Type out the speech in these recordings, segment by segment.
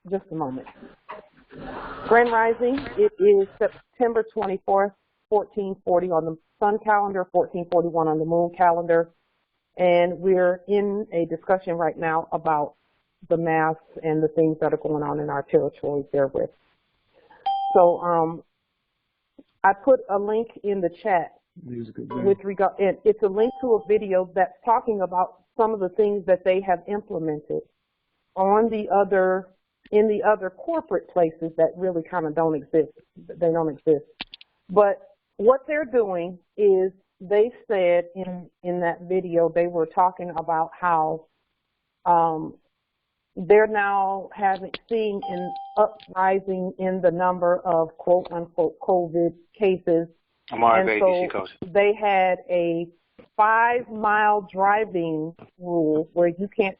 just a moment. Grand Rising, it is September 24th, 1440 on the sun calendar, 1441 on the moon calendar. And we're in a discussion right now about the masks and the things that are going on in our territories therewith. So I put a link in the chat with regard, and it's a link to a video that's talking about some of the things that they have implemented on the other, in the other corporate places that really kind of don't exist. They don't exist. But what they're doing is, they said in that video, they were talking about how they're now seeing an uprising in the number of quote unquote COVID cases. And so they had a 5-mile driving rule where you can't,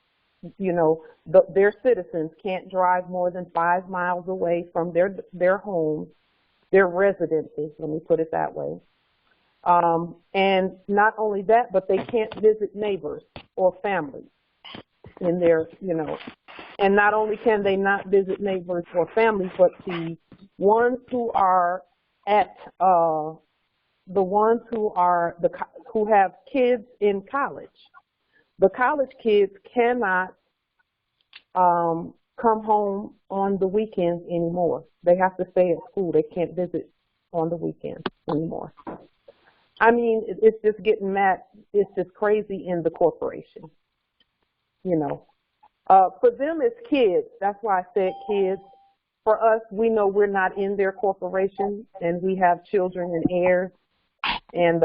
you know, their citizens can't drive more than 5 miles away from their homes, their residences, let me put it that way. And not only that, but they can't visit neighbors or families in their, you know, and not only can they not visit neighbors or families, but the ones who are at, the ones who are, who have kids in college, the college kids cannot come home on the weekends anymore. They have to stay at school. They can't visit on the weekends anymore. I mean, it's just getting mad. It's just crazy in the corporation, you know. For them, it's kids. That's why I said kids. For us, we know we're not in their corporation, and we have children and heirs, and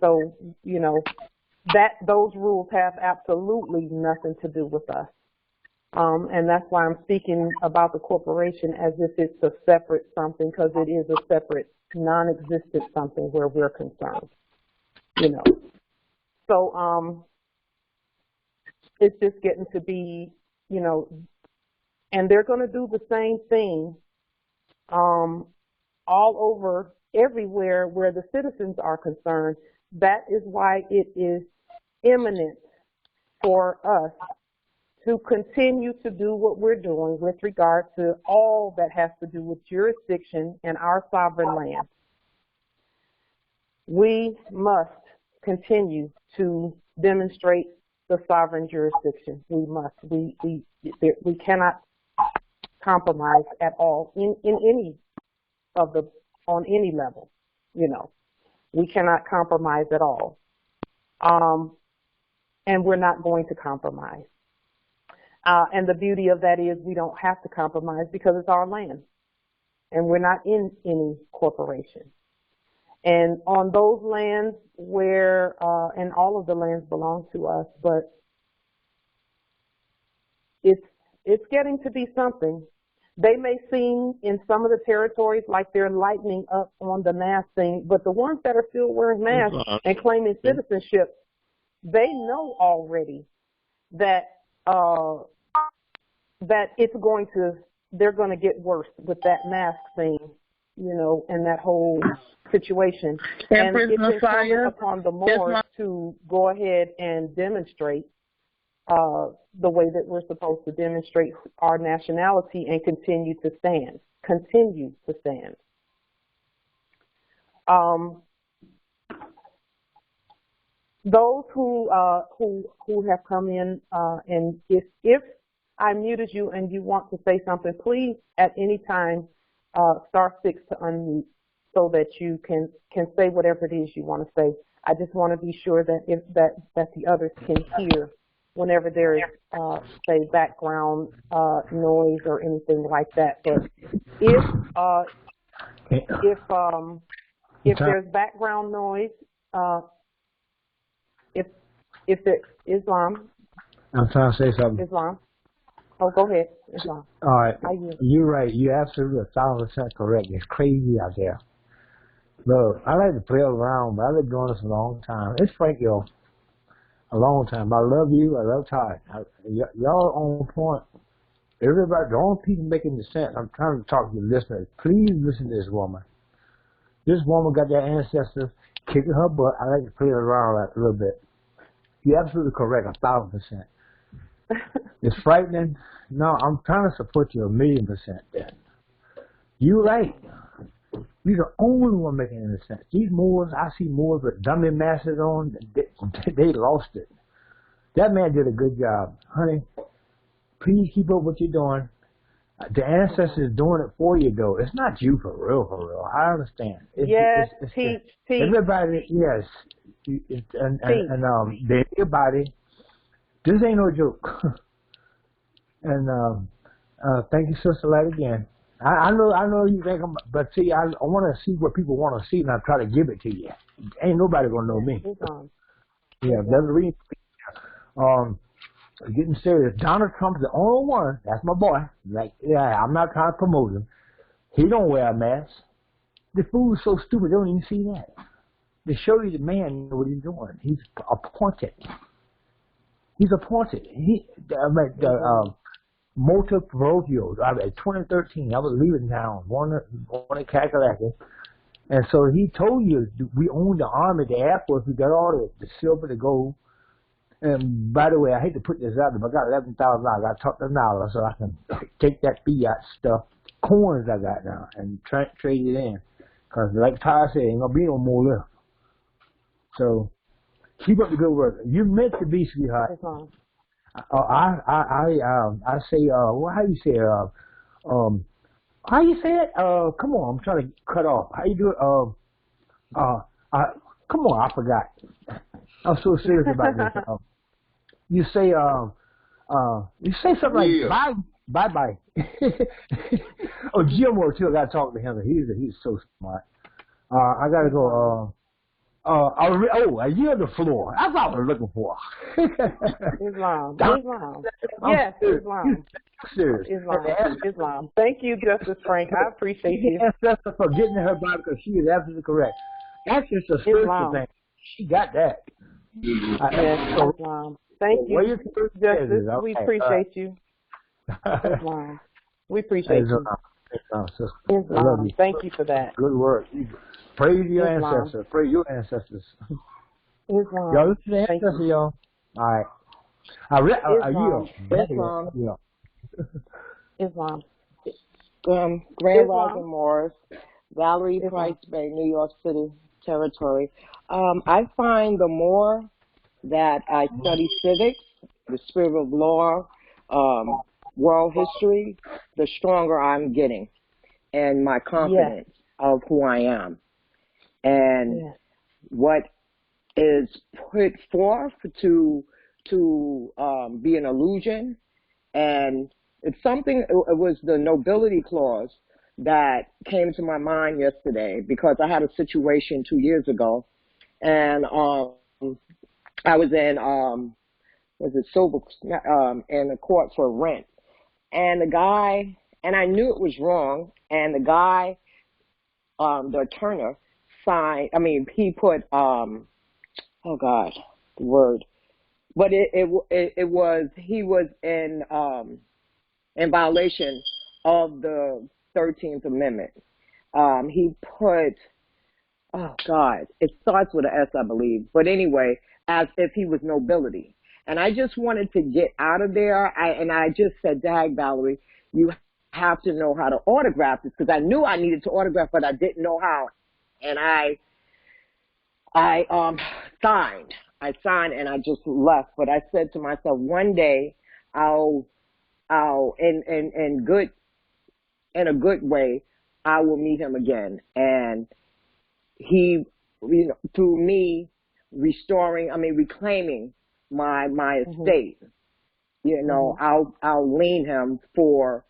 so, you know, those rules have absolutely nothing to do with us. And that's why I'm speaking about the corporation as if it's a separate something, because it is a separate, non-existent something where we're concerned, you know. So it's just getting to be, you know, and they're going to do the same thing all over, everywhere where the citizens are concerned. That is why it is imminent for us to continue to do what we're doing with regard to all that has to do with jurisdiction and our sovereign land. We must continue to demonstrate the sovereign jurisdiction. We must. We cannot compromise at all in any of the, on any level, you know. We cannot compromise at all. And we're not going to compromise. And the beauty of that is we don't have to compromise because it's our land. And we're not in any corporation. And on those lands where, and all of the lands belong to us, but it's getting to be something. They may seem in some of the territories like they're lightening up on the mask thing, but the ones that are still wearing masks and claiming citizenship, they know already that that it's going to, they're going to get worse with that mask thing, you know, and that whole situation. And it's incumbent upon the Moors to go ahead and demonstrate the way that we're supposed to demonstrate our nationality and continue to stand. Continue to stand. Those who have come in, and if I muted you and you want to say something, please at any time *6 to unmute so that you can say whatever it is you want to say. I just want to be sure that that the others can hear whenever there is say background noise or anything like that. But if there's background noise, if it's Islam. I'm trying to say something. Islam. Oh, go ahead, Islam. All right. You're right. You're absolutely 1,000% correct. It's crazy out there. Look, I like to play around, but I've been doing this a long time. It's Frank, yo. A long time. I love you. I love Todd. Y'all on point. Everybody, the only people making the sense, I'm trying to talk to the listeners. Please listen to this woman. This woman got their ancestors kicking her butt. I like to play around a little bit. You're absolutely correct, 1,000%. It's frightening. No, I'm trying to support you 1,000,000% then. You're right. You're the only one making any sense. These Moors, I see Moors with dummy masses on, they lost it. That man did a good job. Honey, please keep up what you're doing. The ancestors doing it for you, though. It's not you for real. I understand. Yes, teach. Everybody, yes. Everybody, this ain't no joke. And thank you, Sister Light, again. I know you think but see, I want to see what people want to see, and I try to give it to you. Ain't nobody gonna know me. Yeah, that's the reason. Getting serious. Donald Trump's the only one. That's my boy. Like, yeah, I'm not trying to promote him. He don't wear a mask. The fool is so stupid, they don't even see that. They show you the man what he's doing. He's appointed. He's appointed. Motor Proprio. In 2013, I was leaving town, one in Kakalaki. And so he told you, we own the Army, the Air Force, we got all the silver, the gold. And by the way, I hate to put this out there, but I got $11,000. I got to talk to Nala so I can take that fiat stuff, coins I got now, and trade it in. Because like Ty said, ain't going to be no more left. So keep up the good work. You're meant to be, sweetheart. I say, well, how you say it? How you say it? Come on, I'm trying to cut off. How you do it? Come on, I forgot. I'm so serious about this. You say something like bye. Oh, Jim too. I got to talk to him. He's so smart. I got to go. I yield the floor. That's what I was looking for. Islam. Yes, Islam. Islam. Thank you, Justice Frank. I appreciate you. Ancestor for getting her Bible because she is absolutely correct. That's just a spiritual thing. She got that. Yes, Islam. Thank you, Justice. We appreciate you. Islam. We appreciate you. Islam. Thank you for that. Good work. Praise your ancestors. Praise your ancestors. Islam. Y'all listen to the ancestors, y'all. All right. Islam. Grand Rising Morris, Valerie Price Bay, New York City territory. I find the more that I study civics, the spirit of law, world history, the stronger I'm getting and my confidence of who I am. And what is put forth to be an illusion, and it's something, it was the nobility clause that came to my mind yesterday because I had a situation 2 years ago, and I was in in the court for rent, and the guy, and I knew it was wrong, and the guy, the attorney signed. I mean, he put oh God, the word, but it was, he was in violation of the 13th Amendment. He put, oh God, it starts with an S, I believe. But anyway, as if he was nobility. And I just wanted to get out of there. I just said, dag, Valerie, you have to know how to autograph this, because I knew I needed to autograph, but I didn't know how. And I signed. I signed and I just left. But I said to myself, one day I'll in a good way, I will meet him again. And he, through me reclaiming my estate, I'll lien him for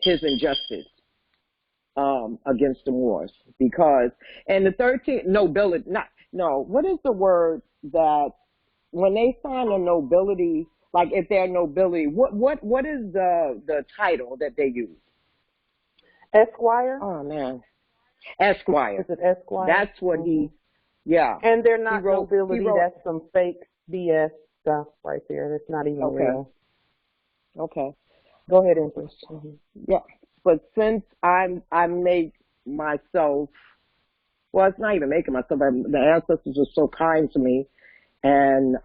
his injustice against the Moors, because, and the 13th nobility, what is the word that when they sign a nobility, like if they're nobility, what is the title that they use? Esquire? Oh man, Esquire. Is it Esquire? That's what yeah. And they're not nobility. That's some fake BS stuff right there. That's not even real. Okay. Go ahead, Empress. Yeah, but since I make myself, well, it's not even making myself. The ancestors are so kind to me, and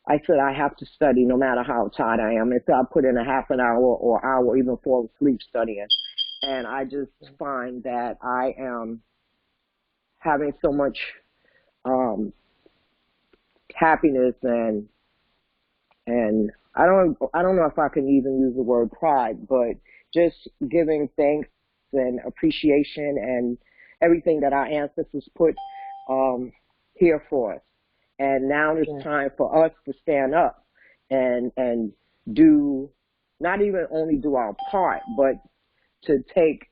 I said I have to study no matter how tired I am. And so I put in a half an hour or hour, even fall asleep studying. And I just find that I am having so much happiness and I don't know if I can even use the word pride, but just giving thanks and appreciation and everything that our ancestors put here for us. And now it's time for us to stand up and do, not even only do our part, but to take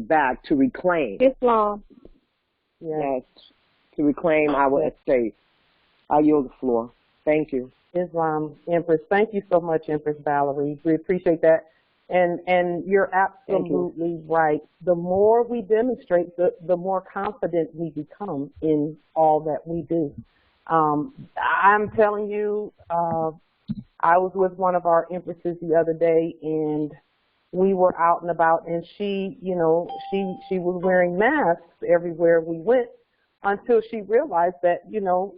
back, to reclaim. Islam. Yes, to reclaim our estate. I yield the floor. Thank you. Islam, Empress. Thank you so much, Empress Valerie. We appreciate that. And you're absolutely right. The more we demonstrate, the more confident we become in all that we do. I'm telling you, I was with one of our empresses the other day, and we were out and about, and she, you know, she was wearing masks everywhere we went until she realized that, you know,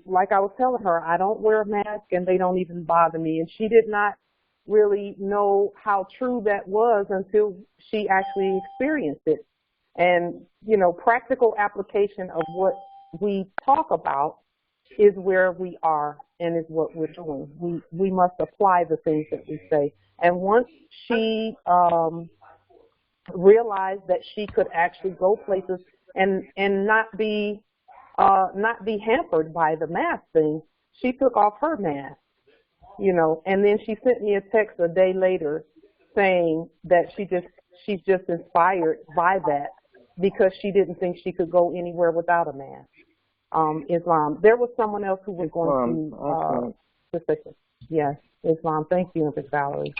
like I was telling her, I don't wear a mask and they don't even bother me. And she did not really know how true that was until she actually experienced it. And, you know, practical application of what we talk about is where we are and is what we're doing. We must apply the things that we say. And once she realized that she could actually go places and not be hampered by the mask thing, she took off her mask, you know, and then she sent me a text a day later saying that she's just inspired by that because she didn't think she could go anywhere without a mask. Islam. There was someone else who was going to say, yes, Islam. Thank you, Empress Valerie.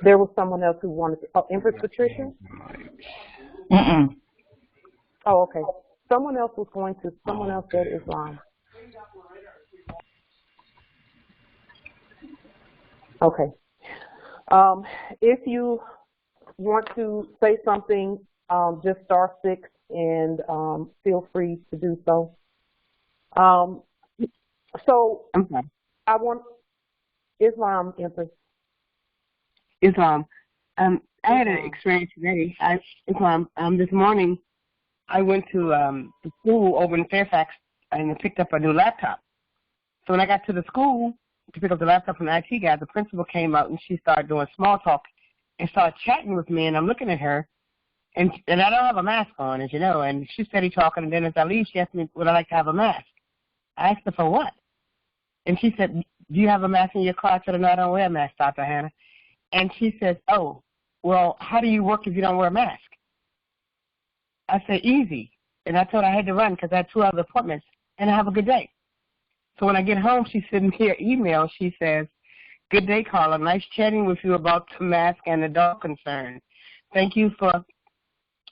There was someone else who wanted to, Empress Patricia? Oh, okay. Someone else said Islam. Okay. If you want to say something, just star 6 and feel free to do so. Okay. I want Islam, Empress. Islam. I had an experience today. This morning I went to the school over in Fairfax and picked up a new laptop. So when I got to the school to pick up the laptop from the IT guy, the principal came out and she started doing small talk and started chatting with me, and I'm looking at her, and I don't have a mask on, as you know, and she started talking, and then as I leave, she asked me, would I like to have a mask? I asked her for what? And she said, do you have a mask in your car? I said, no, I don't wear a mask, Dr. Hannah. And she says, oh, well, how do you work if you don't wear a mask? I said, easy. And I told her I had to run because I had 2 other appointments, and I have a good day. So when I get home, she's sitting here email. She says, good day, Carla. Nice chatting with you about the mask and the dog concern. Thank you for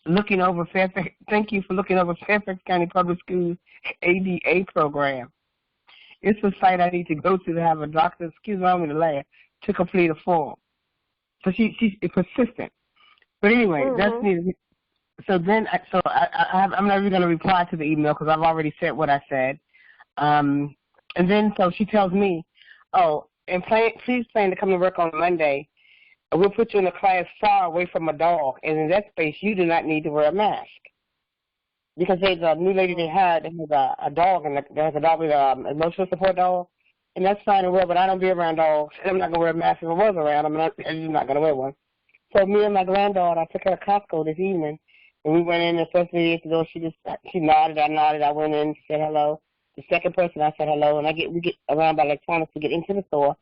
looking over Fairfax County Public Schools ADA program. It's a site I need to go to have a doctor, to complete a form. So she's persistent. But anyway, that's needed. So then, I'm not even going to reply to the email because I've already said what I said. And then so she tells me, oh, and please plan to come to work on Monday. We'll put you in a class far away from a dog, and in that space, you do not need to wear a mask. Because there's a new lady they hired that has a dog, and there's a dog with an emotional support dog, and that's fine and well, but I don't be around dogs, and I'm not going to wear a mask if I was around them, I'm just not going to wear one. So me and my granddaughter, I took her to Costco this evening, and we went in, the first lady at the door, she nodded, I nodded, I went in, said hello. The second person, I said hello, and we get around by electronics to get into the store.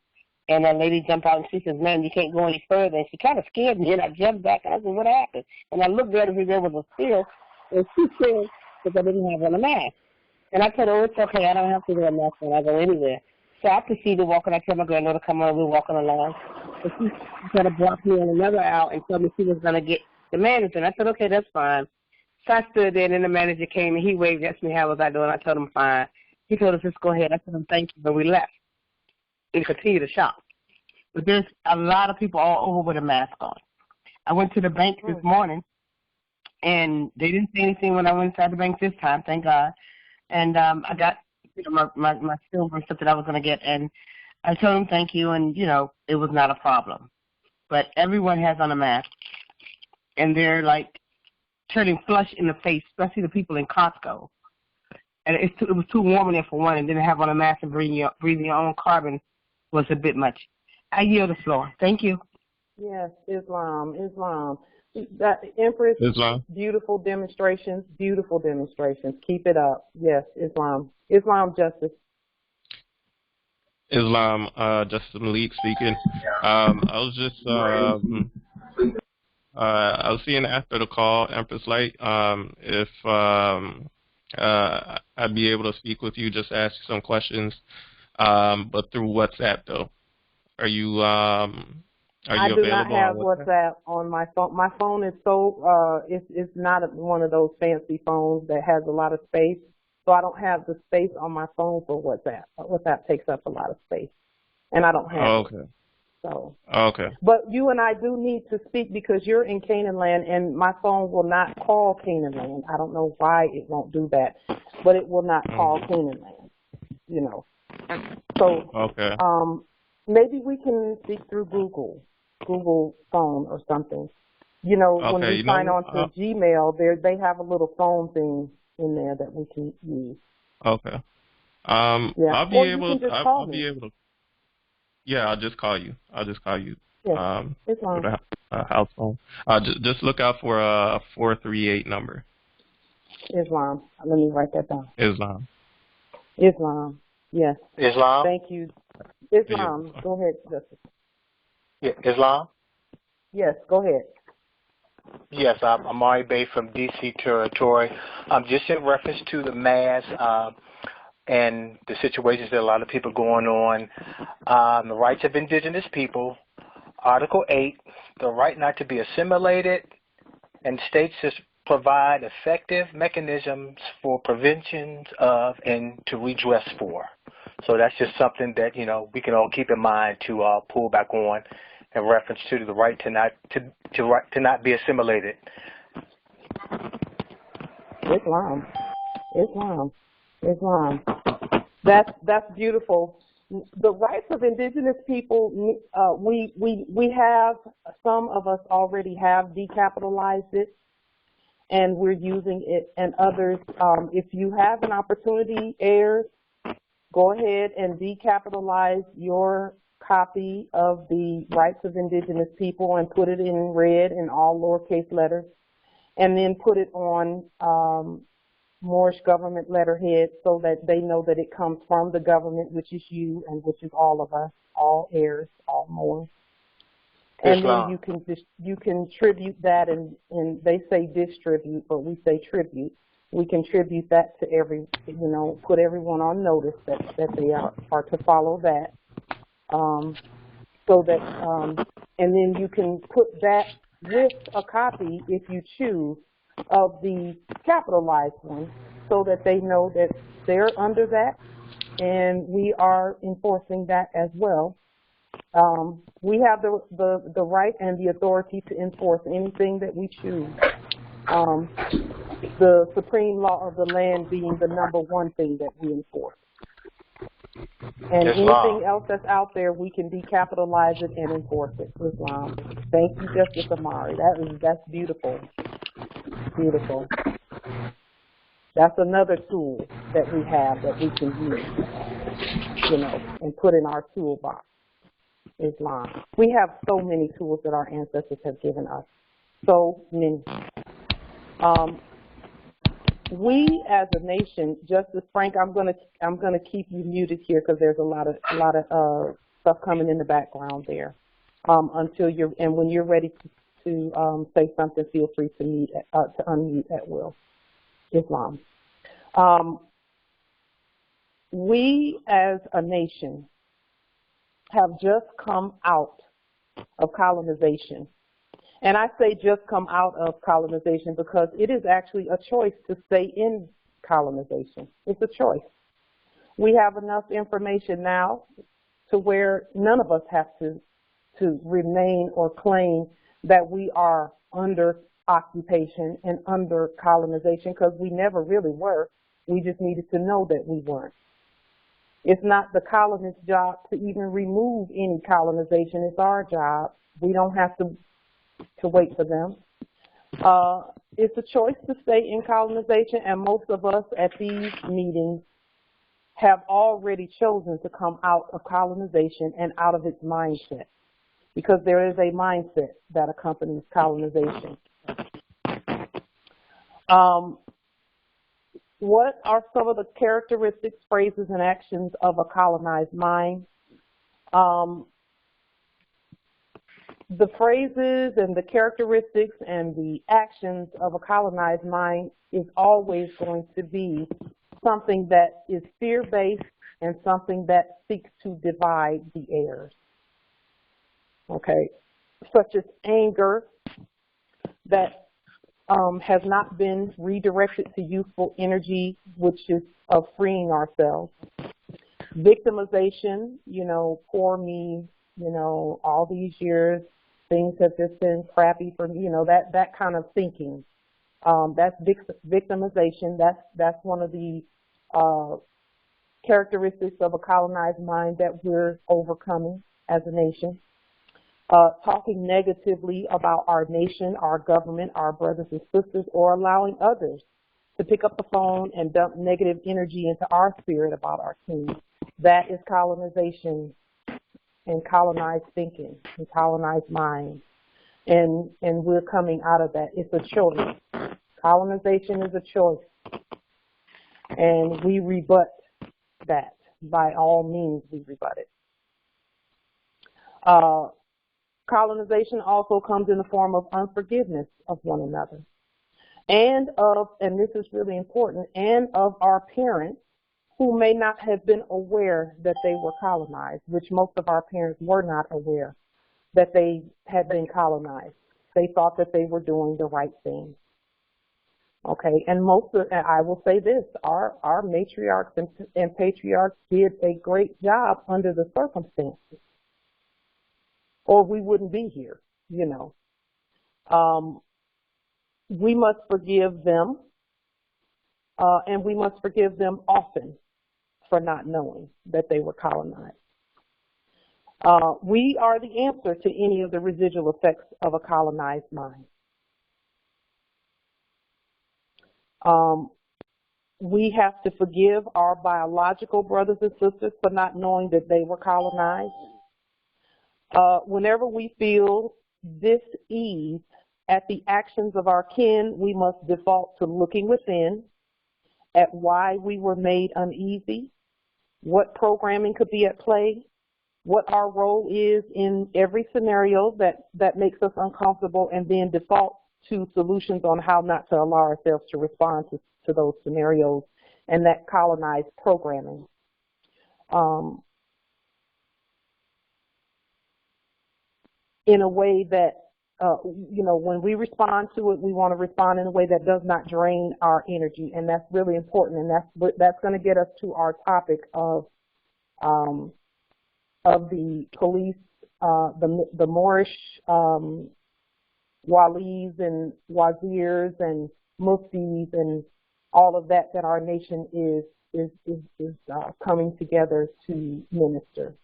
And that lady jumped out and she says, ma'am, you can't go any further. And she kind of scared me. And I jumped back and I said, what happened? And I looked at her and there was a still. And she said, because I didn't have on a mask. And I told her, oh, it's okay. I don't have to wear a mask when I go anywhere. So I proceeded walking. I told my granddaughter to come on. We were walking along. And she tried to block me on another aisle and told me she was going to get the manager. And I said, okay, that's fine. So I stood there and then the manager came and he waved at me. How was I doing? I told him fine. He told us, just go ahead. I told him, thank you. But we left and continue to shop. But there's a lot of people all over with a mask on. I went to the bank this morning, and they didn't say anything when I went inside the bank this time, thank God. And I got my silver and stuff that I was going to get, and I told them thank you, and, you know, it was not a problem. But everyone has on a mask, and they're, like, turning flush in the face, especially the people in Costco. And it was too warm in there for one, and then to have on a mask and breathing your own carbon was a bit much. I yield the floor. Thank you. Yes, Islam. That Empress, Islam. Beautiful demonstrations. Keep it up. Yes, Islam. Islam justice. Islam, Justice Malik speaking. I was just, I was seeing after the call, Empress Light, if I'd be able to speak with you, just ask you some questions, but through WhatsApp though. Are you I do not have WhatsApp on my phone. My phone is so it's not one of those fancy phones that has a lot of space. So I don't have the space on my phone for WhatsApp. WhatsApp takes up a lot of space, and I don't have it. So. Okay. But you and I do need to speak because you're in Canaan land, and my phone will not call Canaan land. I don't know why it won't do that, but it will not call Canaan land. You know. So. Okay. Maybe we can speak through Google phone or something. You know, when we sign on to Gmail, they have a little phone thing in there that we can use. Okay. Yeah. I'll be able to. Yeah, I'll just call you. Yes. It's on. With a house phone. Just look out for a 438 number. Islam. Let me write that down. Islam. Yes. Islam. Thank you. Islam. Yeah. Go ahead, Justice. Yeah, Islam. Yes. Go ahead. Yes, I'm Amari Bay from D.C. Territory. Just in reference to the mass and the situations that a lot of people are going on, the rights of indigenous people, Article 8, the right not to be assimilated, and states to provide effective mechanisms for preventions of and to redress for. So that's just something that, you know, we can all keep in mind to pull back on in reference to the right to not be assimilated. Islam. That's beautiful. The rights of indigenous people, we have, some of us already have decapitalized it, and we're using it, and others, if you have an opportunity, heirs, go ahead and decapitalize your copy of the rights of indigenous people and put it in red in all lowercase letters, and then put it on Moorish government letterhead so that they know that it comes from the government, which is you and which is all of us, all heirs, all Moors. And then you can tribute that, and they say distribute, but we say tribute. We contribute that to put everyone on notice that they are to follow that. So that, and then you can put that with a copy, if you choose, of the capitalized one, so that they know that they're under that, and we are enforcing that as well. We have the right and the authority to enforce anything that we choose. The supreme law of the land being the number one thing that we enforce. And anything else that's out there, we can decapitalize it and enforce it. Islam. Thank you, Justice Amari. That's beautiful. Beautiful. That's another tool that we have that we can use, and put in our toolbox. Islam. We have so many tools that our ancestors have given us. So many. We as a nation, Justice Frank, I'm gonna keep you muted here because there's a lot of stuff coming in the background there. When you're ready to say something, feel free to unmute at will. Islam. We as a nation have just come out of colonization. And I say just come out of colonization because it is actually a choice to stay in colonization. It's a choice. We have enough information now to where none of us have to remain or claim that we are under occupation and under colonization, because we never really were. We just needed to know that we weren't. It's not the colonist's job to even remove any colonization. It's our job. We don't have to wait for them. It's a choice to stay in colonization, and most of us at these meetings have already chosen to come out of colonization and out of its mindset, because there is a mindset that accompanies colonization. What are some of the characteristics, phrases, and actions of a colonized mind? The phrases and the characteristics and the actions of a colonized mind is always going to be something that is fear-based and something that seeks to divide the heirs. Okay, such as anger that has not been redirected to youthful energy, which is of freeing ourselves. Victimization, you know, poor me, you know, all these years, things have just been crappy for me, you know, that kind of thinking. That's victimization. That's one of the characteristics of a colonized mind that we're overcoming as a nation. Talking negatively about our nation, our government, our brothers and sisters, or allowing others to pick up the phone and dump negative energy into our spirit about our king. That is colonization and colonized thinking and colonized minds. And we're coming out of that. It's a choice. Colonization is a choice. And we rebut that. By all means, we rebut it. Colonization also comes in the form of unforgiveness of one another, and this is really important, and of our parents who may not have been aware that they were colonized, which most of our parents were not aware that they had been colonized. They thought that they were doing the right thing. Okay, and I will say this, our matriarchs and patriarchs did a great job under the circumstances, or we wouldn't be here, you know. We must forgive them, and we must forgive them often for not knowing that they were colonized. We are the answer to any of the residual effects of a colonized mind. We have to forgive our biological brothers and sisters for not knowing that they were colonized. Whenever we feel dis-ease at the actions of our kin, we must default to looking within at why we were made uneasy, what programming could be at play, what our role is in every scenario that makes us uncomfortable, and then default to solutions on how not to allow ourselves to respond to those scenarios and that colonized programming. In a way that, you know, when we respond to it, we want to respond in a way that does not drain our energy, and that's really important, and that's going to get us to our topic of the police, the moorishe walis and wazirs and muftis and all of that our nation is coming together to minister.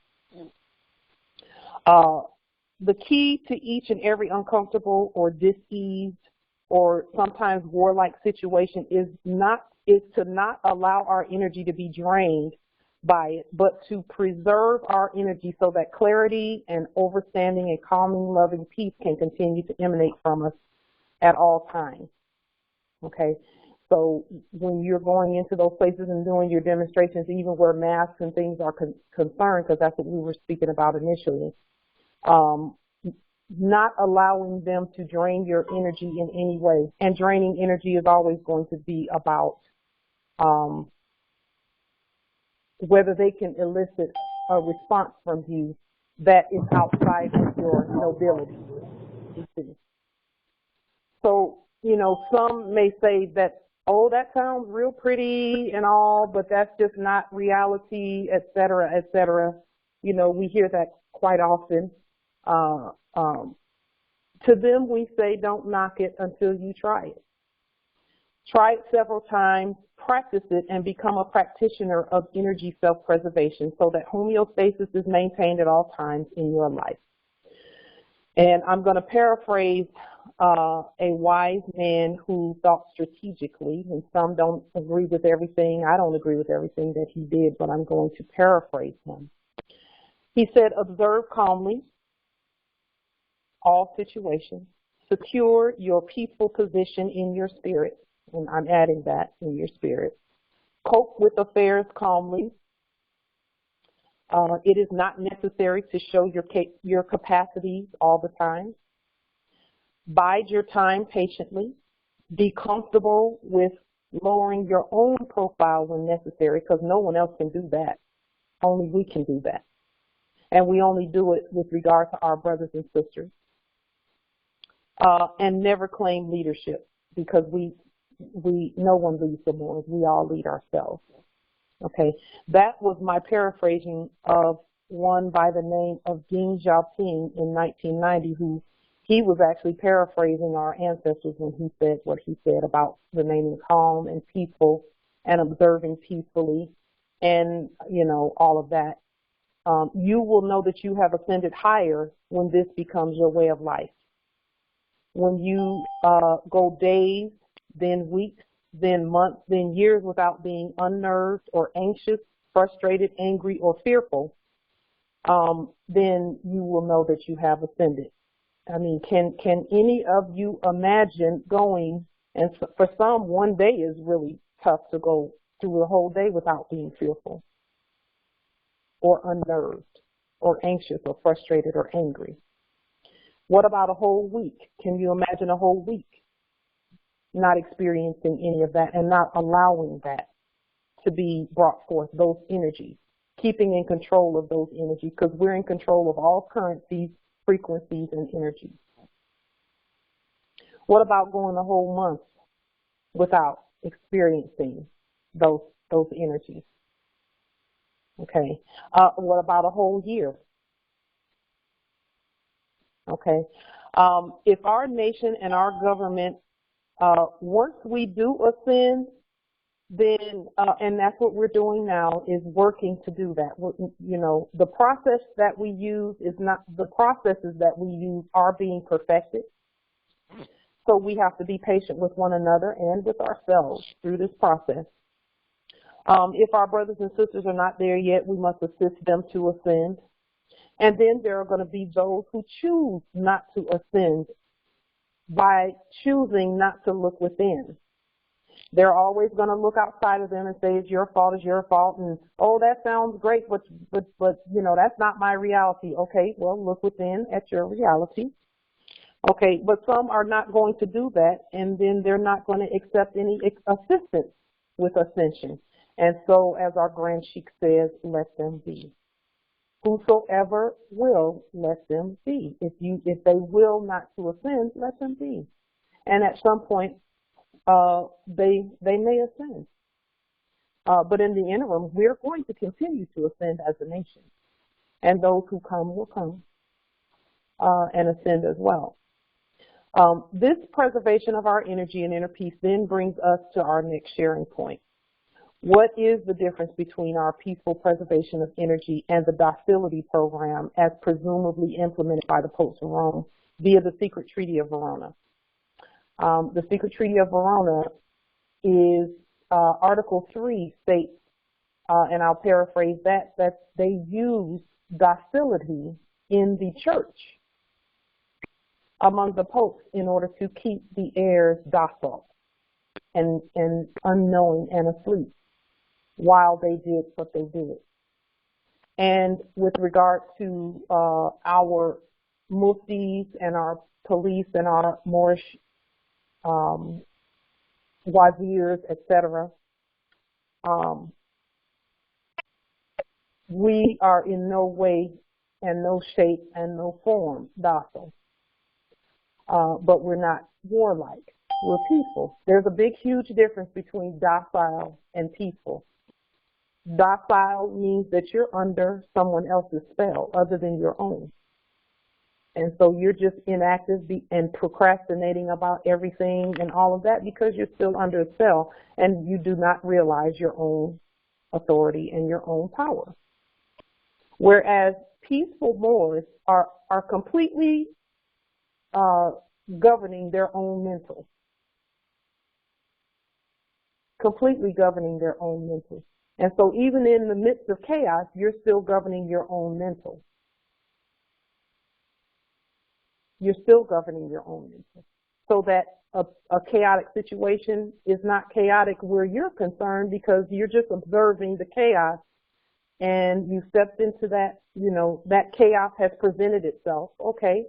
The key to each and every uncomfortable or dis-eased or sometimes warlike situation is to not allow our energy to be drained by it, but to preserve our energy so that clarity and overstanding and calming, loving peace can continue to emanate from us at all times. Okay, so when you're going into those places and doing your demonstrations, even where masks and things are concerned, because that's what we were speaking about initially, not allowing them to drain your energy in any way. And draining energy is always going to be about whether they can elicit a response from you that is outside of your nobility. So, you know, some may say that, oh, that sounds real pretty and all, but that's just not reality, et cetera, et cetera. You know, we hear that quite often. To them, we say, don't knock it until you try it. Try it several times, practice it, and become a practitioner of energy self-preservation so that homeostasis is maintained at all times in your life. And I'm going to paraphrase a wise man who thought strategically, and some don't agree with everything. I don't agree with everything that he did, but I'm going to paraphrase him. He said, observe calmly all situations. Secure your peaceful position in your spirit. And I'm adding that, in your spirit. Cope with affairs calmly. It is not necessary to show your capacities all the time. Bide your time patiently. Be comfortable with lowering your own profile when necessary, because no one else can do that. Only we can do that. And we only do it with regard to our brothers and sisters. And never claim leadership, because no one leads the Moors. We all lead ourselves. Okay, that was my paraphrasing of one by the name of Deng Xiaoping in 1990, who he was actually paraphrasing our ancestors when he said what he said about remaining calm and peaceful and observing peacefully and, you know, all of that. You will know that you have ascended higher when this becomes your way of life. When you go days, then weeks, then months, then years without being unnerved or anxious, frustrated, angry, or fearful, then you will know that you have ascended. I mean, can any of you imagine going, and for some, one day is really tough to go through the whole day without being fearful or unnerved or anxious or frustrated or angry. What about a whole week? Can you imagine a whole week not experiencing any of that and not allowing that to be brought forth, those energies, keeping in control of those energies, because we're in control of all currencies, frequencies, and energies. What about going a whole month without experiencing those energies? Okay. What about a whole year? Okay. If our nation and our government, once we do ascend, then, and that's what we're doing now, is working to do that. You know, the process that we use is not, the processes that we use are being perfected. So we have to be patient with one another and with ourselves through this process. If our brothers and sisters are not there yet, we must assist them to ascend. And then there are going to be those who choose not to ascend by choosing not to look within. They're always going to look outside of them and say, it's your fault, and, oh, that sounds great, but you know, that's not my reality. Okay, well, look within at your reality. Okay, but some are not going to do that, and then they're not going to accept any assistance with ascension. And so, as our Grand Sheikh says, let them be. Whosoever will, let them be. If they will not to ascend, let them be. And at some point, they may ascend. But in the interim, we're going to continue to ascend as a nation. And those who come will come and ascend as well. This preservation of our energy and inner peace then brings us to our next sharing point. What is the difference between our peaceful preservation of energy and the docility program as presumably implemented by the popes of Rome via the Secret Treaty of Verona? The Secret Treaty of Verona is Article 3 states, and I'll paraphrase that they use docility in the church among the popes in order to keep the heirs docile and unknowing and asleep while they did what they did. And with regard to our muftis and our police and our moorishe wazirs, etc., we are in no way and no shape and no form docile. But we're not warlike. We're peaceful. There's a big, huge difference between docile and peaceful. Docile means that you're under someone else's spell other than your own. And so you're just inactive and procrastinating about everything and all of that because you're still under a spell and you do not realize your own authority and your own power. Whereas peaceful Moors are completely governing their own mental. Completely governing their own mental. And so even in the midst of chaos, you're still governing your own mental. You're still governing your own mental. So that a chaotic situation is not chaotic where you're concerned because you're just observing the chaos and you stepped into that, you know, that chaos has presented itself, okay,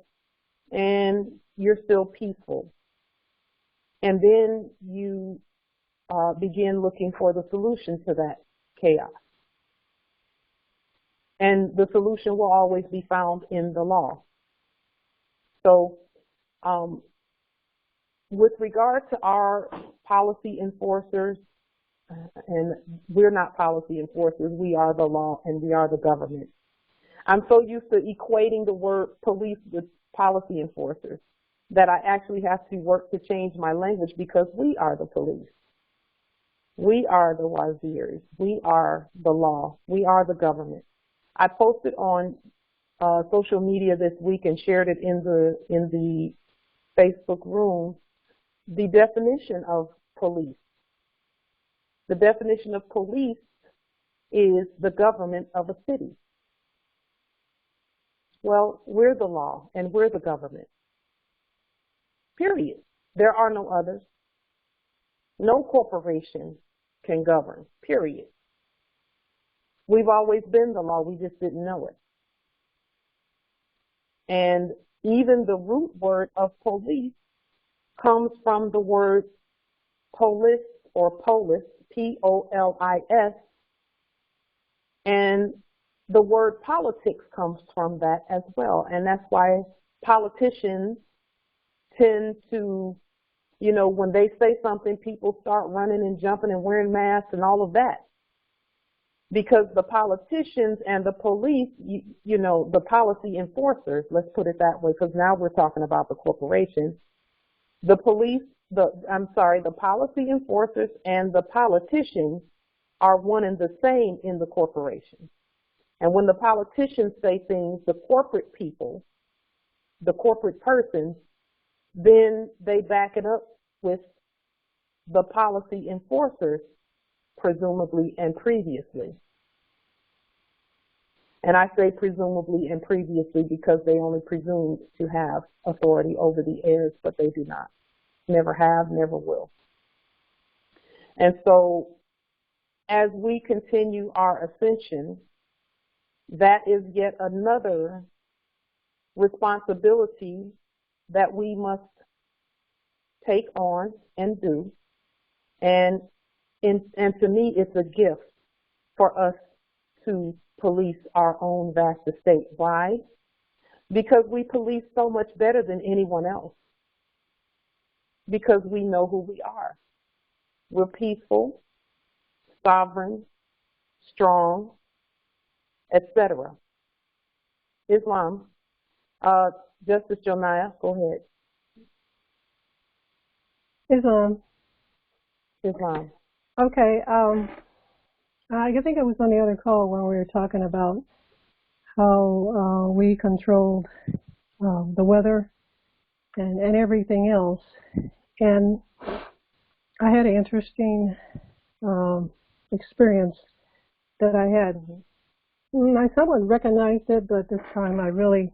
and you're still peaceful. And then you begin looking for the solution to that chaos. And the solution will always be found in the law. So with regard to our policy enforcers, and we're not policy enforcers, we are the law and we are the government. I'm so used to equating the word police with policy enforcers that I actually have to work to change my language because we are the police. We are the wazirs. We are the law. We are the government. I posted on social media this week and shared it in the Facebook room, the definition of police. The definition of police is the government of a city. Well, we're the law and we're the government. Period. There are no others. No corporation can govern. Period. We've always been the law. We just didn't know it. And even the root word of police comes from the word polis or polis, P-O-L-I-S, and the word politics comes from that as well. And that's why politicians tend to, you know, when they say something, people start running and jumping and wearing masks and all of that. Because the politicians and the police, you know, the policy enforcers, let's put it that way, because now we're talking about the corporation. The police, the policy enforcers and the politicians are one and the same in the corporation. And when the politicians say things, the corporate people, the corporate persons, then they back it up with the policy enforcers, presumably and previously. And I say presumably and previously because they only presumed to have authority over the heirs, but they do not. Never have, never will. And so as we continue our ascension, that is yet another responsibility that we must take on and do. And to me, it's a gift for us to police our own vast estate. Why? Because we police so much better than anyone else. Because we know who we are. We're peaceful, sovereign, strong, etc. Islam. Justice Jonaya, go ahead. Islam. Okay. I think it was on the other call when we were talking about how we controlled the weather and everything else. And I had an interesting experience that I had. I somewhat recognized it, but this time I really,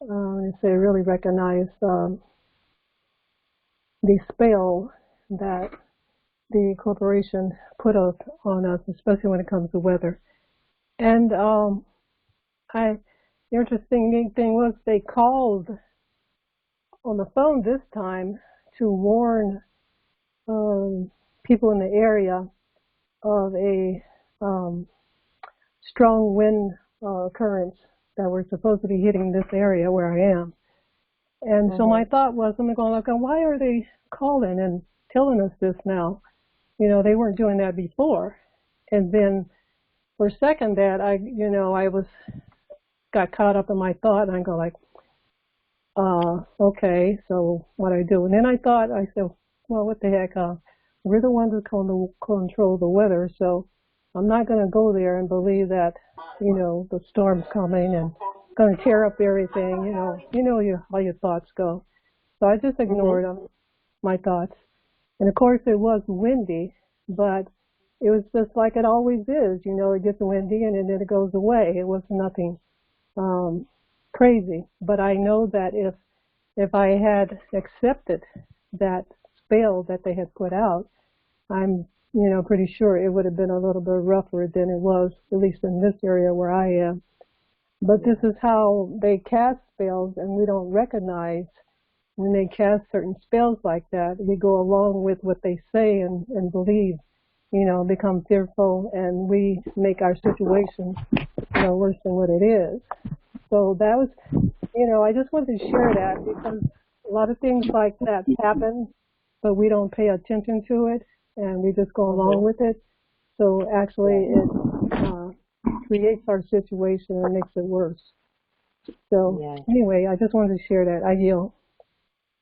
really recognized the spell that the corporation put on us, especially when it comes to weather. And the interesting thing was they called on the phone this time to warn people in the area of a strong wind currents that were supposed to be hitting this area where I am. And so my thought was, I'm going, like, why are they calling and telling us this now? You know, they weren't doing that before. And then for a second that I got caught up in my thought and I go like, okay, so what I do? And then I said, well, what the heck? We're the ones that control the weather, so I'm not going to go there and believe that, the storm's coming and going to tear up everything. How your thoughts go. So I just ignored my thoughts. And of course, it was windy, but it was just like it always is. It gets windy and then it goes away. It was nothing crazy. But I know that if I had accepted that spell that they had put out, I'm pretty sure it would have been a little bit rougher than it was, at least in this area where I am. But this is how they cast spells, and we don't recognize when they cast certain spells like that. We go along with what they say and believe, become fearful, and we make our situation, worse than what it is. So that was, I just wanted to share that because a lot of things like that happen, but we don't pay attention to it, and we just go along with it. So actually it creates our situation and makes it worse. So anyway, I just wanted to share that. I yield.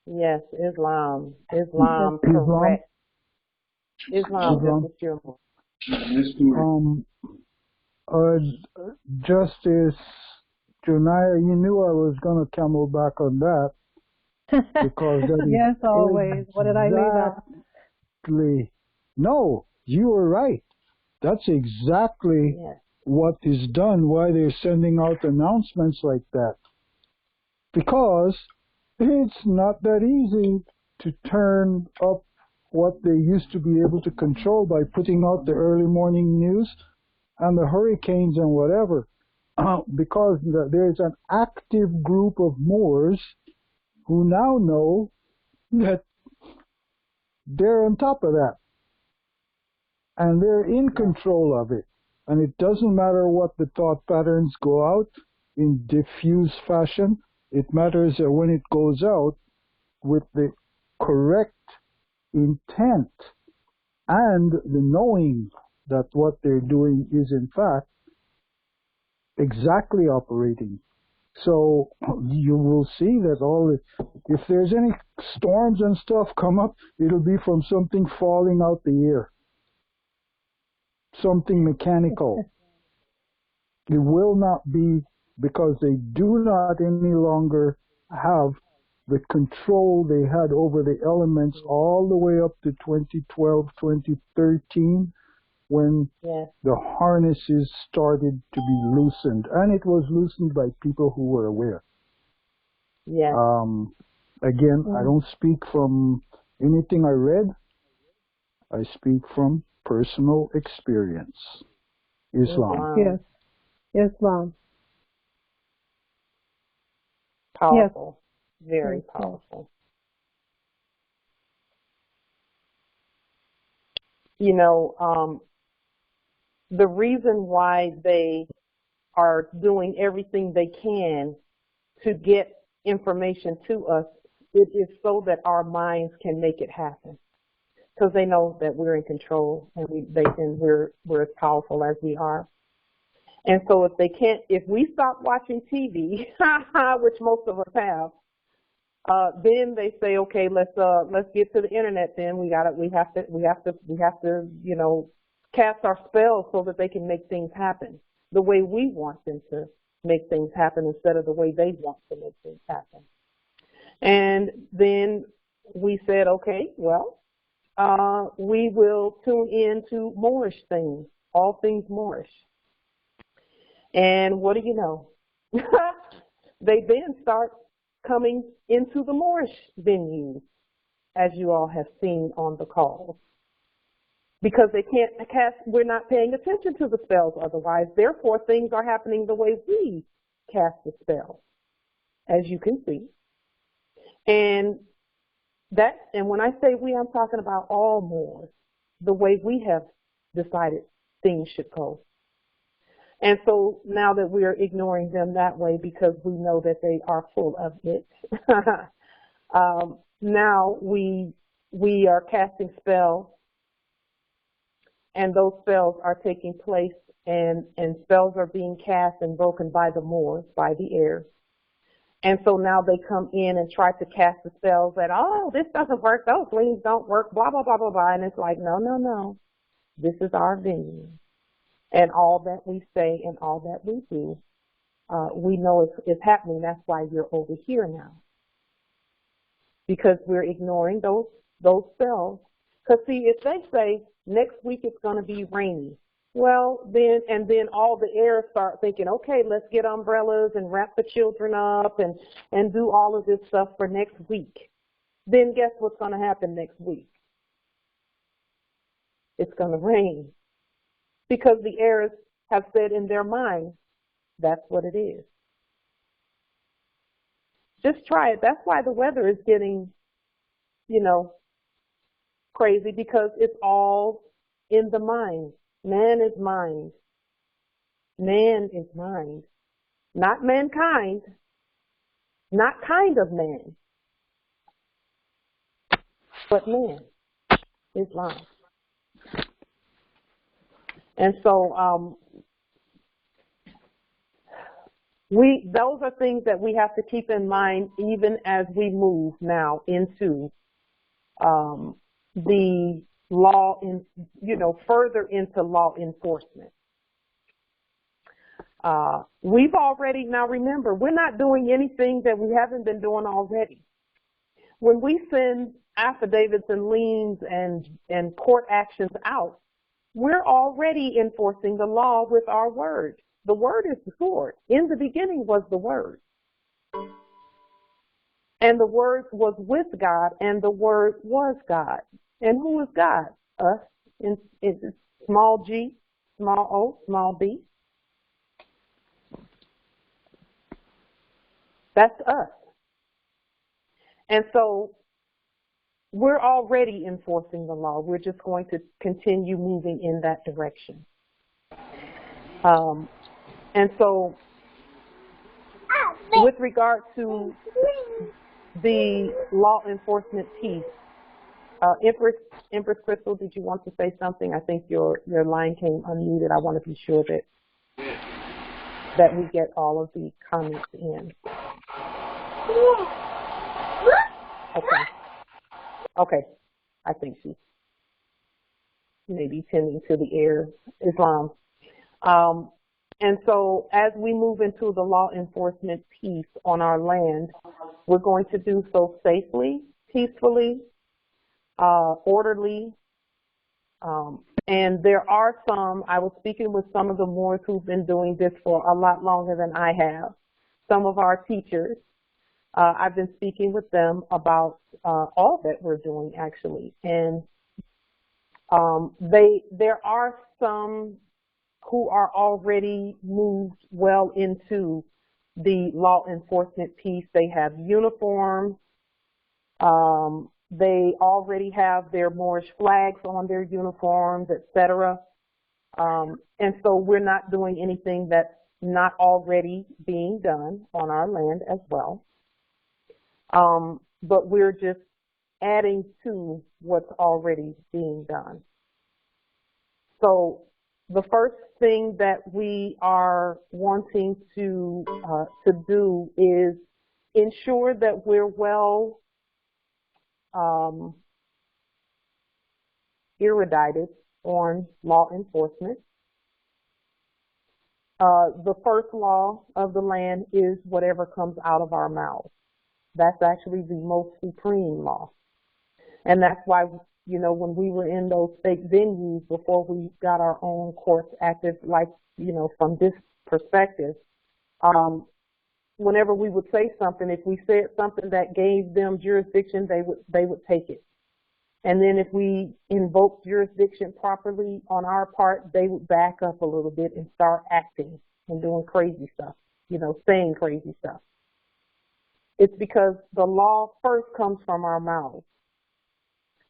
Yes, Islam, correct. Islam. Justice Junaya, you knew I was going to camel back on that because that is yes, always. What did I leave out? No, you were right. That's exactly what is done, why they're sending out announcements like that. Because it's not that easy to turn up what they used to be able to control by putting out the early morning news and the hurricanes and whatever. Because there's an active group of Moors who now know that they're on top of that. And they're in control of it. And it doesn't matter what the thought patterns go out in diffuse fashion. It matters that when it goes out with the correct intent and the knowing that what they're doing is in fact exactly operating. So you will see that if there's any storms and stuff come up, it'll be from something falling out the air. Something mechanical. It will not be because they do not any longer have the control they had over the elements all the way up to 2012, 2013, when the harnesses started to be loosened. And it was loosened by people who were aware. Again, I don't speak from anything I read. I speak from personal experience. Islam. Yes. Islam. Powerful. Very powerful. The reason why they are doing everything they can to get information to us, it is so that our minds can make it happen. Because they know that we're in control and we're as powerful as we are. And so if we stop watching TV, which most of us have, then they say, okay, let's get to the internet. Then we have to, cast our spells so that they can make things happen the way we want them to make things happen instead of the way they want to make things happen. And then we said, okay, well, we will tune in to Moorish things, all things Moorish. And what do you know? They then start coming into the Moorish venues, as you all have seen on the calls. Because they can't we're not paying attention to the spells otherwise. Therefore, things are happening the way we cast the spell, as you can see. And when I say we, I'm talking about all Moors, the way we have decided things should go. And so now that we are ignoring them that way because we know that they are full of it, now we are casting spells, and those spells are taking place, and spells are being cast and broken by the Moors, by the air. And so now they come in and try to cast the spells that, oh, this doesn't work, those liens don't work, blah, blah, blah, blah, blah. And it's like, no, no, no. This is our venue. And all that we say and all that we do, we know it's happening. That's why you're over here now. Because we're ignoring those spells. Because, see, if they say next week it's going to be rainy, well, then all the heirs start thinking, okay, let's get umbrellas and wrap the children up and do all of this stuff for next week. Then guess what's going to happen next week? It's going to rain. Because the heirs have said in their mind, that's what it is. Just try it. That's why the weather is getting, crazy, because it's all in the mind. Man is mind. Man is mind. Not mankind. Not kind of man. But man is mind. And so those are things that we have to keep in mind even as we move now into the law, further into law enforcement. We've already, now remember, we're not doing anything that we haven't been doing already. When we send affidavits and liens and court actions out, we're already enforcing the law with our word. The word is the sword. In the beginning was the word. And the word was with God, and the word was God. And who is God? Us, in small g, small o, small b. That's us. And so we're already enforcing the law. We're just going to continue moving in that direction. And so with regard to the law enforcement piece, Empress Crystal, did you want to say something? I think your line came unmuted. I want to be sure that we get all of the comments in. Okay. I think she's maybe tending to the air Islam. And so as we move into the law enforcement piece on our land, we're going to do so safely, peacefully, orderly. And there are some, I was speaking with some of the Moors who've been doing this for a lot longer than I have. Some of our teachers, I've been speaking with them about all that we're doing, actually. And there are some who are already moved well into the law enforcement piece. They have uniforms. They already have their Moorish flags on their uniforms, etc. And so we're not doing anything that's not already being done on our land as well. But we're just adding to what's already being done. So the first thing that we are wanting to do is ensure that we're well erudited on law enforcement. The first law of the land is whatever comes out of our mouths. That's actually the most supreme law. And that's why, when we were in those state venues before we got our own courts active, like, from this perspective, whenever we would say something, if we said something that gave them jurisdiction, they would take it. And then if we invoked jurisdiction properly on our part, they would back up a little bit and start acting and doing crazy stuff, saying crazy stuff. It's because the law first comes from our mouths.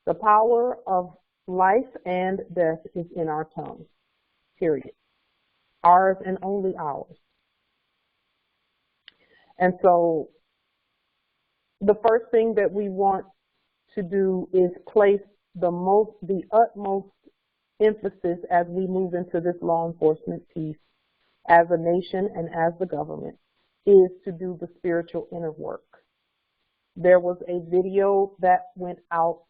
The power of life and death is in our tongue, period. Ours and only ours. And so the first thing that we want to do is place the utmost emphasis as we move into this law enforcement piece as a nation and as the government is to do the spiritual inner work. There was a video that went out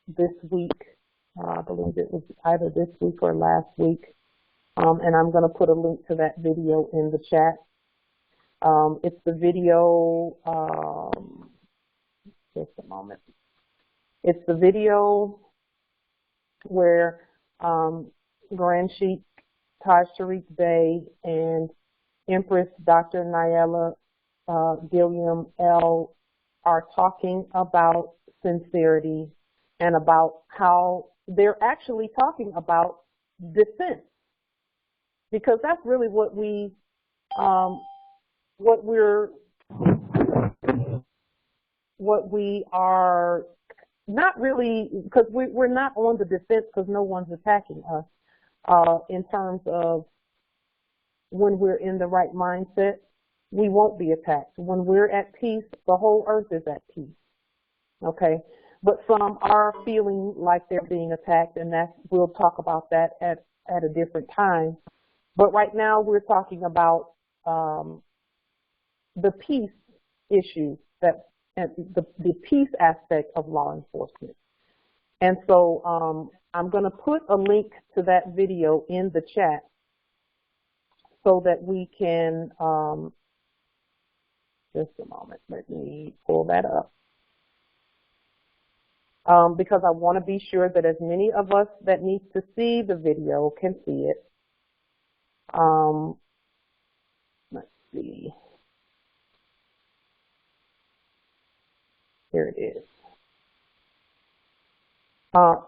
this week. I believe it was either this week or last week. And I'm going to put a link to that video in the chat. It's the video, just a moment. It's the video where Grand Sheikh Taj Sharif Bey and Empress Dr. Nayela Gilliam L. are talking about sincerity and about how they're actually talking about dissent, because that's really what we are not really, because we're not on the defense because no one's attacking us in terms of when we're in the right mindset, we won't be attacked. When we're at peace, the whole earth is at peace. Okay? But some are feeling like they're being attacked, and we'll talk about that at a different time. But right now we're talking about the peace issue, the peace aspect of law enforcement. And so I'm going to put a link to that video in the chat so that we can, just a moment, let me pull that up. Because I want to be sure that as many of us that need to see the video can see it. Let's see. Here it is.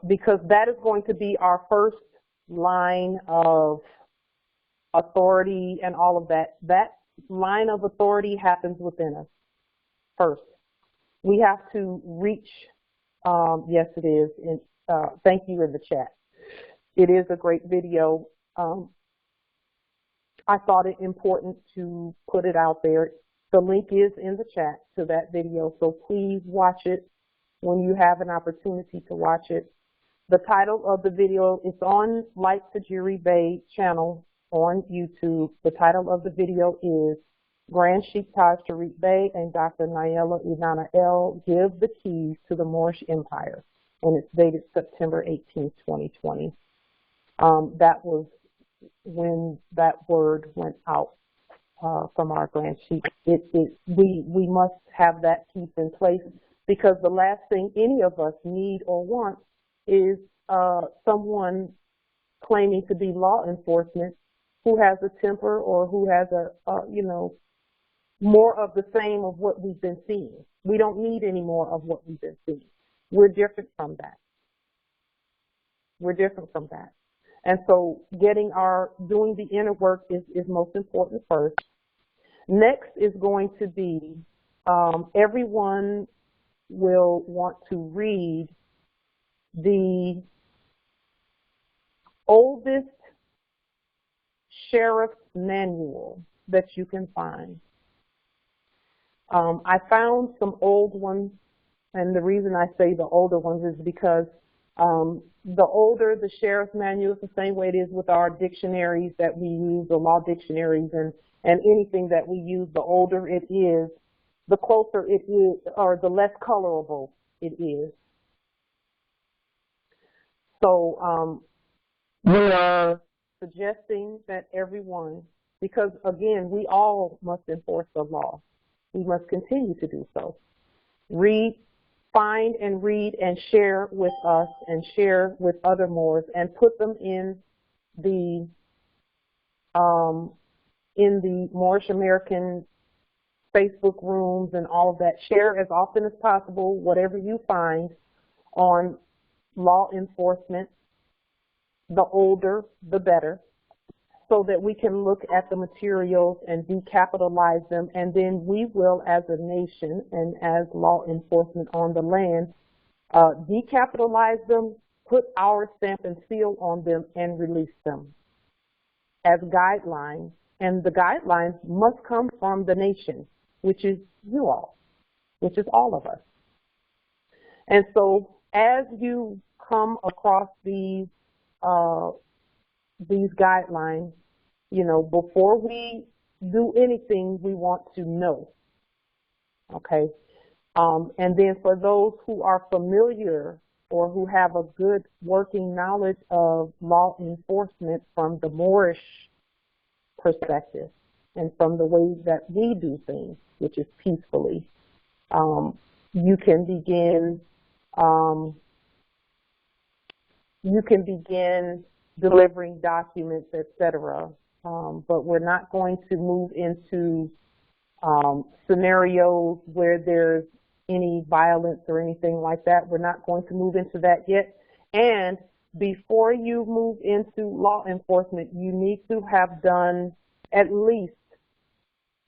Because that is going to be our first line of authority and all of that. That line of authority happens within us first. We have to reach, yes it is, thank you in the chat. It is a great video. I thought it important to put it out there. The link is in the chat to that video, so please watch it when you have an opportunity to watch it. The title of the video is on Light Tajiri Bey channel on YouTube. The title of the video is Grand Sheikh Taj Sharif Bey and Dr. Nayela Inanna L. give the keys to the Moorish Empire, and it's dated September 18, 2020. That was when that word went out from our Grand Sheikh. We must have that peace in place, because the last thing any of us need or want is someone claiming to be law enforcement who has a temper or who has more of the same of what we've been seeing. We don't need any more of what we've been seeing. We're different from that. We're different from that. And so doing the inner work is most important first. Next is going to be, everyone will want to read the oldest sheriff's manual that you can find. I found some old ones, and the reason I say the older ones is because the older the sheriff's manual is, the same way it is with our dictionaries that we use, the law dictionaries and anything that we use, the older it is, the closer it is, or the less colorable it is. So we are suggesting that everyone, because again, we all must enforce the law. We must continue to do so. Find and read and share with us and share with other Moors and put them in the Moorish American Facebook rooms and all of that. Share as often as possible whatever you find on law enforcement. The older, the better, so that we can look at the materials and decapitalize them, and then we will, as a nation and as law enforcement on the land, decapitalize them, put our stamp and seal on them, and release them as guidelines. And the guidelines must come from the nation, which is you all, which is all of us. And so as you come across these guidelines, before we do anything we want to know. Okay. And then for those who are familiar or who have a good working knowledge of law enforcement from the Moorish perspective and from the way that we do things, which is peacefully, you can begin delivering documents, etc. But we're not going to move into scenarios where there's any violence or anything like that. We're not going to move into that yet. And before you move into law enforcement, you need to have done at least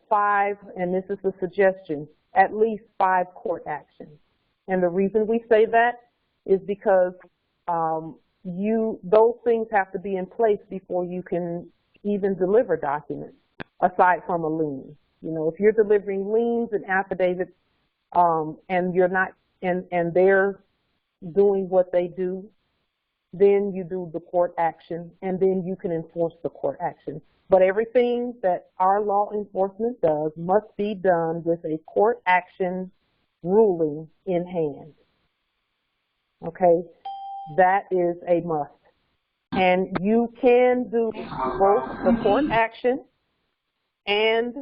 5, and this is a suggestion, at least 5 court actions. And the reason we say that is because those things have to be in place before you can even deliver documents, aside from a lien. You know, if you're delivering liens and affidavits, and you're not, and they're doing what they do, then you do the court action, and then you can enforce the court action. But everything that our law enforcement does must be done with a court action ruling in hand. Okay, that is a must. And you can do both the court action and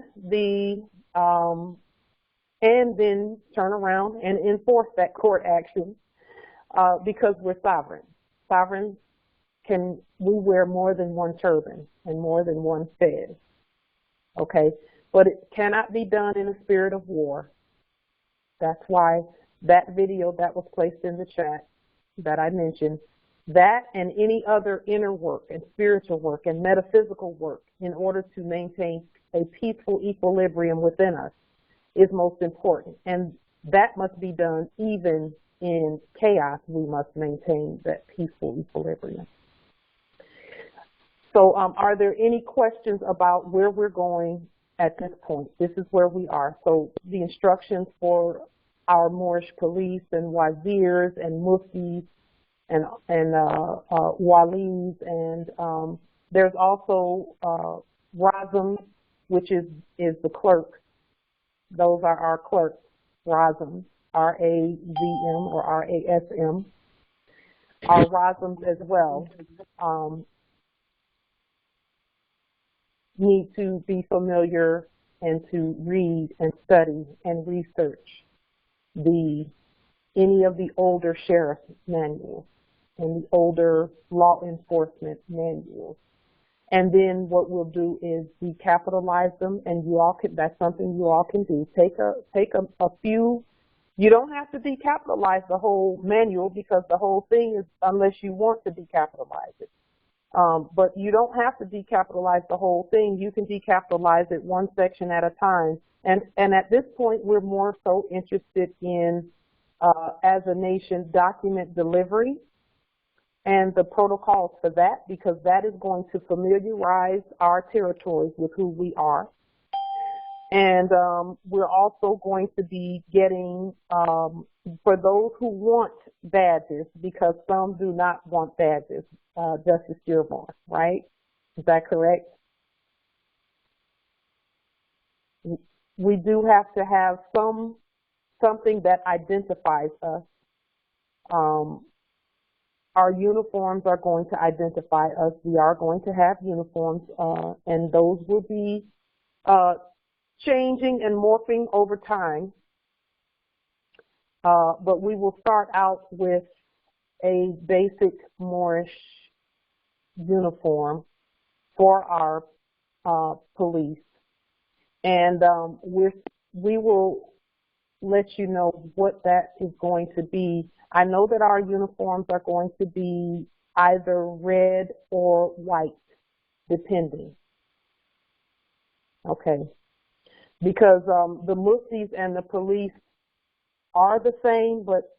and then turn around and enforce that court action because we're sovereign. Sovereigns we wear more than one turban and more than one fez, okay? But it cannot be done in a spirit of war. That's why that video that was placed in the chat that I mentioned, that and any other inner work and spiritual work and metaphysical work in order to maintain a peaceful equilibrium within us is most important. And that must be done even in chaos. We must maintain that peaceful equilibrium. So are there any questions about where we're going at this point? This is where we are. So the instructions for our Moorish police and wazirs and muftis and walis, and there's also razm, which is the clerk. Those are our clerks, razm, R-A-Z-M or R-A-S-M. Our razms as well need to be familiar and to read and study and research any of the older sheriff manuals and the older law enforcement manuals. And then what we'll do is decapitalize them, and you all can, that's something you all can do. Take a few. You don't have to decapitalize the whole manual because the whole thing is, unless you want to decapitalize it. But you don't have to decapitalize the whole thing. You can decapitalize it one section at a time. And at this point, we're more so interested in, as a nation, document delivery and the protocols for that, because that is going to familiarize our territories with who we are. And we're also going to be getting, for those who want badges, because some do not want badges, Justice Dearborn, right? Is that correct? We do have to have something that identifies us. Our uniforms are going to identify us. We are going to have uniforms, and those will be changing and morphing over time. But we will start out with a basic Moorish uniform for our police. And we will let you know what that is going to be. I know that our uniforms are going to be either red or white, depending. Okay. Because the muftis and the police are the same, but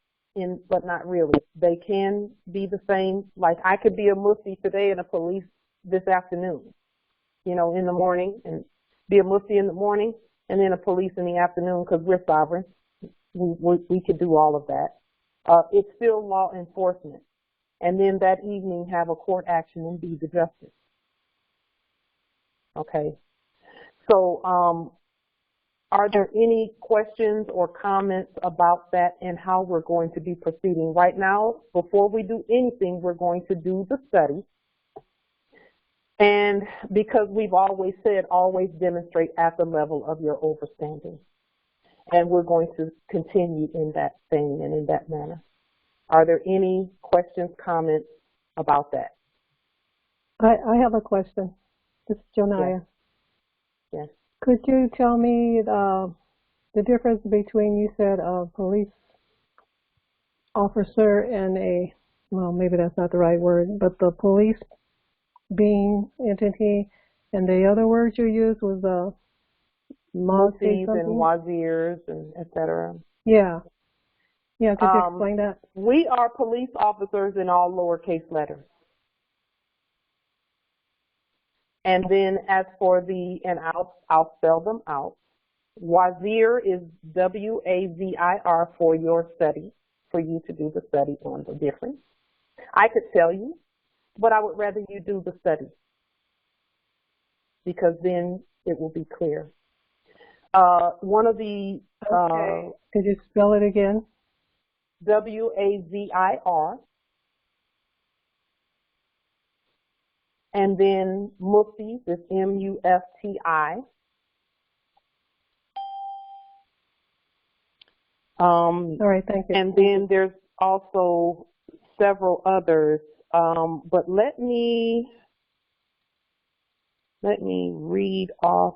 not really. They can be the same. Like I could be a mufti today and a police this afternoon, you know, in the morning, and be a mufti in the morning and then a police in the afternoon because we're sovereign. We could do all of that. It's still law enforcement. And then that evening have a court action and be the justice. Okay. So are there any questions or comments about that and how we're going to be proceeding? Right now, before we do anything, we're going to do the study. And because we've always said, always demonstrate at the level of your overstanding. And we're going to continue in that vein and in that manner. Are there any questions, comments about that? I have a question. This is Jonaya. Yes. Could you tell me the difference between, you said, a police officer and a, well, maybe that's not the right word, but the police being entity, and the other word you used was muftis and wazirs and et cetera. Yeah. Yeah, could you explain that? We are police officers in all lowercase letters. And then as for the, and I'll spell them out. Wazir is W-A-Z-I-R for your study, for you to do the study on the difference. I could tell you, but I would rather you do the study because then it will be clear. One of the... Okay. Could you spell it again? W-A-Z-I-R. And then mufti is M-U-F-T-I. All right, thank you. And then there's also several others. But let me read off.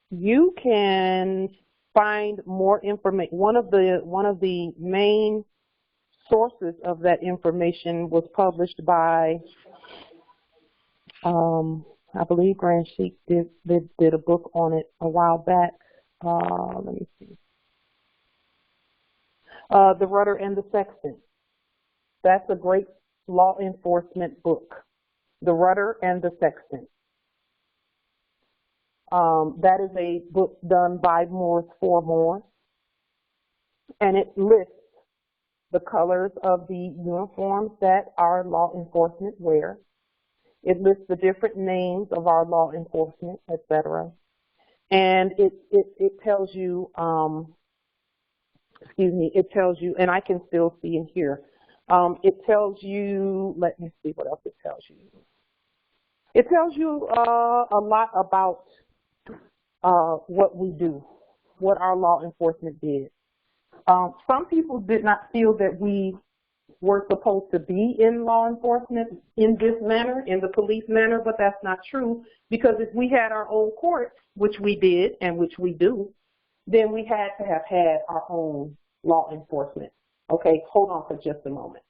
You can find more information. One of the main sources of that information was published by, I believe Grand Sheik did a book on it a while back. Let me see. The Rudder and the Sextant. That's a great law enforcement book. The Rudder and the Sextant. That is a book done by Moors for Moors, and it lists the colors of the uniforms that our law enforcement wear. It lists the different names of our law enforcement, etc. And it tells you, it tells you, and I can still see and hear. It tells you, let me see what else it tells you. It tells you a lot about what we do, what our law enforcement did. Some people did not feel that we were supposed to be in law enforcement in this manner, in the police manner, but that's not true, because if we had our own courts, which we did and which we do, then we had to have had our own law enforcement. Okay, hold on for just a moment.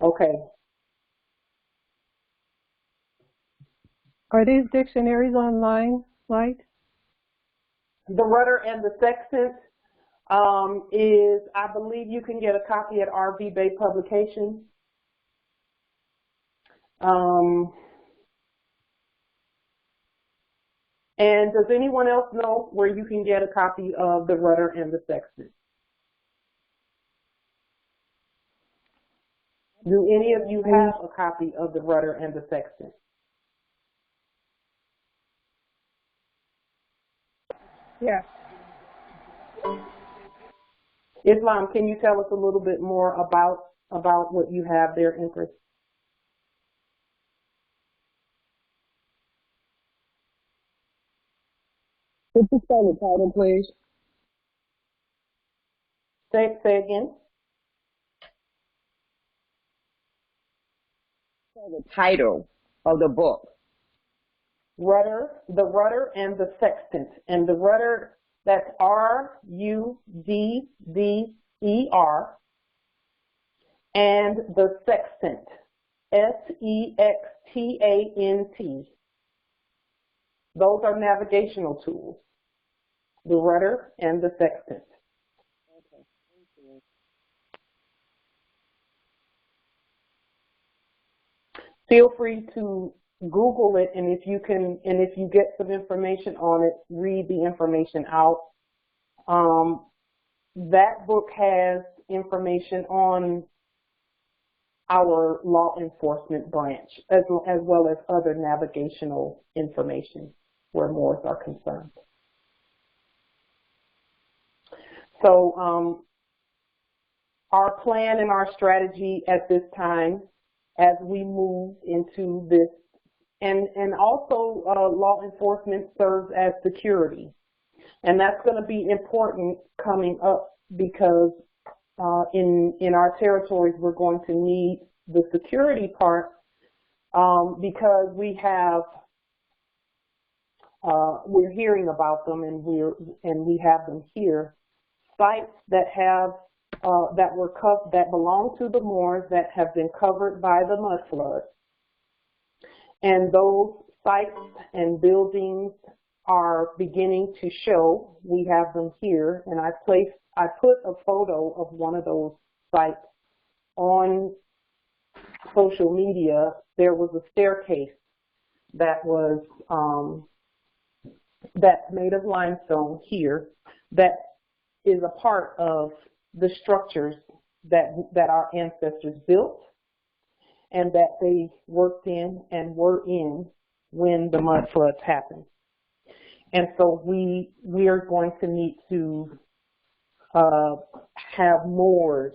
Okay. Are these dictionaries online, right? The Rudder and the Sextant is, I believe you can get a copy at RV Bay Publications. And does anyone else know where you can get a copy of the Rudder and the Sextant? Do any of you have a copy of the Rudder and the Sextant? Yes. Islam, can you tell us a little bit more about what you have there, Empress? Could you spell the title, please? Say again. The title of the book. Rudder, the Rudder and the Sextant. And the Rudder, that's R-U-D-D-E-R. And the Sextant, S-E-X-T-A-N-T. Those are navigational tools. The Rudder and the Sextant. Okay, thank you. Feel free to Google it, and if you get some information on it, read the information out. that book has information on our law enforcement branch, as well as other navigational information where Moors are concerned. So our plan and our strategy at this time, as we move into this, and also law enforcement serves as security. And that's going to be important coming up because in our territories, we're going to need the security part because we have we're hearing about them, and we have them here. Sites that have that belong to the Moors that have been covered by the mud flood, and those sites and buildings are beginning to show. We have them here, and I put a photo of one of those sites on social media. There was a staircase that was that's made of limestone here that is a part of the structures that our ancestors built and that they worked in and were in when the mud floods happened. And so we are going to need to have Moors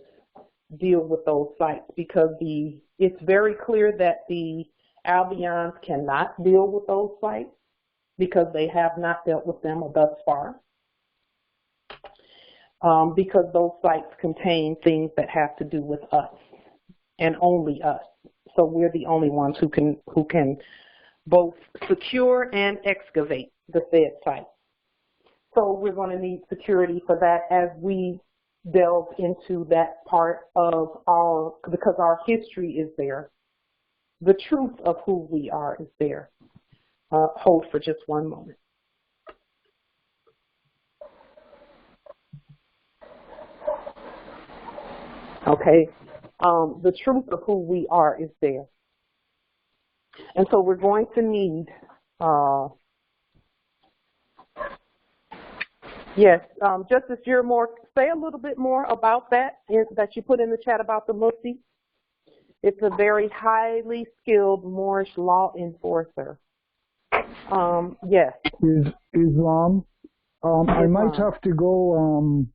deal with those sites because it's very clear that the Albions cannot deal with those sites because they have not dealt with them thus far. Because those sites contain things that have to do with us and only us. So we're the only ones who can both secure and excavate the said site. So we're going to need security for that as we delve into that part of because our history is there. The truth of who we are is there. Hold for just one moment. Okay, the truth of who we are is there. And so we're going to need, yes, Justice Jermore, say a little bit more about that you put in the chat about the mufti. It's a very highly skilled Moorish law enforcer. Yes. Islam. I might have to go,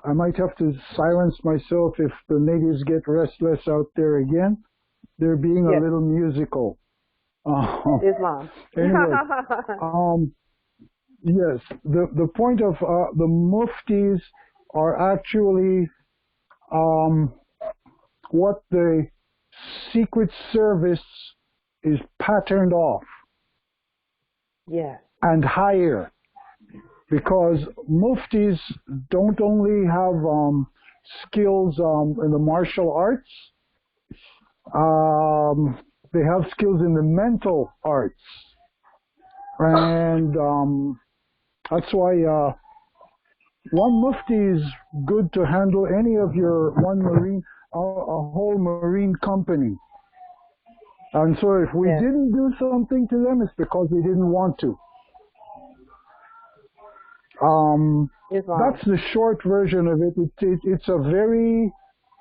I might have to silence myself if the natives get restless out there again. They're being a little musical. Islam. Anyway, yes, the point of the muftis are actually what the Secret Service is patterned off. Yes. And higher. Because muftis don't only have skills in the martial arts, they have skills in the mental arts. And that's why one mufti is good to handle any of your a whole marine company. And so if we didn't do something to them, it's because we didn't want to. That's the short version of it. It's a very,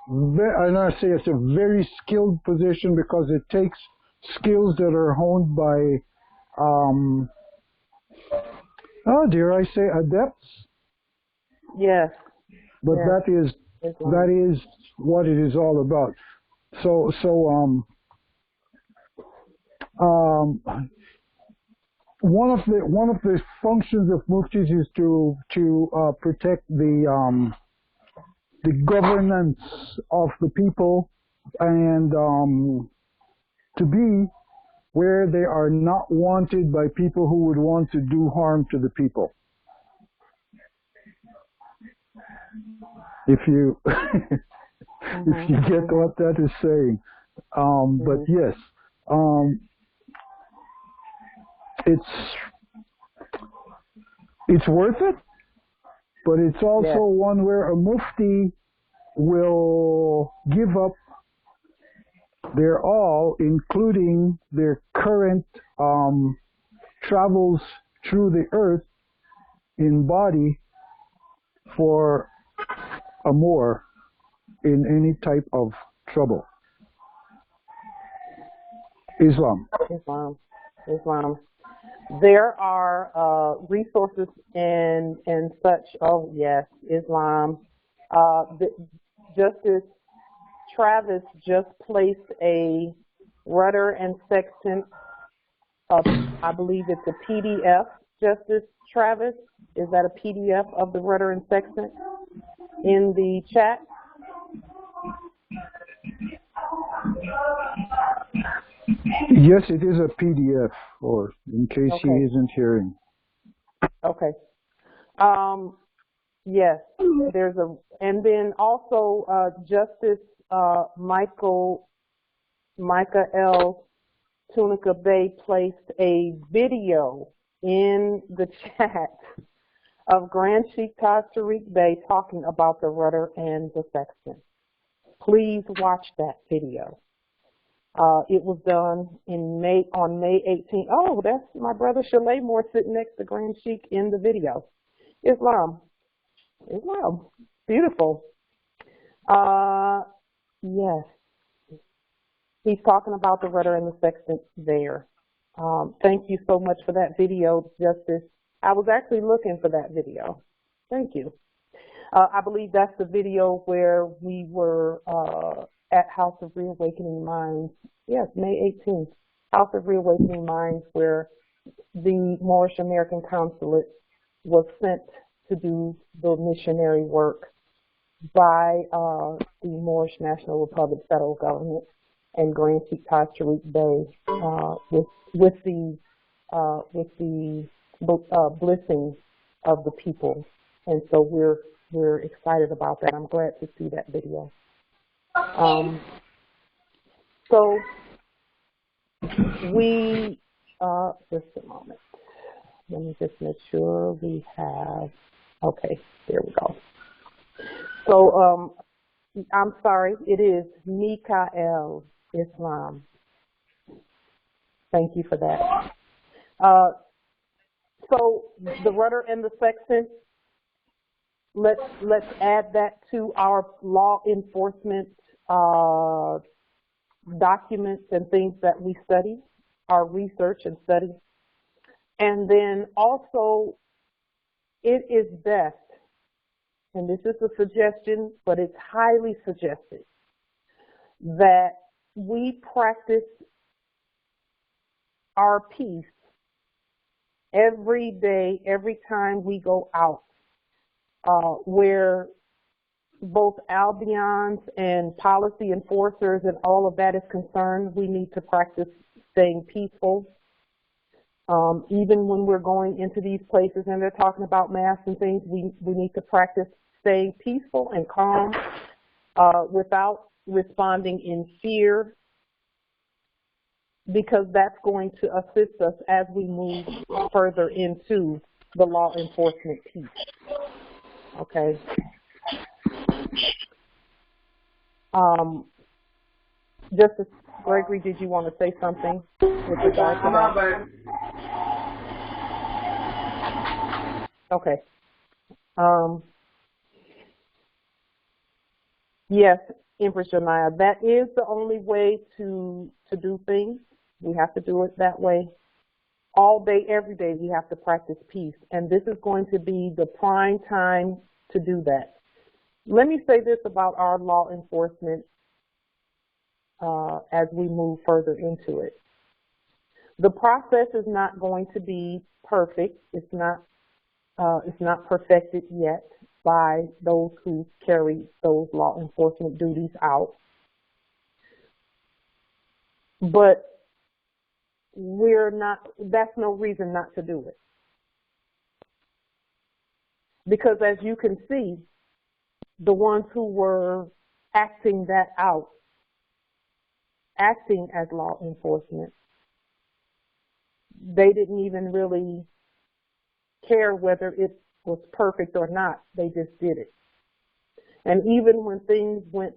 it's a very skilled position because it takes skills that are honed by, dare I say, adepts? Yes. But that is what it is all about. One of the functions of muftis is to protect the governance of the people and to be where they are not wanted by people who would want to do harm to the people. If you if you get what that is saying, but yes. It's worth it, but it's also one where a mufti will give up their all, including their current travels through the earth in body for a Moor in any type of trouble? Islam. Islam. There are resources and such. Oh yes, Islam. Justice Travis just placed a rudder and sextant. I believe it's a PDF. Justice Travis, is that a PDF of the rudder and sextant in the chat? Yes, it is a PDF, or in case he isn't hearing. Okay. Yes, there's a, and then also Justice Micah L. Tunica Bay placed a video in the chat of Grand Sheikh Taj Tariq Bey talking about the rudder and the sextant. Please watch that video. It was done in on May 18th. Oh, that's my brother Shalay Moore sitting next to Grand Sheikh in the video. Islam. Beautiful. Yes. He's talking about the rudder and the sextant there. Thank you so much for that video, Justice. I was actually looking for that video. Thank you. I believe that's the video where we were at House of Reawakening Minds. Yes, May 18th. House of Reawakening Minds, where the Moorish American Consulate was sent to do the missionary work by the Moorish National Republic federal government and Grand Sheikh Taj Tariq Bey with the blessing of the people. And so we're excited about that. I'm glad to see that video. So we just a moment. Let me just make sure we have. Okay, there we go. So I'm sorry, it is Mikael Islam. Thank you for that. So the rudder and the sextant, let's add that to our law enforcement documents and things that we study, our research and study. And then also, it is best, and this is a suggestion, but it's highly suggested, that we practice our peace every day, every time we go out, where both albions and policy enforcers and all of that is concerned. We need to practice staying peaceful. Even when we're going into these places and they're talking about masks and things, we need to practice staying peaceful and calm without responding in fear, because that's going to assist us as we move further into the law enforcement piece. Okay. Justice Gregory, did you want to say something with regard to that? Okay. Yes, Empress Janaya, that is the only way to do things. We have to do it that way. All day, every day, we have to practice peace. And this is going to be the prime time to do that. Let me say this about our law enforcement as we move further into it. The process is not going to be perfect. It's not perfected yet by those who carry those law enforcement duties out. But that's no reason not to do it. Because as you can see, the ones who were acting that out, acting as law enforcement, they didn't even really care whether it was perfect or not. They just did it. And even when things went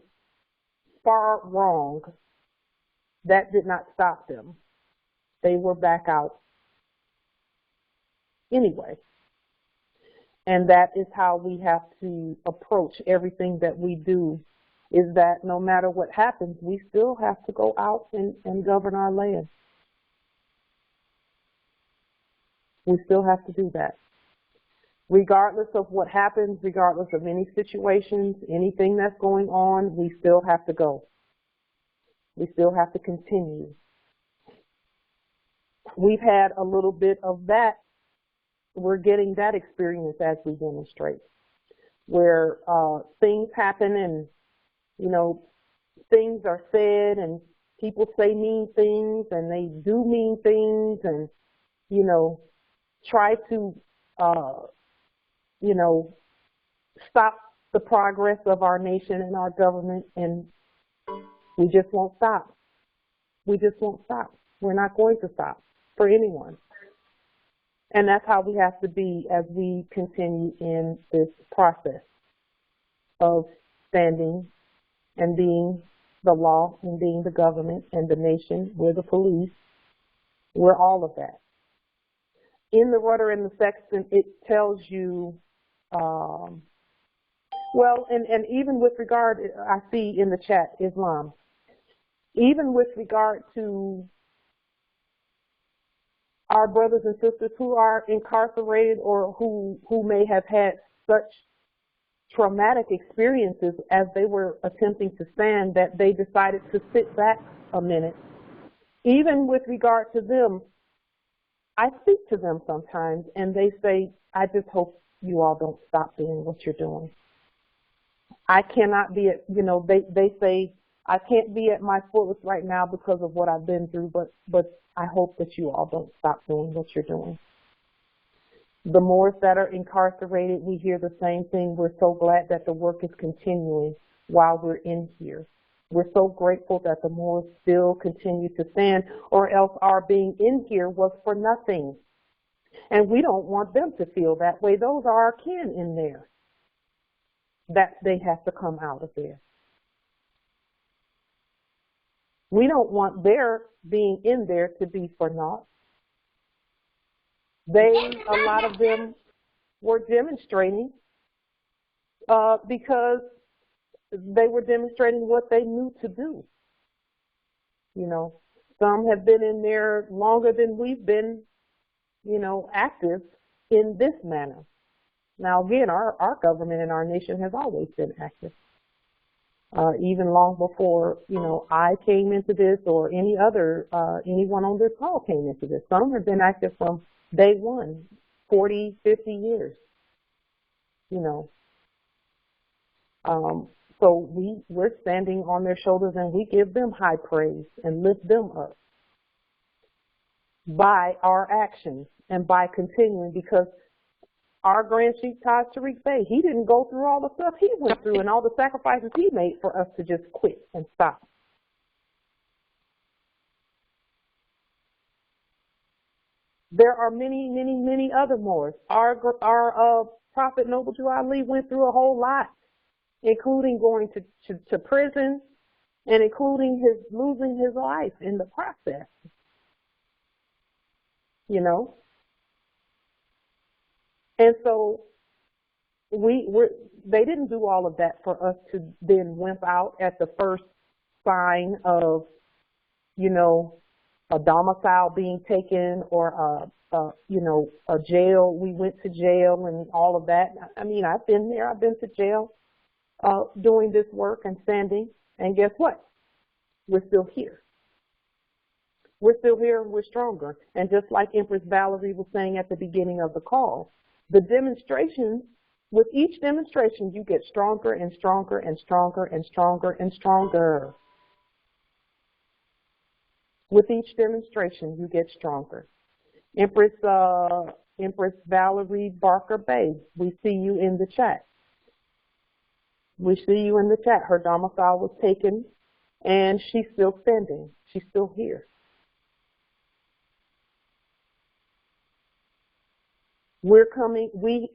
far wrong, that did not stop them. They were back out anyway. And that is how we have to approach everything that we do, is that no matter what happens, we still have to go out and govern our land. We still have to do that. Regardless of what happens, regardless of any situations, anything that's going on, we still have to go. We still have to continue. We've had a little bit of that. We're getting that experience as we demonstrate, where things happen and, you know, things are said and people say mean things and they do mean things and, you know, try to, you know, stop the progress of our nation and our government, and we just won't stop. We just won't stop. We're not going to stop for anyone. And that's how we have to be as we continue in this process of standing and being the law and being the government and the nation. We're the police. We're all of that. In the rudder and the sextant, it tells you, well, and even with regard, I see in the chat, Islam, even with regard to our brothers and sisters who are incarcerated or who may have had such traumatic experiences as they were attempting to stand that they decided to sit back a minute. Even with regard to them, I speak to them sometimes and they say, I just hope you all don't stop doing what you're doing. I cannot be at, you know, they say, I can't be at my fullest right now because of what I've been through, but I hope that you all don't stop doing what you're doing. The Moors that are incarcerated, we hear the same thing. We're so glad that the work is continuing while we're in here. We're so grateful that the Moors still continue to stand, or else our being in here was for nothing. And we don't want them to feel that way. Those are our kin in there, that they have to come out of there. We don't want their being in there to be for naught. A lot of them were demonstrating because they were demonstrating what they knew to do. You know, some have been in there longer than we've been, you know, active in this manner. Now, again, our government and our nation has always been active. Even long before, you know, I came into this or any other, anyone on this call came into this. Some have been active from day one, 40, 50 years, you know. So we're standing on their shoulders and we give them high praise and lift them up by our actions and by continuing, because our Grand Chief Taj Tariq Bey, he didn't go through all the stuff he went through and all the sacrifices he made for us to just quit and stop. There are many, many, many other Moors. Our Prophet Noble Jew Ali went through a whole lot, including going to prison and including losing his life in the process. You know? And so they didn't do all of that for us to then wimp out at the first sign of, you know, a domicile being taken or you know, a jail. We went to jail and all of that. I mean, I've been there. I've been to jail doing this work and standing. And guess what? We're still here. We're still here and we're stronger. And just like Empress Valerie was saying at the beginning of the call, the demonstrations, with each demonstration, you get stronger and stronger and stronger and stronger and stronger. With each demonstration, you get stronger. Empress Valerie Barker Bay, we see you in the chat. We see you in the chat. Her domicile was taken, and she's still standing. She's still here. We're coming. We're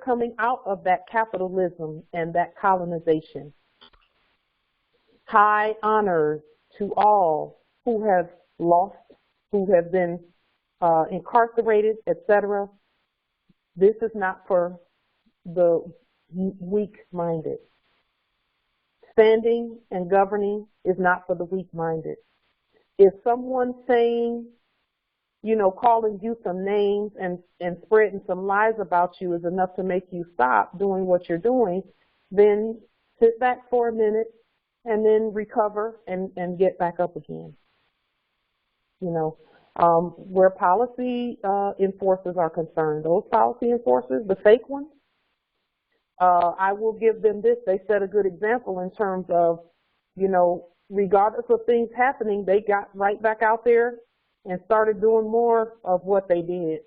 coming out of that capitalism and that colonization. High honors to all who have lost, who have been incarcerated, etc. This is not for the weak-minded. Standing and governing is not for the weak-minded. If someone's saying, you know, calling you some names and spreading some lies about you is enough to make you stop doing what you're doing, then sit back for a minute and then recover and get back up again. You know, where policy enforcers are concerned, those policy enforcers, the fake ones, I will give them this. They set a good example in terms of, you know, regardless of things happening, they got right back out there and started doing more of what they did.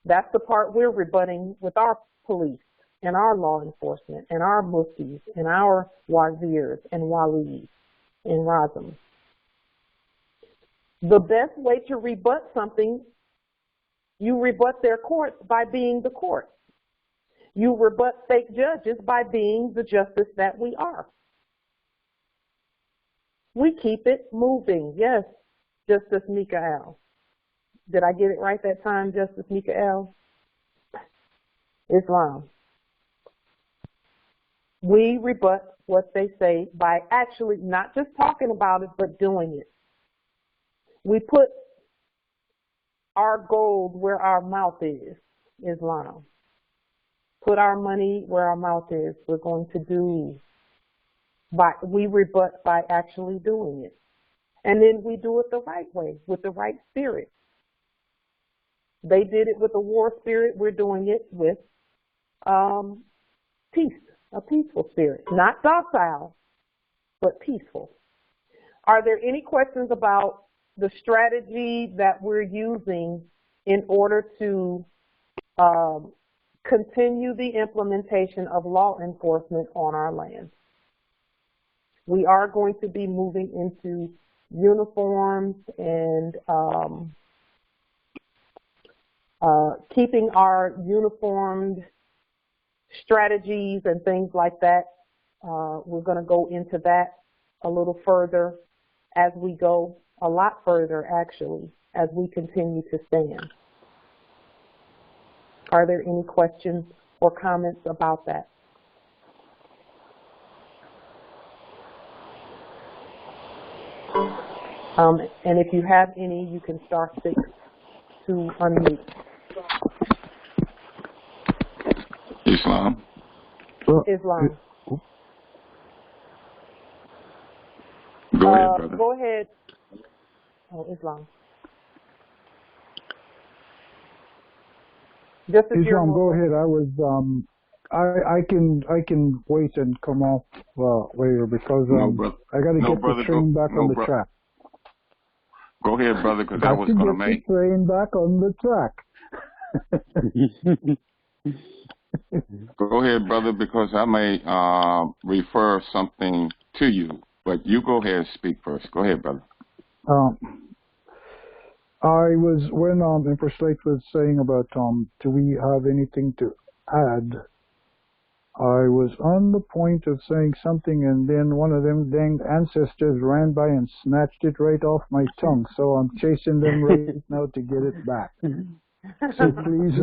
That's the part we're rebutting with our police and our law enforcement and our muftis and our wazirs and walis and razams. The best way to rebut something, you rebut their courts by being the court. You rebut fake judges by being the justice that we are. We keep it moving. Yes, Justice Mikael. Did I get it right that time, Justice Mikael? Islam. We rebut what they say by actually not just talking about it, but doing it. We put our gold where our mouth is, Islam. Put our money where our mouth is. We're going to do. We rebut by actually doing it. And then we do it the right way, with the right spirit. They did it with a war spirit. We're doing it with peace, a peaceful spirit. Not docile, but peaceful. Are there any questions about the strategy that we're using in order to continue the implementation of law enforcement on our land? We are going to be moving into uniforms and keeping our uniformed strategies and things like that. We're going to go into that a little further as we go, a lot further actually, as we continue to stand. Are there any questions or comments about that? And if you have any, you can star 6 to unmute. Islam. Islam. Go ahead, brother. Go ahead. Oh, Islam. Just as Islam, go ahead. I was I can wait and come off later because I got to get the train back on the track. Go ahead, brother, because I was going to make the train back on the track. Go ahead, brother, because I may refer something to you, but you go ahead and speak first. Go ahead, brother. I was when Empress Lake was saying about do we have anything to add? I was on the point of saying something, and then one of them dang ancestors ran by and snatched it right off my tongue. So I'm chasing them right now to get it back. So please,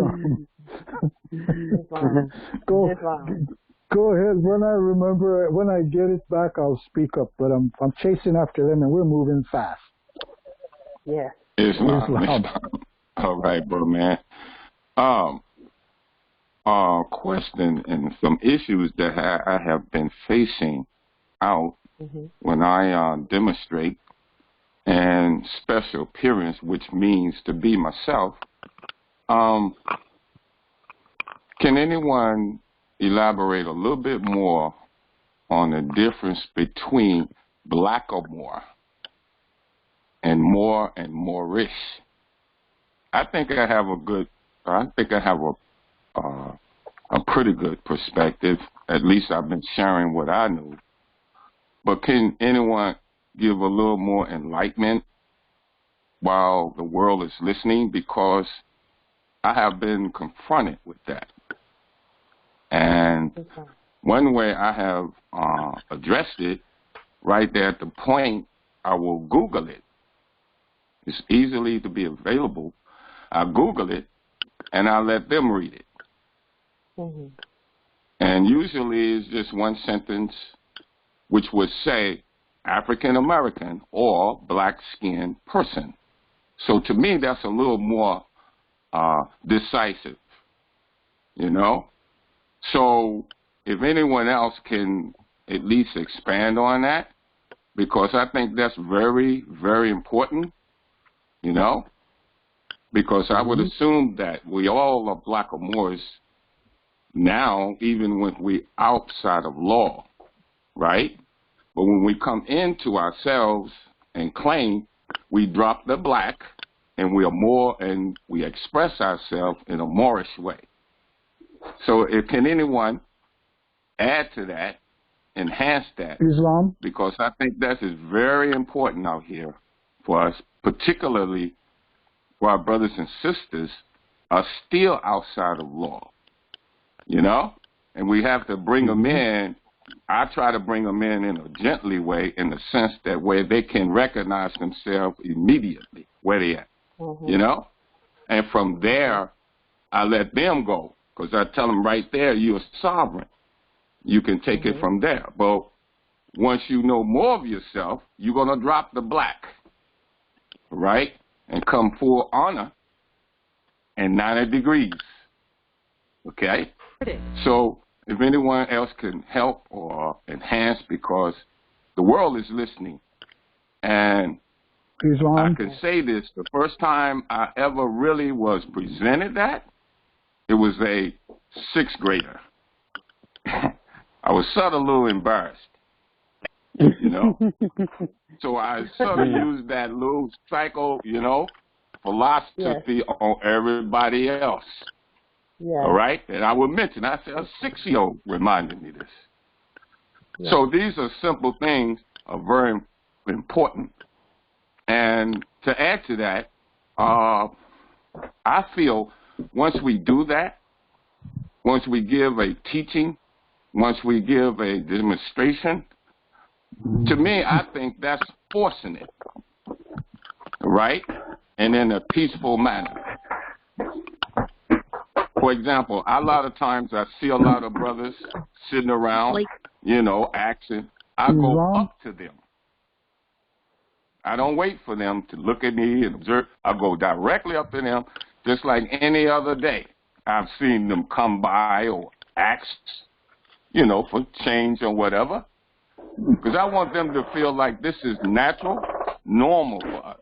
go ahead. When I remember, when I get it back, I'll speak up. But I'm chasing after them, and we're moving fast. Yeah. Islam. All right, bro, man. Question and some issues that I have been facing out when I demonstrate and special appearance, which means to be myself. Can anyone elaborate a little bit more on the difference between blackamoor and moorishe? I think I have a pretty good perspective. At least I've been sharing what I knew. But can anyone give a little more enlightenment while the world is listening? Because I have been confronted with that. And one way I have addressed it, right there at the point, I will Google it. It's easily to be available. I Google it, and I let them read it. And usually it's just one sentence which would say African American or black-skinned person. So to me, that's a little more decisive, you know? So if anyone else can at least expand on that, because I think that's very, very important, you know? Because I would assume that we all are black or Moors now, even when we outside of law, right? But when we come into ourselves and claim, we drop the black and we are more, and we express ourselves in a Moorish way. So can anyone add to that, enhance that? Islam? Because I think that is very important out here for us, particularly for our brothers and sisters are still outside of law, you know? And we have to bring them in. I try to bring them in a gently way, in the sense that where they can recognize themselves immediately where they at, you know? And from there, I let them go, because I tell them right there, you're sovereign. You can take it from there. But once you know more of yourself, you're going to drop the black, right? And come full honor and 90 degrees, okay? So if anyone else can help or enhance, because the world is listening. And I can say this, the first time I ever really was presented that, it was a 6th grader. I was sort of a little embarrassed, you know? So I sort of used that little psycho, you know, philosophy on everybody else. All right? And I would mention, I said, a 6-year-old reminded me this. So these are simple things, are very important. And to add to that, I feel once we do that, once we give a teaching, once we give a demonstration, to me, I think that's forcing it, right? And in a peaceful manner. For example, a lot of times I see a lot of brothers sitting around, you know, asking. I go up to them. I don't wait for them to look at me and observe. I go directly up to them, just like any other day. I've seen them come by or ask, you know, for change or whatever. Because I want them to feel like this is natural, normal for us.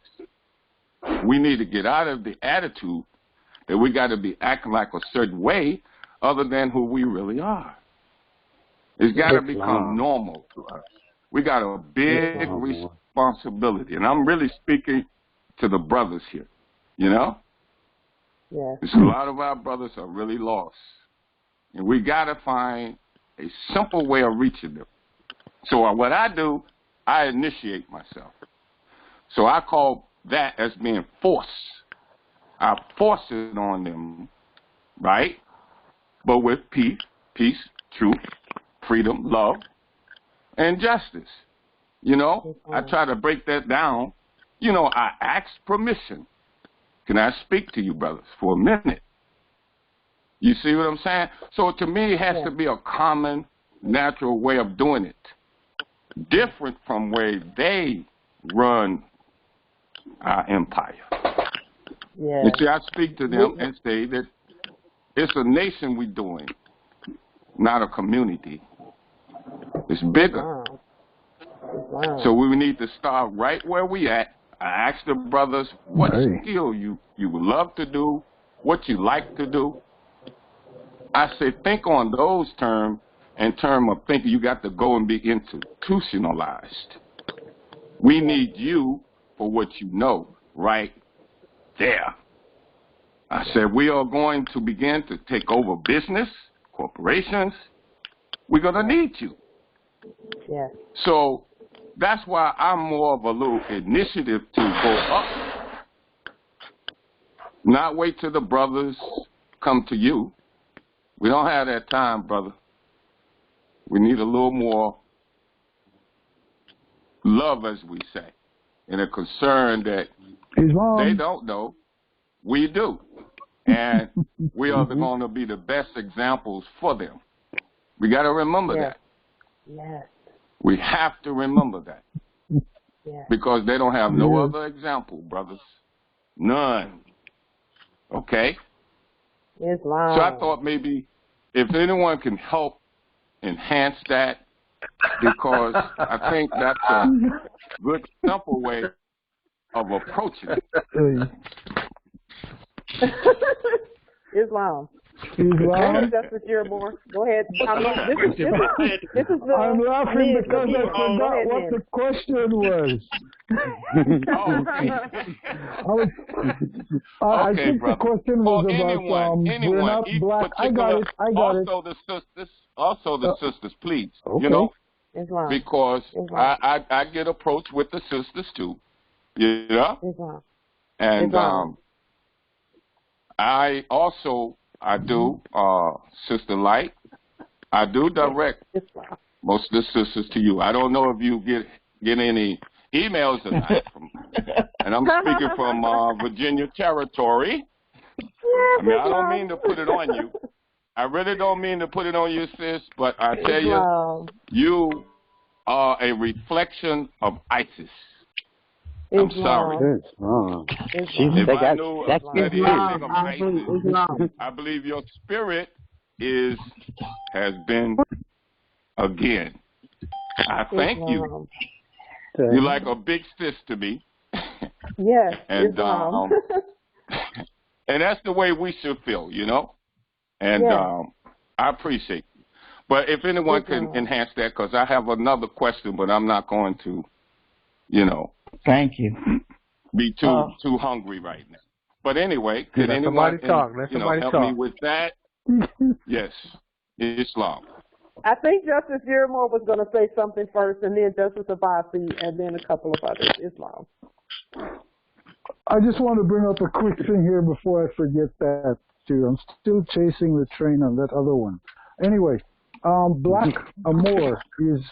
We need to get out of the attitude that we got to be acting like a certain way other than who we really are. It's got to become normal to us. We got a big responsibility. And I'm really speaking to the brothers here, you know? Because a lot of our brothers are really lost. And we got to find a simple way of reaching them. So what I do, I initiate myself. So I call that as being force. I force it on them, right? But with peace, truth, freedom, love, and justice. You know, I try to break that down. You know, I ask permission. Can I speak to you, brothers, for a minute? You see what I'm saying? So to me, it has to be a common, natural way of doing it. Different from where they run our empire. You see, I speak to them and say that it's a nation we're doing, not a community. It's bigger. So we need to start right where we at. I ask the brothers what skill you would love to do, what you like to do. I say think on those terms in terms of thinking you got to go and be institutionalized. We need you for what you know right there. I said we are going to begin to take over business, corporations. We're going to need you. So that's why I'm more of a little initiative to go up. Not wait till the brothers come to you. We don't have that time, brother. We need a little more love, as we say, and a concern that they don't know, we do. and we are going to be the best examples for them. We got to remember that. Yes. We have to remember that. Yes. Because they don't have no other example, brothers. None. Okay? Islam. So I thought maybe if anyone can help enhance that, because I think that's a good, simple way of approaching it. Islam. Islam. Justice Dearmore. Go ahead. I'm laughing because I forgot what the question was. I think the question was about we're not black. I got it. Also the sisters, please. Okay. You know, Islam. because I get approached with the sisters too. You know, Islam. and I do Sister Light. I do direct most of the sisters to you. I don't know if you get any emails tonight from, and I'm speaking from Virginia territory. I mean, I don't mean to put it on you. I really don't mean to put it on you, sis, but I tell you, you are a reflection of ISIS. I'm sorry. If I knew anything of ISIS, I believe your spirit has been again. I thank you. You're like a big sis to me. Yes. And and that's the way we should feel, you know. And I appreciate you. But if anyone can enhance that, because I have another question, but I'm not going to, you know. Thank you. Be too hungry right now. But anyway, could anyone help me with that? Yes, Islam. I think Justice Dearmore was going to say something first, and then Justice Abbasi, and then a couple of others. Islam. I just want to bring up a quick thing here before I forget that, too. I'm still chasing the train on that other one. Anyway, Black Amor is,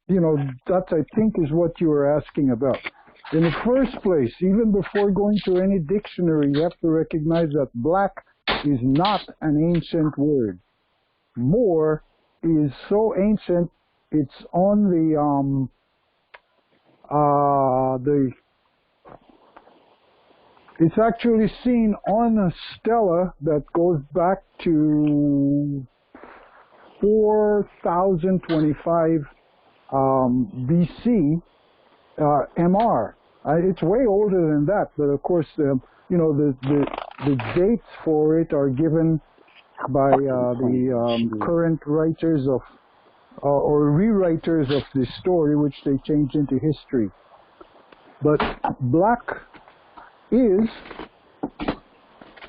you know, that I think is what you were asking about. In the first place, even before going to any dictionary, you have to recognize that black is not an ancient word. Moor is so ancient, it's on it's actually seen on a stela that goes back to 4025 BC, MR. It's way older than that, but of course, you know, the dates for it are given by the current writers of or rewriters of the story, which they change into history. But black is,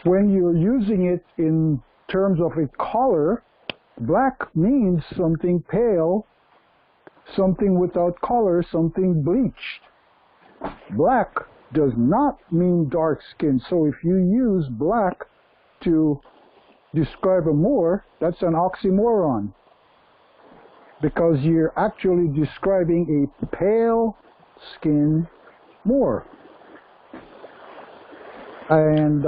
when you're using it in terms of a color, black means something pale, something without color, something bleached. Black does not mean dark skin. So if you use black to describe a Moor, that's an oxymoron, because you're actually describing a pale skin Moor. And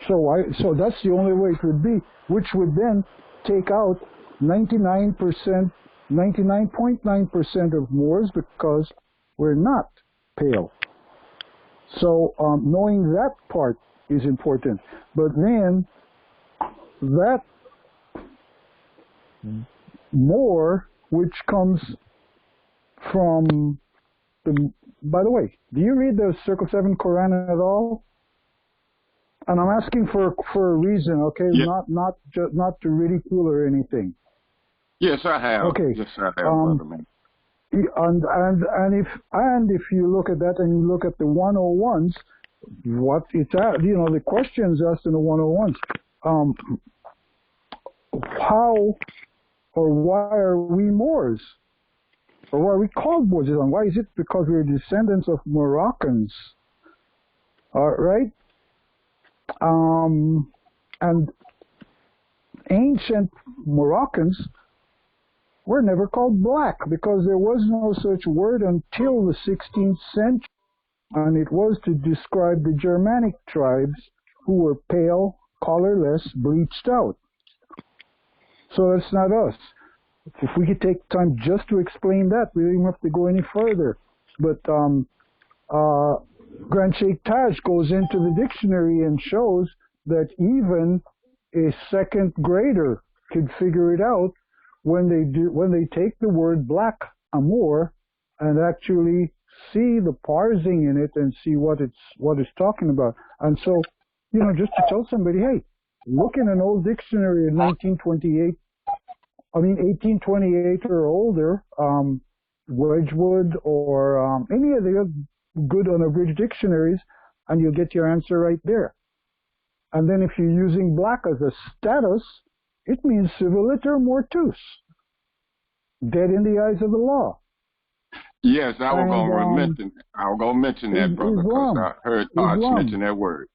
so that's the only way it would be, which would then take out 99.9% of Moors, because we're not pale. So knowing that part is important. But then that Moor, which comes from the, by the way, do you read the Circle 7 Quran at all? And I'm asking for a reason, okay? Yeah. Not to ridicule or anything. Yes, I have. Okay. Yes, I have, brother man. And if you look at that and you look at the 101s, what it's at, you know, the questions asked in the 101s, how or why are we Moors? Or why are we called Moors? And why is it? Because we're descendants of Moroccans, right? And ancient Moroccans were never called black, because there was no such word until the 16th century. and it was to describe the Germanic tribes who were pale, colorless, bleached out. So that's not us. If we could take time just to explain that, we don't even have to go any further. But Grand Sheikh Taj goes into the dictionary and shows that even a second grader could figure it out when they take the word black amour and actually see the parsing in it and see what it's talking about. And so, you know, just to tell somebody, hey, look in an old dictionary in 1828 or older, Wedgwood or any of the good unabridged dictionaries, and you'll get your answer right there. And then if you're using black as a status, it means civiliter mortus, dead in the eyes of the law. Yes, I was going to mention that, brother, because I heard Taj mention that word.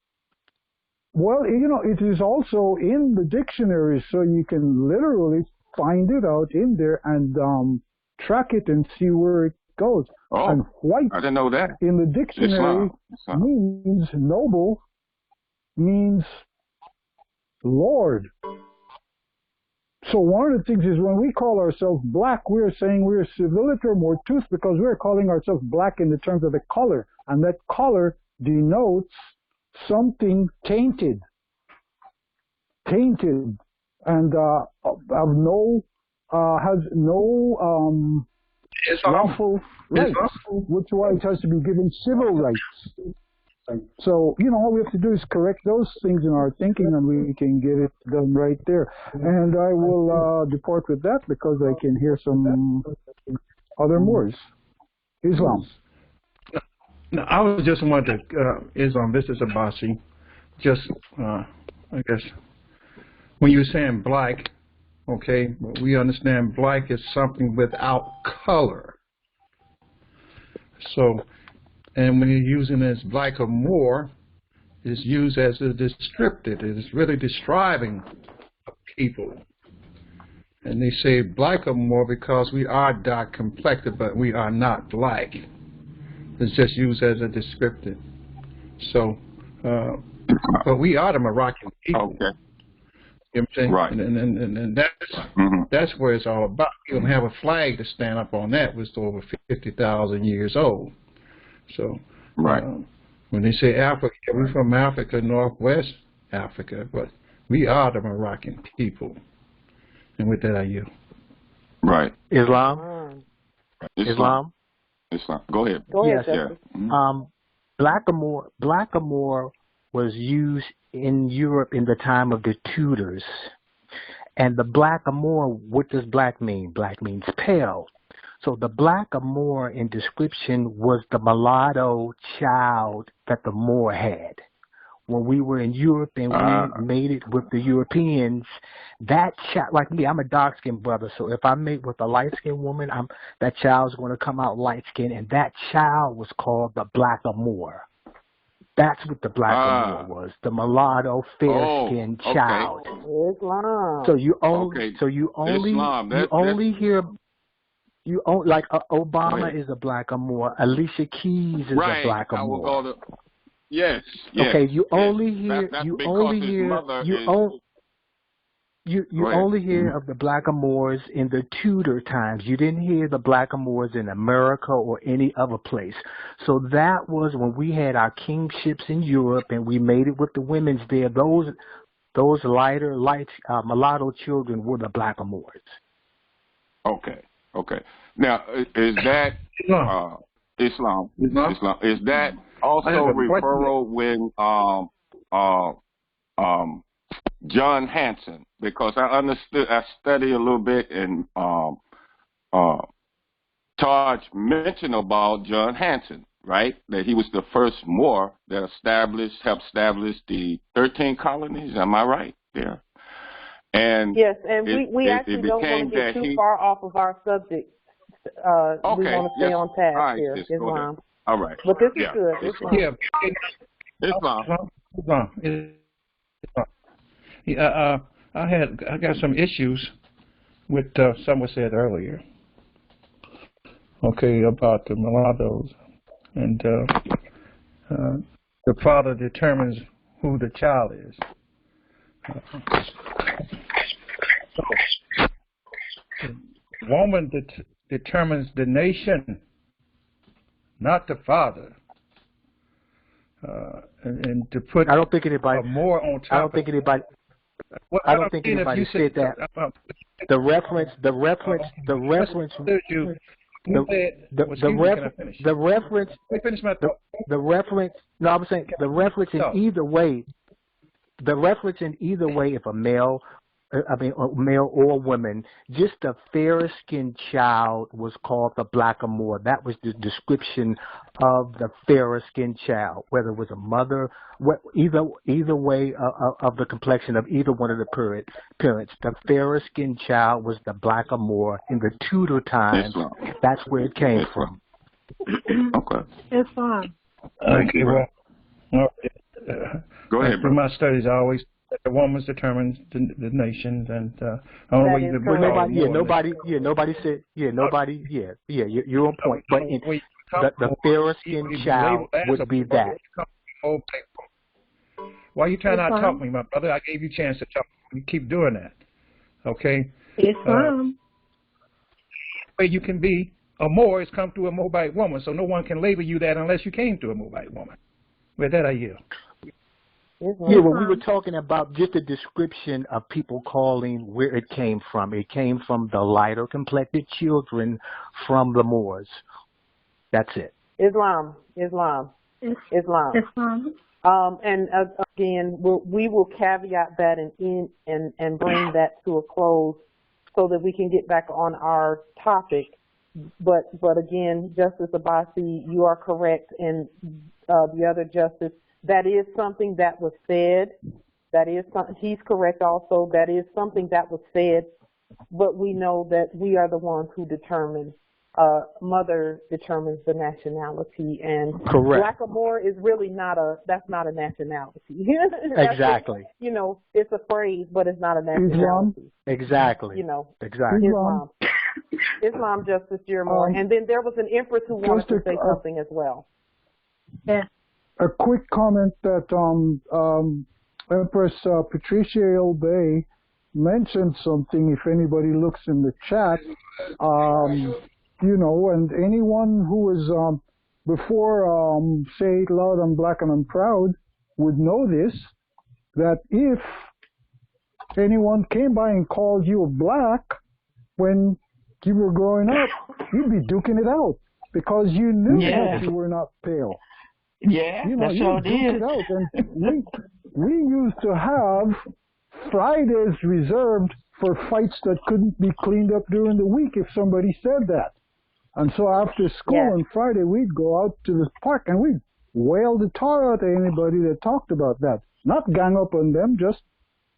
Well, you know, it is also in the dictionary, so you can literally find it out in there and track it and see where it goes. Oh, and white, I didn't know that. In the dictionary means noble, means Lord. So one of the things is when we call ourselves black, we're saying we're civiliter mortus because we're calling ourselves black in the terms of the color, and that color denotes something tainted, and has no lawful rights, which is why it has to be given civil rights. So, you know, all we have to do is correct those things in our thinking and we can get it done right there. And I will depart with that because I can hear some other Moors. Islam. No, I was just wanting to, Islam, this is Abasi. Just, I guess, when you're saying black, okay, we understand black is something without color. So, and when you're using it as black or more, it's used as a descriptive. It's really describing people. And they say black or more because we are dark complected, but we are not black. It's just used as a descriptive. So, but we are the Moroccan people. Okay. You know what I'm saying? Right. And that's where it's all about. You don't have a flag to stand up on that, was over 50,000 years old. So, right. When they say Africa, we're from Africa, Northwest Africa, but we are the Moroccan people. And with that, I yield. Right. Islam. Go ahead. Yes. Yeah. Blackamoor was used in Europe in the time of the Tudors. And the blackamoor, what does black mean? Black means pale. So the blackamoor in description was the mulatto child that the Moor had. When we were in Europe and we made it with the Europeans, that child, like me, I'm a dark-skinned brother, so if I mate with a light-skinned woman, that child's going to come out light-skinned, and that child was called the blackamoor. That's what the blackamoor was, the mulatto, fair-skinned child. Islam. So you only hear... like Obama is a blackamoor, Alicia Keys is a blackamoor. Yes. Okay, you only hear of the blackamoors in the Tudor times. You didn't hear the blackamoors in America or any other place. So that was when we had our kingships in Europe and we made it with the women's there. Those lighter mulatto children were the blackamoors. Okay. Now, is that Islam? Is that also referral when John Hanson? Because I study a little bit, and Taj mentioned about John Hanson, right? That he was the first Moor that helped establish the 13 colonies. Am I right there? And yes, and we actually don't want to get too far off of our subject. We want to stay on task here, Islam. All right. But this is good. Islam. I got some issues with someone said earlier. Okay, about the mulattoes, and the father determines who the child is. So, the woman determines the nation, not the father. And to put I don't think anybody more on top. I don't think anybody. Well, I don't think anybody said that. The reference. The reference. No, I'm saying the reference in either way. The reference in either way, if a male or woman, just a fairer-skinned child was called the blackamoor. That was the description of the fairer-skinned child, whether it was a mother, either way of the complexion of either one of the parents. The fairer-skinned child was the blackamoor in the Tudor times. That's where it came from. Okay. It's fine. Okay, well, go ahead, bro. In my studies, I always the woman determines the nations, and nobody said, you're on point. But the fairer-skinned child would be that. Why are you trying not to talk to me, my brother? I gave you a chance to talk. You keep doing that, okay? It's fine. Way you can be a Moor is come through a Moabite woman, so no one can label you that unless you came through a Moabite woman. With that, I yield. Yeah, when we were talking about just a description of people calling where it came from. It came from the lighter complected children from the Moors. That's it. Islam. And again, we will caveat that and bring that to a close so that we can get back on our topic. But again, Justice Abbasi, you are correct, and the other justice. That is something that was said. He's correct also. That is something that was said, but we know that we are the ones who determine. Mother determines the nationality, and correct. blackamoor is really that's not a nationality. Exactly. It's a phrase, but it's not a nationality. Exactly. Exactly. Islam, Justice Jermore. And then there was an empress who wanted to say something as well. Yeah. A quick comment that Empress Patricia Obey mentioned something. If anybody looks in the chat, and anyone who is before say it loud, I'm black and I'm proud, would know this, that if anyone came by and called you black when you were growing up, you'd be duking it out because you knew that you were not pale. Yeah, that's sure did. And we used to have Fridays reserved for fights that couldn't be cleaned up during the week if somebody said that. And so after school on Friday, we'd go out to the park and we'd wail the tar out of anybody that talked about that. Not gang up on them, just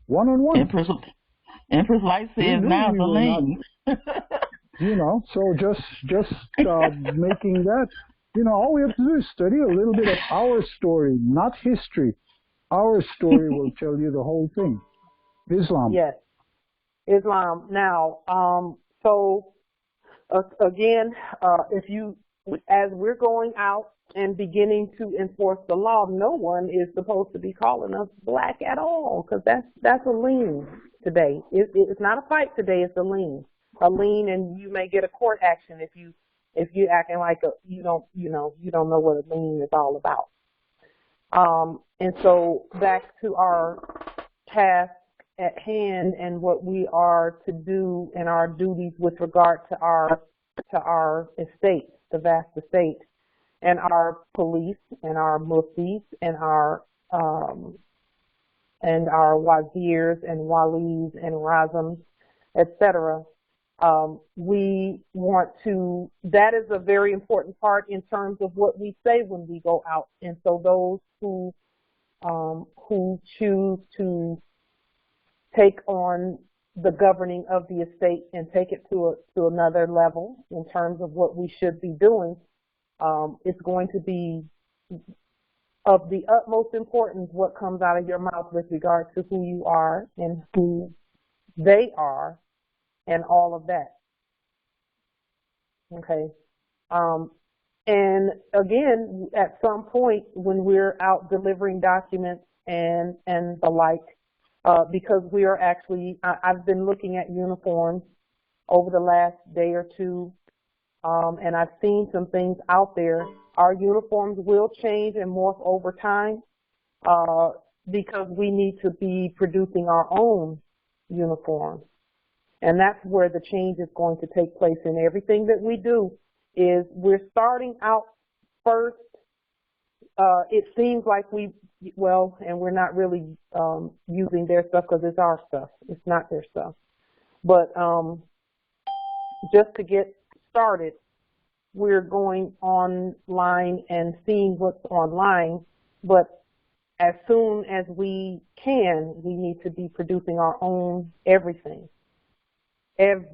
one-on-one. Empress Light says now the lane. So just making that. All we have to do is study a little bit of our story, not history. Our story will tell you the whole thing. Islam. Yes, Islam. Now, again, as we're going out and beginning to enforce the law, no one is supposed to be calling us black at all, because that's a lien today. It's not a fight today. It's a lien, and you may get a court action if you acting like you don't know what a lien is all about. And so back to our task at hand and what we are to do and our duties with regard to our estate, the vast estate, and our police and our muftis and our wazirs and walis and razams, etc. We want to, that is a very important part in terms of what we say when we go out. And so those who choose to take on the governing of the estate and take it to another level in terms of what we should be doing, it's going to be of the utmost importance what comes out of your mouth with regard to who you are and who they are and all of that. Okay. And again, at some point when we're out delivering documents and the like, because we are actually, I've been looking at uniforms over the last day or two, and I've seen some things out there. Our uniforms will change and morph over time because we need to be producing our own uniforms. And that's where the change is going to take place. And everything that we do is we're starting out first. It seems like and we're not really using their stuff because it's our stuff. It's not their stuff. But just to get started, we're going online and seeing what's online. But as soon as we can, we need to be producing our own everything. And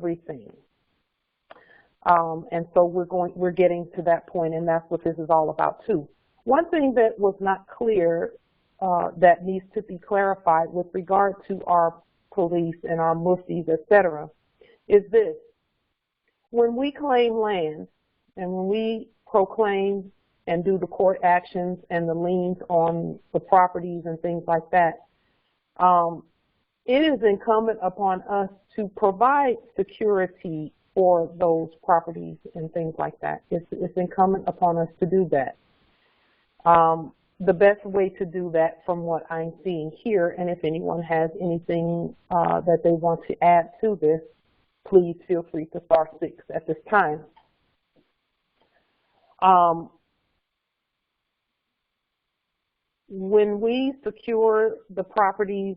so we're getting to that point, and that's what this is all about too. One thing that was not clear that needs to be clarified with regard to our police and our muftis, etc., is this. When we claim land and when we proclaim and do the court actions and the liens on the properties and things like that, it is incumbent upon us to provide security for those properties and things like that. It's incumbent upon us to do that. The best way to do that from what I'm seeing here, and if anyone has anything that they want to add to this, please feel free to star 6 at this time. When we secure the properties,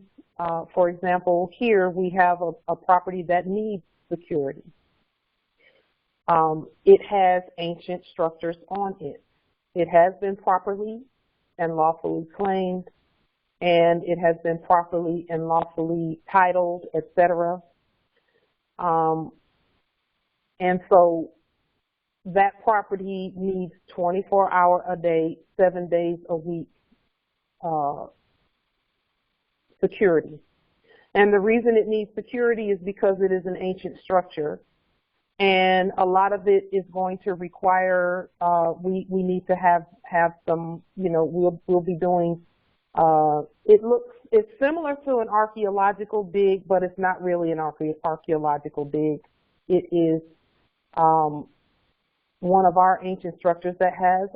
for example, here we have a property that needs security. It has ancient structures on it. It has been properly and lawfully claimed, and it has been properly and lawfully titled, etc. And so that property needs 24-hour a day, 7 days a week security. And the reason it needs security is because it is an ancient structure. And a lot of it is going to require, we need to have some, we'll be doing, it's similar to an archaeological dig, but it's not really an archaeological dig. It is one of our ancient structures that has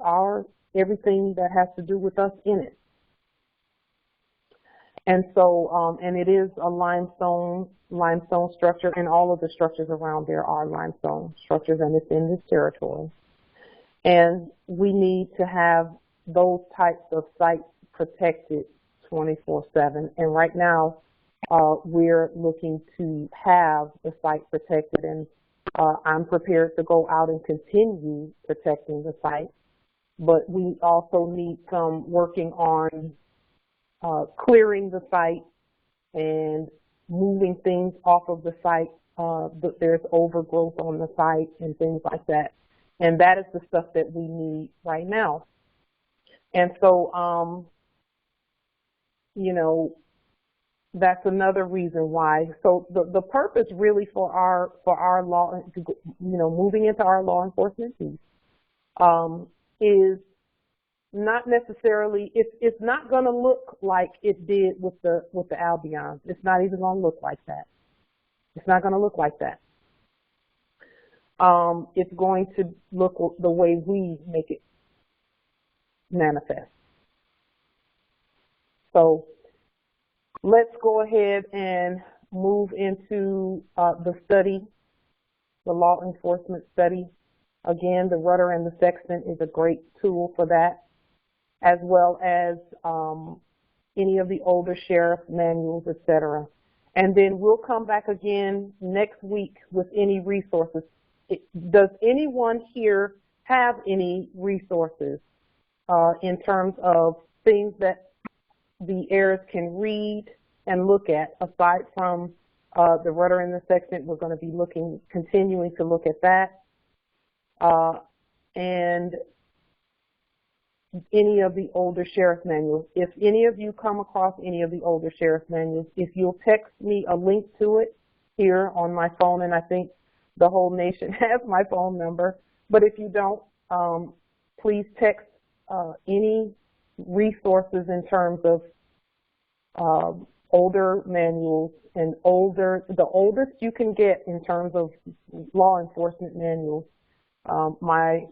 everything that has to do with us in it. And so, and it is a limestone structure, and all of the structures around there are limestone structures, and it's in this territory. And we need to have those types of sites protected 24/7. And right now, we're looking to have the site protected, and I'm prepared to go out and continue protecting the site. But we also need some working on clearing the site and moving things off of the site. There's overgrowth on the site and things like that. And that is the stuff that we need right now. And so, that's another reason why. So the purpose really for our law, moving into our law enforcement piece, is not necessarily, it's not going to look like it did with the Albions. It's not even going to look like that. It's not going to look like that. It's going to look the way we make it manifest. So let's go ahead and move into the study, the law enforcement study. Again, the rudder and the sextant is a great tool for that, as well as any of the older sheriff manuals, etc. And then we'll come back again next week with any resources. Does anyone here have any resources in terms of things that the heirs can read and look at, aside from the rudder and the sextant? We're going to be continuing to look at that. And any of the older sheriff manuals. If any of you come across any of the older sheriff manuals, if you'll text me a link to it here on my phone, and I think the whole nation has my phone number, but if you don't, please text any resources in terms of older manuals and the oldest you can get in terms of law enforcement manuals. My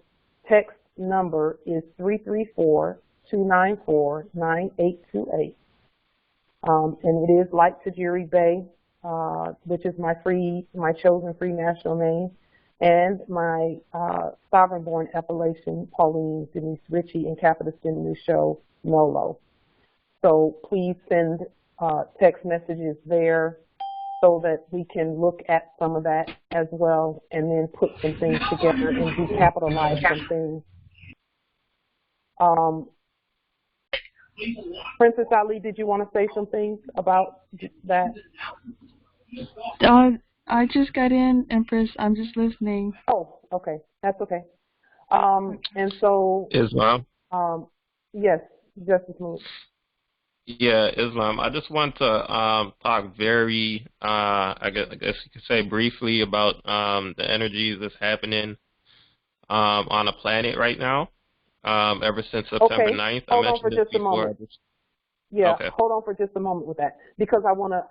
text number is 334-294-9828. And it is like Tajiri Bay, which is my chosen free national name, and my sovereign-born appellation, Pauline Denise Ritchie, and Capital Show, Nolo. So please send text messages there so that we can look at some of that as well, and then put some things together and decapitalize some things. Princess Ali, did you want to say some things about that? I just got in, Empress. I'm just listening. Oh, okay. That's okay. And so... Islam? Yes, Justice Moore. Yeah, Islam. I just want to talk very, I guess you could say briefly about the energies that's happening on the planet right now. Ever since September 9th. Hold on for just a moment. Hold on for just a moment with that, because I want to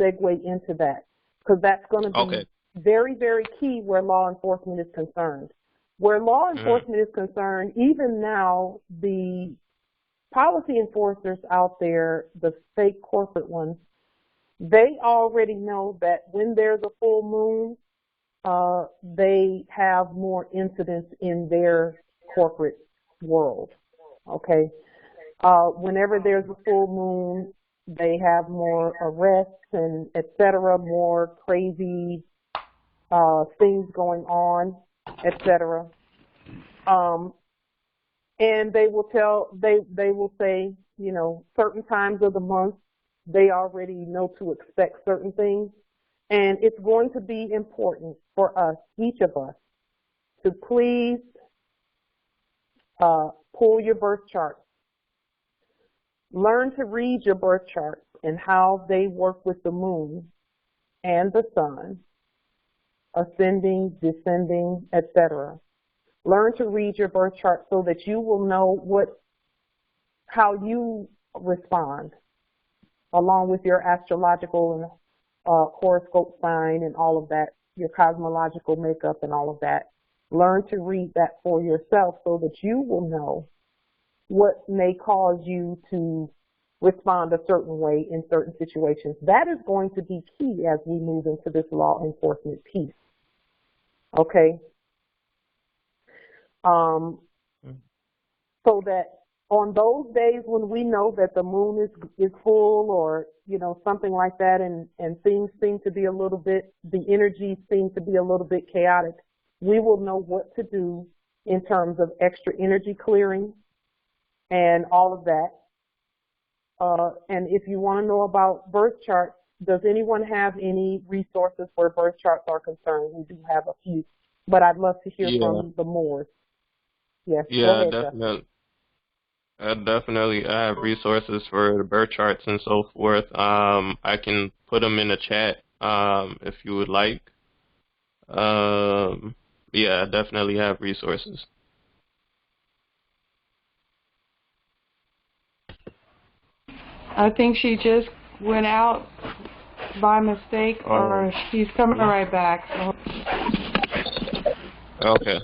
segue into that, because that's going to be very, very key where law enforcement is concerned. Where law enforcement is concerned, even now, the policy enforcers out there, the fake corporate ones, they already know that when there's a full moon, they have more incidents in their corporate world. Okay. Whenever there's a full moon, they have more arrests and etc., more crazy things going on, etc. And they will say, you know, certain times of the month they already know to expect certain things, and it's going to be important for us, each of us, to please pull your birth chart. Learn to read your birth chart and how they work with the moon and the sun, ascending, descending, etc. Learn to read your birth chart so that you will know how you respond, along with your astrological and horoscope sign and all of that, your cosmological makeup and all of that. Learn to read that for yourself so that you will know what may cause you to respond a certain way in certain situations. That is going to be key as we move into this law enforcement piece. Okay? So that on those days when we know that the moon is full, or, you know, something like that, and things seem to be a little bit, the energies seem to be a little bit chaotic, we will know what to do in terms of extra energy clearing and all of that. And if you want to know about birth charts, does anyone have any resources where birth charts are concerned? We do have a few, but I'd love to hear from the Moors. Yes. Yeah, definitely. Definitely, I have resources for the birth charts and so forth. I can put them in the chat if you would like. Yeah, I definitely have resources. I think she just went out by mistake, or she's coming right back. So. Okay.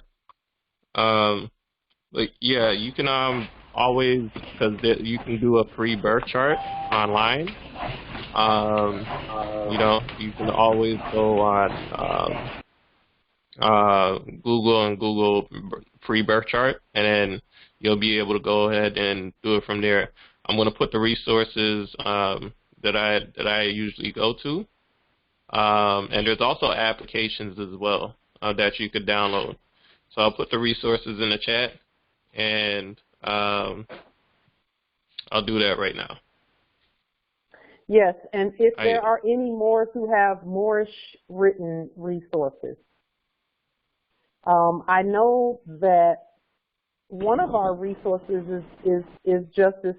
But yeah, you can always, because you can do a free birth chart online. You know, you can always go on Google and Google free birth chart, and then you'll be able to go ahead and do it from there. I'm going to put the resources that I usually go to, and there's also applications as well that you could download. So I'll put the resources in the chat, and I'll do that right now. Yes, and if there are any Moors who have Moorish written resources, I know that one of our resources is Justice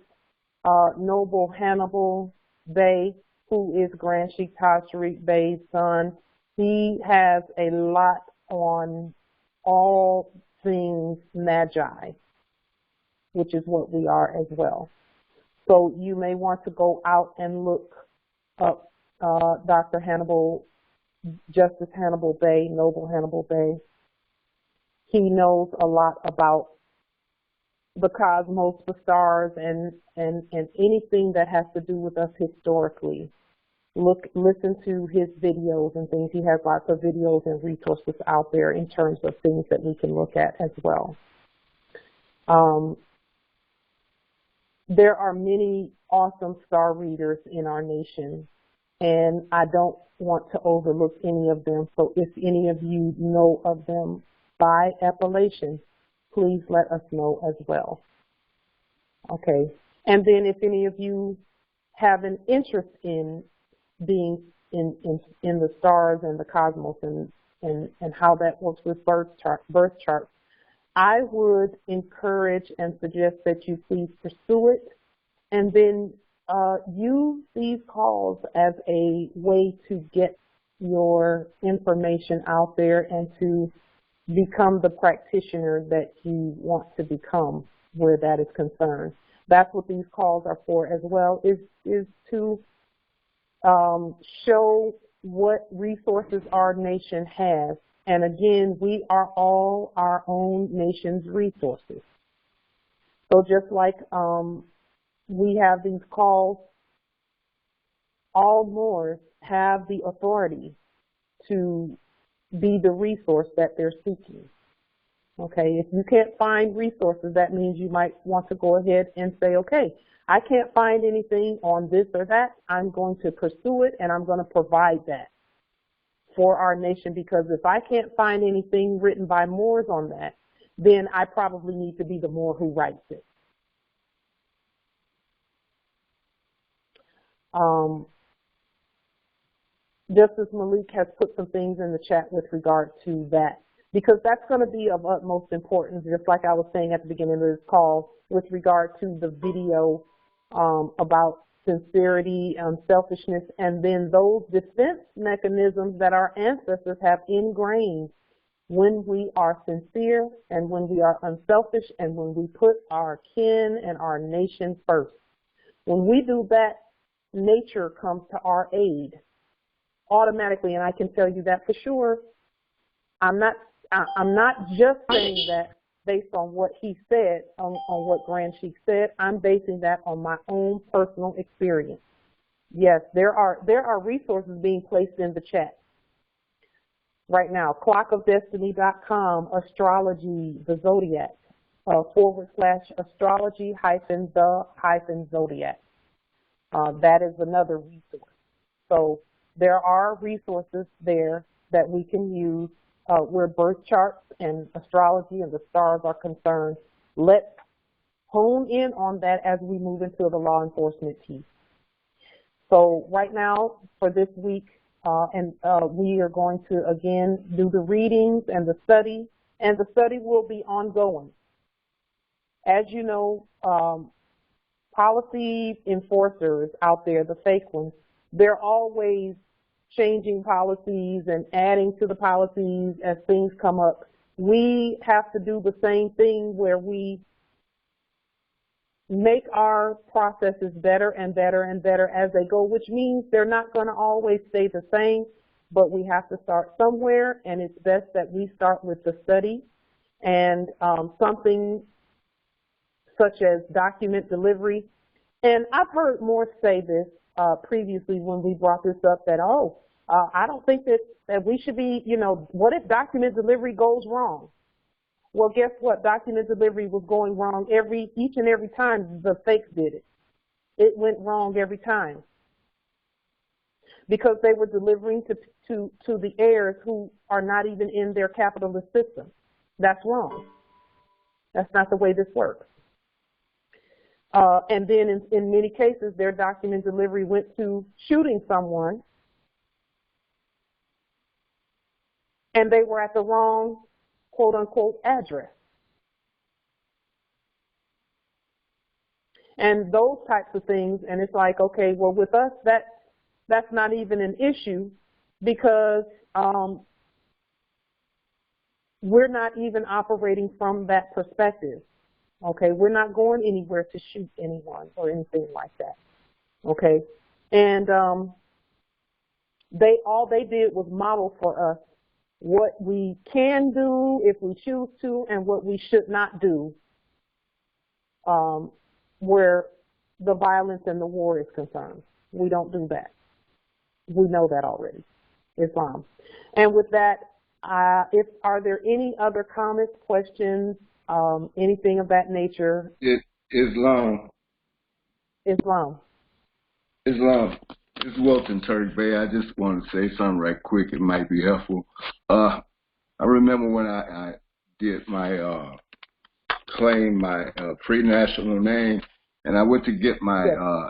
Noble Hannibal Bey, who is Grand Sheikh Taj Tariq Bey's son. He has a lot on all things Magi. which is what we are as well. So you may want to go out and look up Dr. Hannibal, Justice Hannibal Bay, Noble Hannibal Bay. He knows a lot about the cosmos, the stars, and anything that has to do with us historically. Listen to his videos and things. He has lots of videos and resources out there in terms of things that we can look at as well. There are many awesome star readers in our nation, and I don't want to overlook any of them. So if any of you know of them by appellation, please let us know as well. Okay. And then if any of you have an interest in being in the stars and the cosmos and how that works with birth charts, I would encourage and suggest that you please pursue it, and then use these calls as a way to get your information out there and to become the practitioner that you want to become where that is concerned. That's what these calls are for as well, is to show what resources our nation has. And again, we are all our own nation's resources. So just like we have these calls, all Moors have the authority to be the resource that they're seeking. Okay, if you can't find resources, that means you might want to go ahead and say, okay, I can't find anything on this or that. I'm going to pursue it, and I'm going to provide that for our nation, because if I can't find anything written by Moors on that, then I probably need to be the Moor who writes it. Justice Malik has put some things in the chat with regard to that, because that's going to be of utmost importance, just like I was saying at the beginning of this call, with regard to the video about sincerity, selfishness, and then those defense mechanisms that our ancestors have ingrained when we are sincere and when we are unselfish and when we put our kin and our nation first. When we do that, nature comes to our aid automatically, and I can tell you that for sure. I'm not just saying that based on what he said, on what Grand Sheik said. I'm basing that on my own personal experience. Yes, there are resources being placed in the chat right now. clockofdestiny.com, astrology, the zodiac, / astrology the zodiac. That is another resource. So there are resources there that we can use where birth charts and astrology and the stars are concerned. Let's hone in on that as we move into the law enforcement piece. So right now for this week, we are going to again do the readings and the study will be ongoing. As you know, policy enforcers out there, the fake ones, they're always changing policies and adding to the policies as things come up. We have to do the same thing where we make our processes better and better and better as they go, which means they're not going to always stay the same, but we have to start somewhere, and it's best that we start with the study and something such as document delivery. And I've heard Moore say this previously when we brought this up, that, I don't think that we should be, what if document delivery goes wrong? Well, guess what? Document delivery was going wrong each and every time the fakes did it. It went wrong every time because they were delivering to the heirs who are not even in their capitalist system. That's wrong. That's not the way this works. And then in many cases, their document delivery went to shooting someone, and they were at the wrong, quote unquote, address. And those types of things, and it's like, okay, well, with us, that's not even an issue because we're not even operating from that perspective. Okay, we're not going anywhere to shoot anyone or anything like that. Okay, and all they did was model for us what we can do if we choose to, and what we should not do where the violence and the war is concerned. We don't do that. We know that already, Islam. And with that, are there any other comments, questions, anything of that nature? Islam. This is Wilton Turk Bay. I just want to say something right quick. It might be helpful. I remember when I did my claim my pre-national name, and I went to get my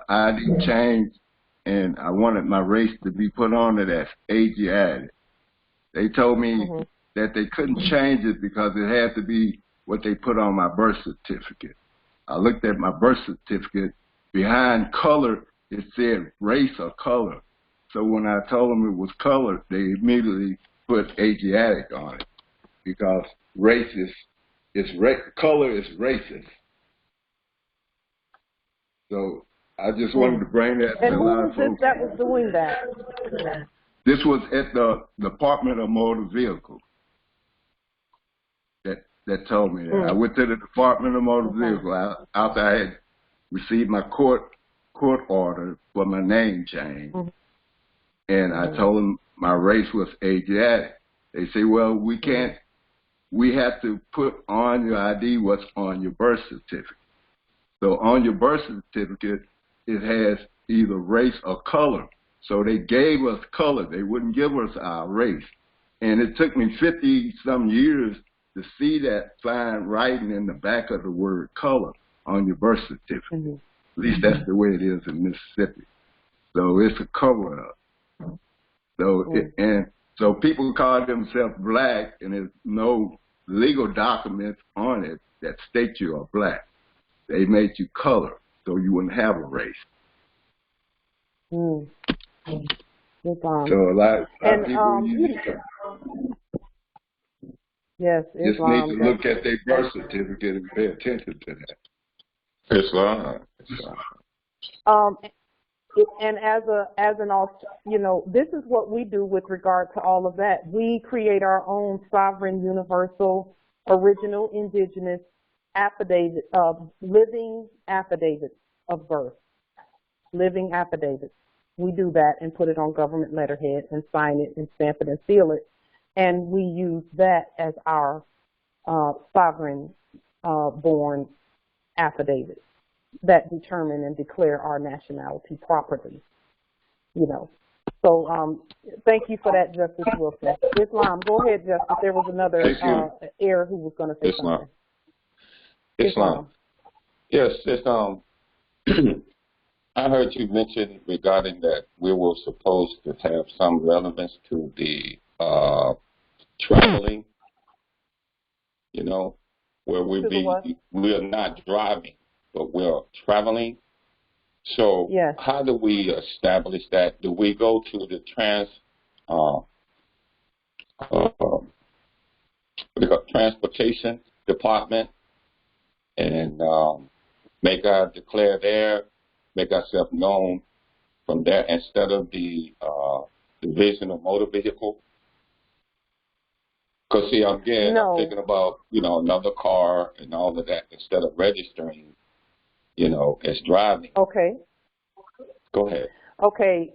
ID changed, and I wanted my race to be put on it as Asiatic. They told me that they couldn't change it because it had to be what they put on my birth certificate. I looked at my birth certificate. Behind color, it said race or color. So when I told them it was color, they immediately put Asiatic on it because race color is racist. So I just wanted to bring that to a lot of folks. And who was that was doing that? This was at the Department of Motor Vehicles that told me that. I went to the Department of Motor Vehicles after I had received my court order for my name change, and I told them my race was Asiatic. They say, well, we have to put on your ID what's on your birth certificate. So on your birth certificate, it has either race or color. So they gave us color. They wouldn't give us our race. And it took me 50-some years to see that fine writing in the back of the word color on your birth certificate. At least that's the way it is in Mississippi. So it's a cover-up. So so people call themselves black, and there's no legal documents on it that state you are black. They made you color, so you wouldn't have a race. So a lot of people just need to look at their birth certificate and pay attention to that. Islam. And this is what we do with regard to all of that. We create our own sovereign, universal, original, indigenous affidavit of living affidavits of birth, living affidavits. We do that and put it on government letterhead and sign it and stamp it and seal it, and we use that as our sovereign born affidavit that determine and declare our nationality properly. So thank you for that, Justice Wilson. Islam, go ahead, Justice. There was another heir who was going to say something. Islam. Yes, Islam. I heard you mention regarding that we were supposed to have some relevance to the traveling, where we are not driving, but we're traveling. So how do we establish that? Do we go to the transportation department and make ourselves known from there instead of the Division of Motor Vehicle? Because see, I'm thinking about another car and all of that instead of registering, as driving. Okay. Go ahead. Okay.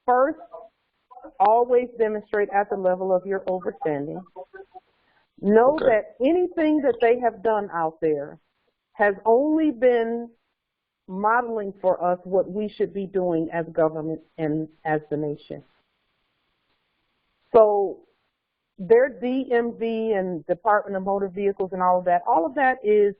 First, always demonstrate at the level of your overstanding. Know that anything that they have done out there has only been modeling for us what we should be doing as government and as the nation. So their DMV and Department of Motor Vehicles and all of that is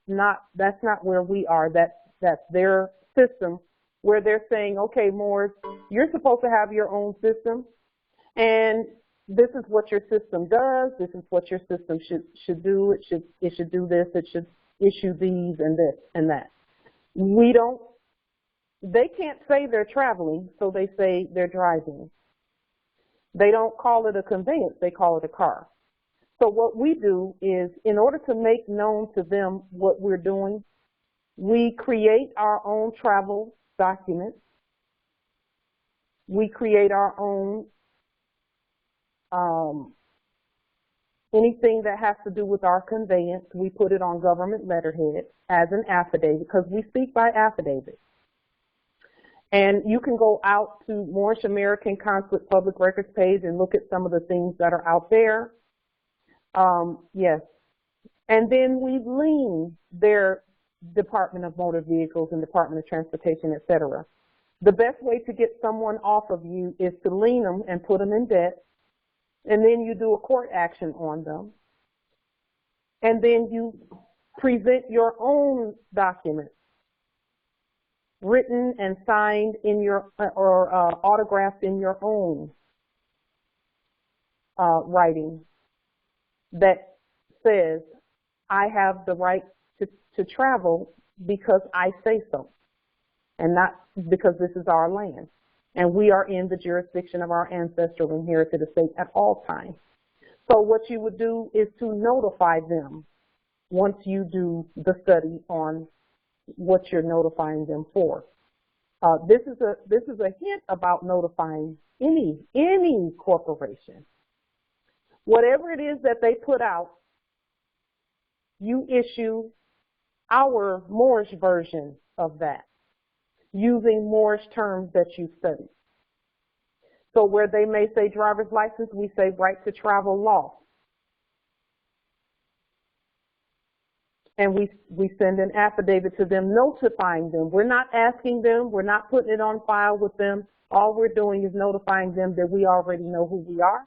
not, that's not where we are. That's their system where they're saying, okay, Morris, you're supposed to have your own system, and this is what your system does. This is what your system should do. It should do this. It should issue these and this and that. They can't say they're traveling, so they say they're driving. They don't call it a conveyance, they call it a car. So what we do is, in order to make known to them what we're doing, we create our own travel documents. We create our own anything that has to do with our conveyance. We put it on government letterhead as an affidavit, because we speak by affidavit. And you can go out to Moorish American Consulate Public Records page and look at some of the things that are out there. Yes. And then we lien their Department of Motor Vehicles and Department of Transportation, et cetera. The best way to get someone off of you is to lien them and put them in debt. And then you do a court action on them. And then you present your own documents, written and signed in your, or autographed in your own writing, that says, I have the right to travel because I say so, and not because this is our land. And we are in the jurisdiction of our ancestral inherited estate at all times. So what you would do is to notify them once you do the study on what you're notifying them for. This is a hint about notifying any corporation. Whatever it is that they put out, you issue our Moorish version of that, using Moorish terms that you studied. So where they may say driver's license, we say right to travel law. And we send an affidavit to them notifying them. We're not asking them, we're not putting it on file with them. All we're doing is notifying them that we already know who we are.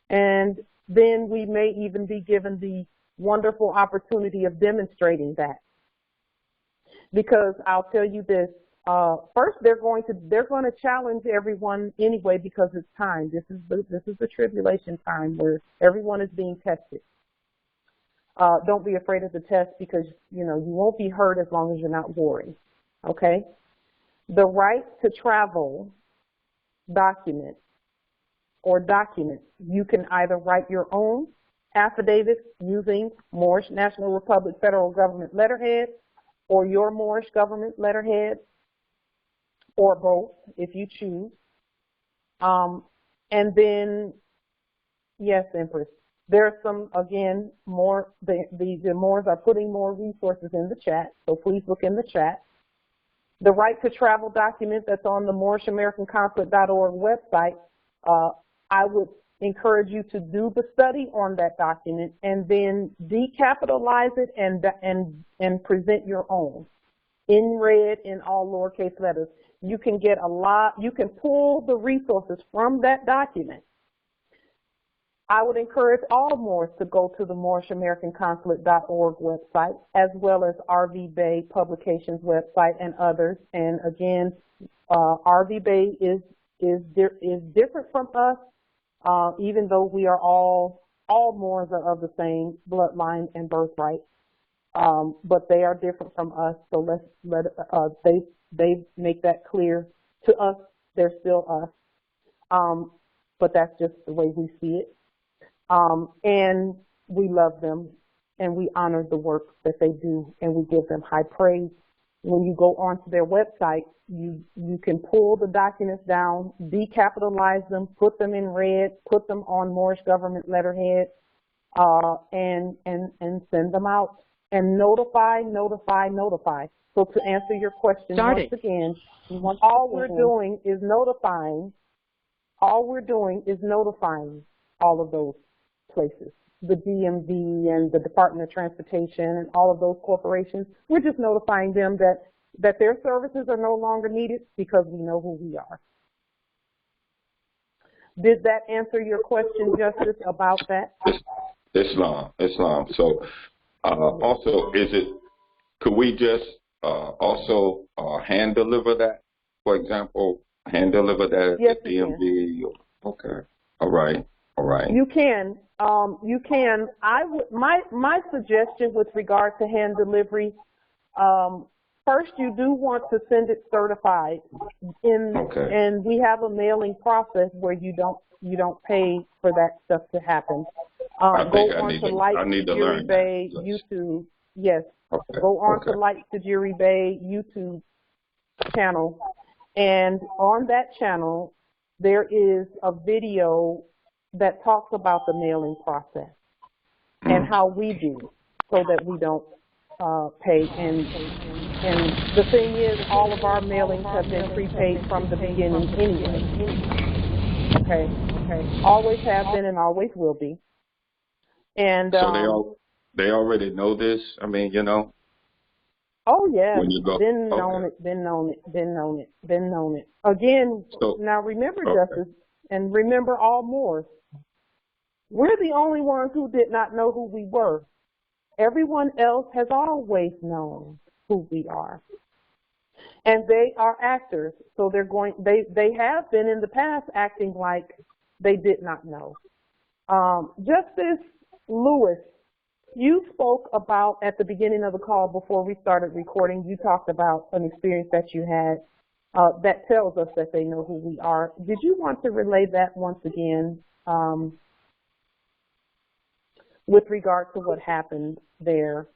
And then we may even be given the wonderful opportunity of demonstrating that. Because I'll tell you this, first they're going to challenge everyone anyway, because it's time. This is the tribulation time where everyone is being tested. Don't be afraid of the test, because you won't be hurt as long as you're not worried. Okay? The right to travel document or documents, you can either write your own affidavit using Moorish National Republic Federal Government letterhead, or your Moorish government letterhead, or both if you choose. And then, yes, Empress, there's some, again, more, the Moors are putting more resources in the chat, so please look in the chat. The right to travel document that's on the moorishamericanconsulate.org website, I would encourage you to do the study on that document and then decapitalize it and present your own in red in all lowercase letters. You can get a lot, you can pull the resources from that document. I would encourage all Moors to go to the moorishamericanconsulate.org website, as well as RV Bay Publications website and others. And again, RV Bay is different from us, even though we are all Moors are of the same bloodline and birthright. But they are different from us, so they make that clear to us. They're still us, but that's just the way we see it. And we love them, and we honor the work that they do, and we give them high praise. When you go onto their website, you can pull the documents down, decapitalize them, put them in red, put them on Moorish government letterhead, and send them out. And notify. So to answer your question once again, all we're doing is notifying. All we're doing is notifying all of those places, the DMV and the Department of Transportation and all of those corporations. We're just notifying them that their services are no longer needed because we know who we are. Did that answer your question, Justice, about that? Islam. So also, could we just also hand deliver that? For example, hand deliver that yes, at the DMV? Okay. All right. You can. My suggestion with regard to hand delivery, first you do want to send it certified. And we have a mailing process where you don't pay for that stuff to happen. Go on to Light Tajiri Bay YouTube. Yes. Okay. Go on to Light Tajiri Bay YouTube channel. And on that channel, there is a video that talks about the mailing process and how we do so that we don't pay. And the thing is, all of our mailings have been prepaid from the beginning anyway. Okay. Always have been and always will be. And so they already know this. I mean, you know. Oh yeah. When you go, been known it. Again, now remember, Justice, and remember all Moors. We're the only ones who did not know who we were. Everyone else has always known who we are. And they are actors, so they have been in the past acting like they did not know. Justice Lewis, you spoke about at the beginning of the call before we started recording, you talked about an experience that you had that tells us that they know who we are. Did you want to relay that once again with regard to what happened there?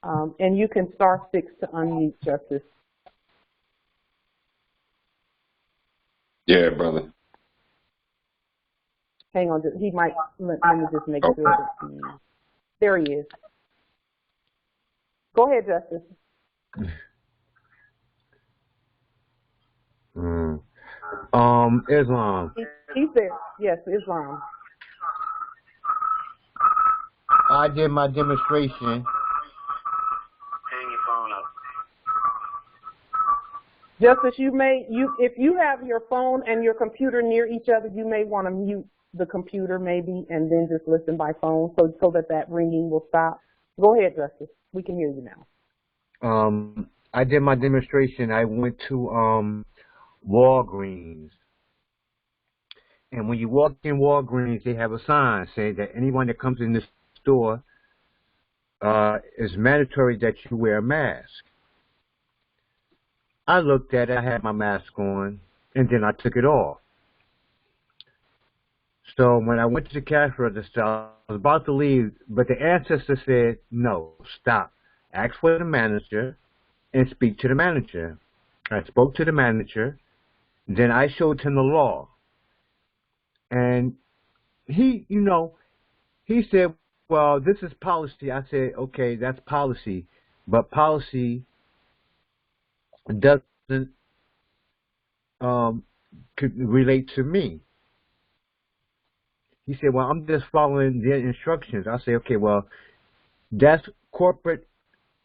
And you can *6 to unmute, Justice. Yeah, brother. Hang on, he might, let me just make sure that there he is. Go ahead, Justice. Islam. He's there. Yes, Islam. I did my demonstration. Hang your phone up. Justice, if you have your phone and your computer near each other, you may want to mute the computer maybe and then just listen by phone so that ringing will stop. Go ahead, Justice. We can hear you now. I did my demonstration. I went to Walgreens. And when you walk in Walgreens, they have a sign saying that anyone that comes in the store is mandatory that you wear a mask. I looked at it, I had my mask on, and then I took it off. So when I went to the cash register, I was about to leave, but the ancestor said, no, stop. Ask for the manager and speak to the manager. I spoke to the manager, then I showed him the law. And he said, well, this is policy. I said, okay, that's policy, but policy doesn't relate to me. He said, well, I'm just following their instructions. I say, okay, well, that's corporate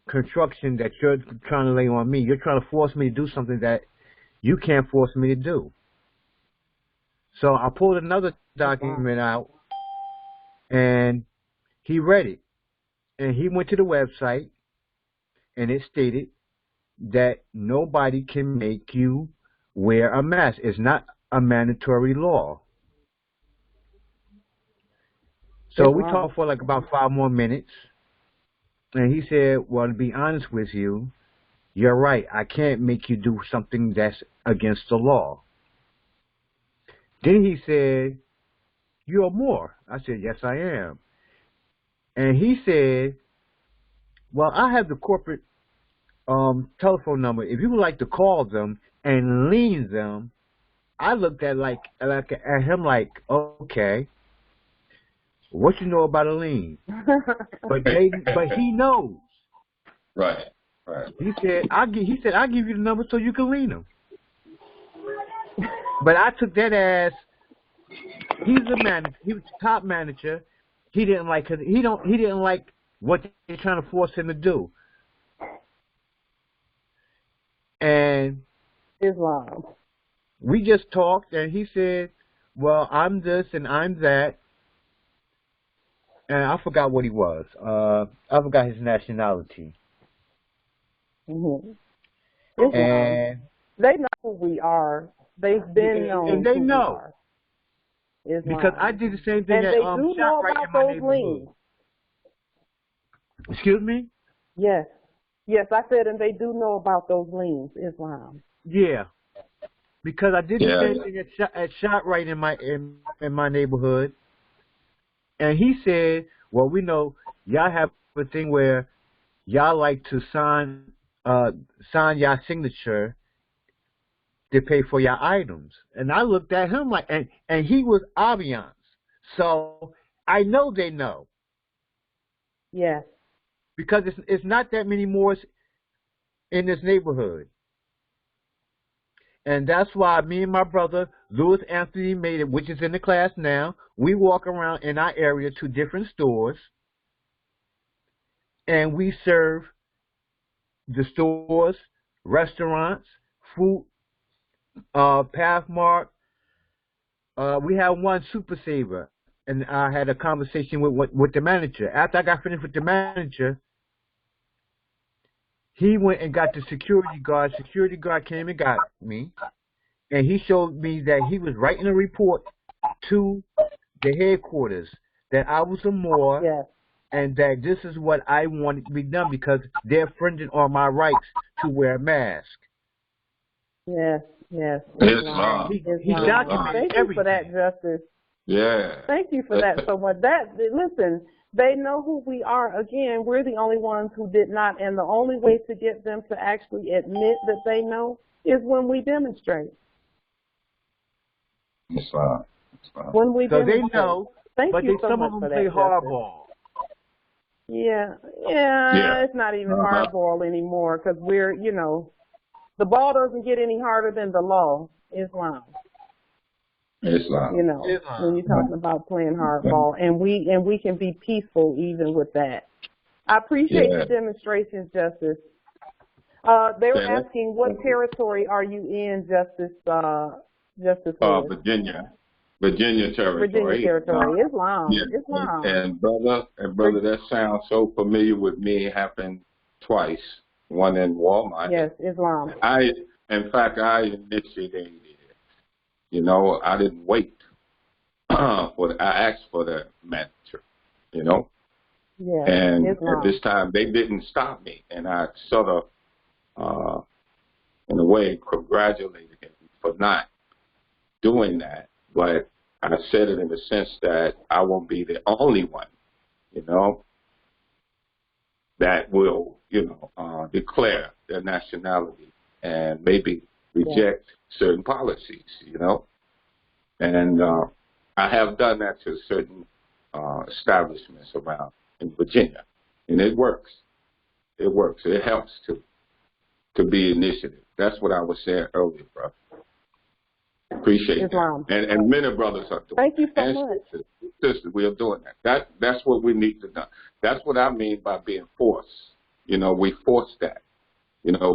construction that you're trying to lay on me. You're trying to force me to do something that you can't force me to do. So I pulled another document out, and he read it. And he went to the website, and it stated that nobody can make you wear a mask. It's not a mandatory law. So we talked for like about 5 more minutes, and he said, well, to be honest with you, you're right. I can't make you do something that's against the law. Then he said, you're Moor. I said, yes, I am. And he said, well, I have the corporate telephone number. If you would like to call them and lien them. I looked at at him like, okay. What you know about a lien? but he knows. Right. He said I'll give you the number so you can lien them. But I took that as he's the manager. He was the top manager. He didn't like what they're trying to force him to do. And Islam. We just talked, and he said, "Well, I'm this and I'm that." And I forgot what he was. I forgot his nationality. Mm-hmm. And they know who we are. They've been known. And they who know. We are. Because I did the same thing and at they do know ShopRite about in my those neighborhood. liens. Excuse me? Yes. Yes, I said, and they do know about those liens, Islam. Yeah. Because I did the same thing at ShopRite in my neighborhood. And he said, well, we know y'all have a thing where y'all like to sign y'all signature to pay for your items. And I looked at him like, and he was ambiance. So I know they know. Yes. Because it's not that many Moors in this neighborhood. And that's why me and my brother, Louis Anthony, made it, which is in the class now. We walk around in our area to different stores, and we serve the stores, restaurants, food, Pathmark. We have one Super Saver, and I had a conversation with the manager. After I got finished with the manager, he went and got the security guard. Security guard came and got me, and he showed me that he was writing a report to the headquarters that I was a Moor, yes, and that this is what I wanted to be done because they're infringing on my rights to wear a mask. Yes, yes. Islam. He documented Thank everything. you for that, Justice. Yeah. Thank you for that so much. Listen, they know who we are. Again, we're the only ones who did not, and the only way to get them to actually admit that they know is when we demonstrate. Islam. When we so demonstrate. They know, Thank but you they, so some much of for them play that, hardball. Yeah, it's not even Uh-huh. hardball anymore because we're, the ball doesn't get any harder than the law, Islam. Islam. When you're talking about playing hardball, and we can be peaceful even with that. I appreciate your demonstrations, Justice. They were asking, what territory are you in, Justice Lewis? Virginia territory. Virginia territory. Islam. Yeah. Islam. And brother, that sounds so familiar with me. It happened twice. One in Walmart. Yes, Islam. In fact, I initiated it. I didn't wait. I asked for the manager. Yeah. And Islam. at this time, they didn't stop me, and I sort of, in a way, congratulated him for not doing that. But I said it in the sense that I won't be the only one, that will, declare their nationality and maybe reject certain policies, And I have done that to certain establishments around in Virginia, and it works. It works. It helps to be initiative. That's what I was saying earlier, brother. Appreciate Islam. that. And many brothers are doing Thank you so and much. sisters, we are doing that. That's what we need to do. That's what I mean by being forced. We force that,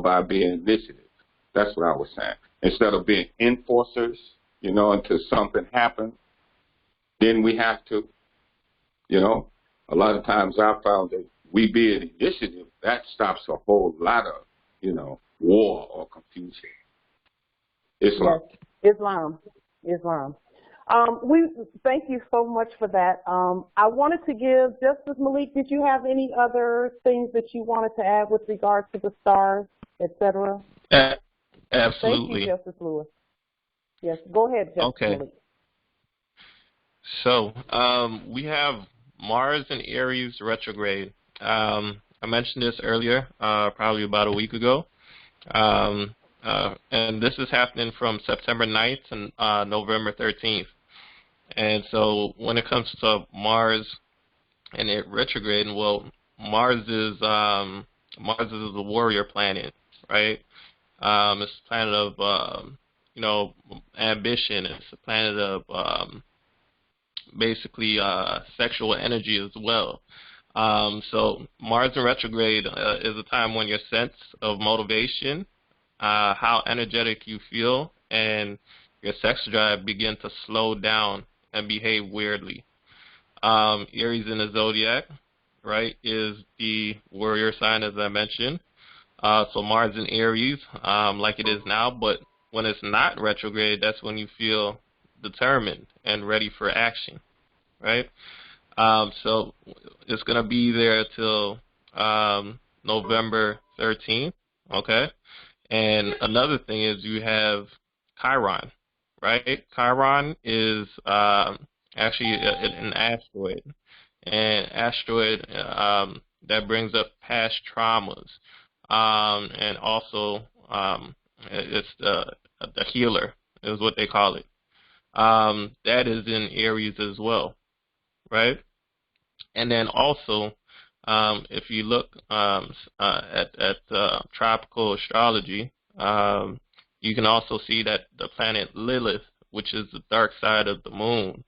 by being initiative. That's what I was saying. Instead of being enforcers, until something happens, then we have to, a lot of times I found that we being initiative, that stops a whole lot of, war or confusion. Islam. Yes. Islam. We thank you so much for that. I wanted to give Justice Malik. Did you have any other things that you wanted to add with regard to the stars, etc.? Absolutely. Thank you, Justice Lewis. Yes, go ahead, Justice Malik. So we have Mars and Aries retrograde. I mentioned this earlier, probably about a week ago. And this is happening from September 9th to November 13th. And so when it comes to Mars and it retrograding, well, Mars is the warrior planet, right? It's a planet of ambition. It's a planet of basically sexual energy as well. So Mars in retrograde is a time when your sense of motivation, how energetic you feel, and your sex drive begin to slow down and behave weirdly. Aries in the zodiac, right, is the warrior sign, as I mentioned. So Mars in Aries, like it is now, but when it's not retrograde, that's when you feel determined and ready for action, right? So it's going to be there till November 13th, okay? And another thing is you have Chiron, right? Chiron is actually an asteroid. And asteroid, that brings up past traumas. And also, it's the healer is what they call it. That is in Aries as well, right? And then also, if you look at tropical astrology, you can also see that the planet Lilith, which is the dark side of the moon,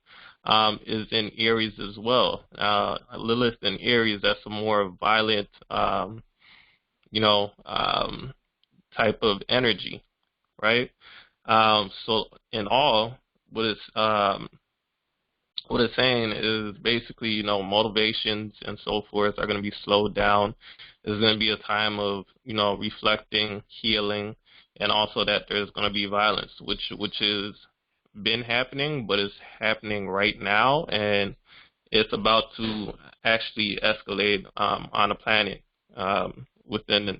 is in Aries as well. Lilith in Aries, that's a more violent, type of energy, right? So in all, what it's saying is basically, motivations and so forth are going to be slowed down. There's going to be a time of, reflecting, healing, and also that there's going to be violence, which is been happening, but it's happening right now, and it's about to actually escalate on the planet within,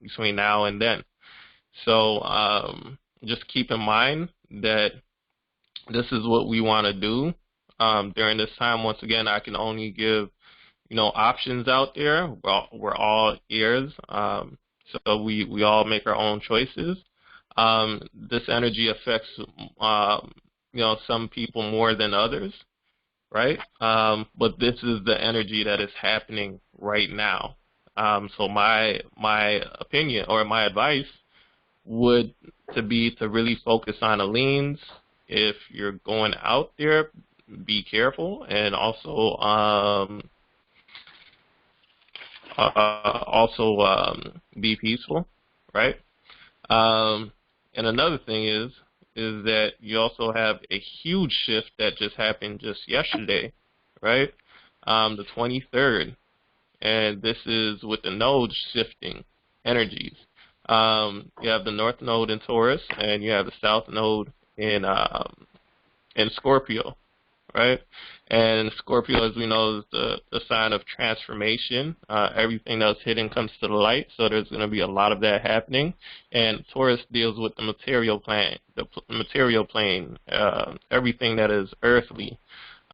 between now and then. So just keep in mind that this is what we want to do during this time. Once again, I can only give, options out there. We're all ears, so we all make our own choices. This energy affects, some people more than others, right? But this is the energy that is happening right now. So my opinion or my advice would be to really focus on the leans. If you're going out there, be careful, and also be peaceful, right? And another thing is that you also have a huge shift that just happened just yesterday, right? The 23rd, and this is with the nodes shifting energies. You have the North Node in Taurus, and you have the South Node in Scorpio, right? And Scorpio, as we know, is the sign of transformation. Everything that's hidden comes to the light, so there's going to be a lot of that happening. And Taurus deals with the material plane, everything that is earthly.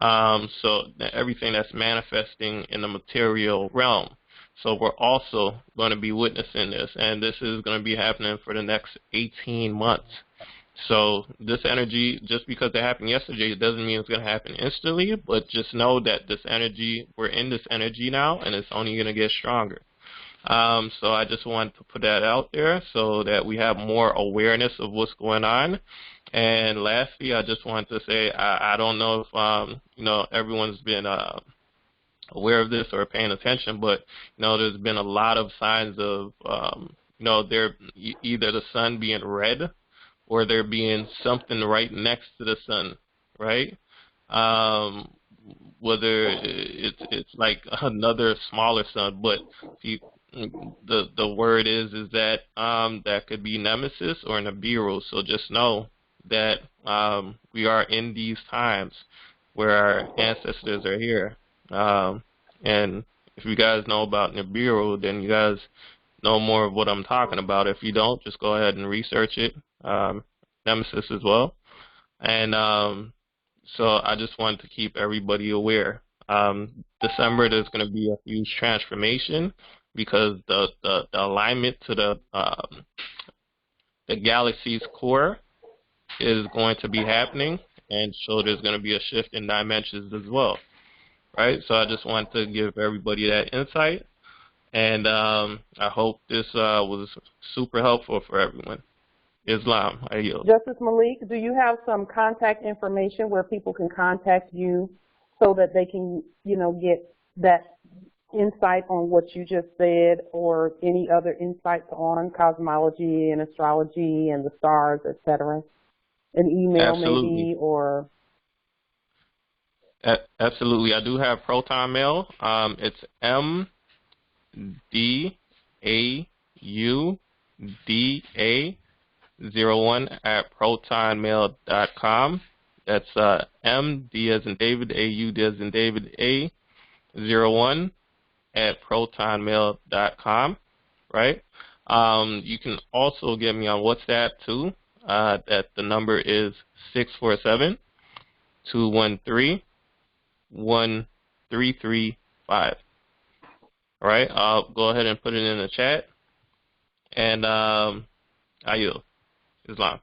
So everything that's manifesting in the material realm. So we're also going to be witnessing this, and this is going to be happening for the next 18 months. So this energy, just because it happened yesterday, it doesn't mean it's going to happen instantly, but just know that this energy, we're in this energy now, and it's only going to get stronger. So I just wanted to put that out there so that we have more awareness of what's going on. And lastly, I just wanted to say, I don't know if, everyone's been aware of this or paying attention, but, there's been a lot of signs of, there either the sun being red or there being something right next to the sun, right? Whether it's like another smaller sun, but the word is that that could be Nemesis or Nibiru. So just know that we are in these times where our ancestors are here. And if you guys know about Nibiru, then you guys know more of what I'm talking about. If you don't, just go ahead and research it. Nemesis as well. And so I just wanted to keep everybody aware. December, there's going to be a huge transformation because the alignment to the galaxy's core is going to be happening, and so there's going to be a shift in dimensions as well, right? So I just wanted to give everybody that insight, and I hope this was super helpful for everyone. Islam, I yield. Justice Malik, do you have some contact information where people can contact you so that they can, get that insight on what you just said, or any other insights on cosmology and astrology and the stars, etc.? An email, Absolutely. maybe, or... Absolutely. I do have Proton Mail. It's mdauda01@protonmail.com. That's MD as in David, AU as in David, A01@protonmail.com, right? You can also get me on WhatsApp too. That the number is 213-1335. All right, I'll go ahead and put it in the chat. And Ayul, Islam.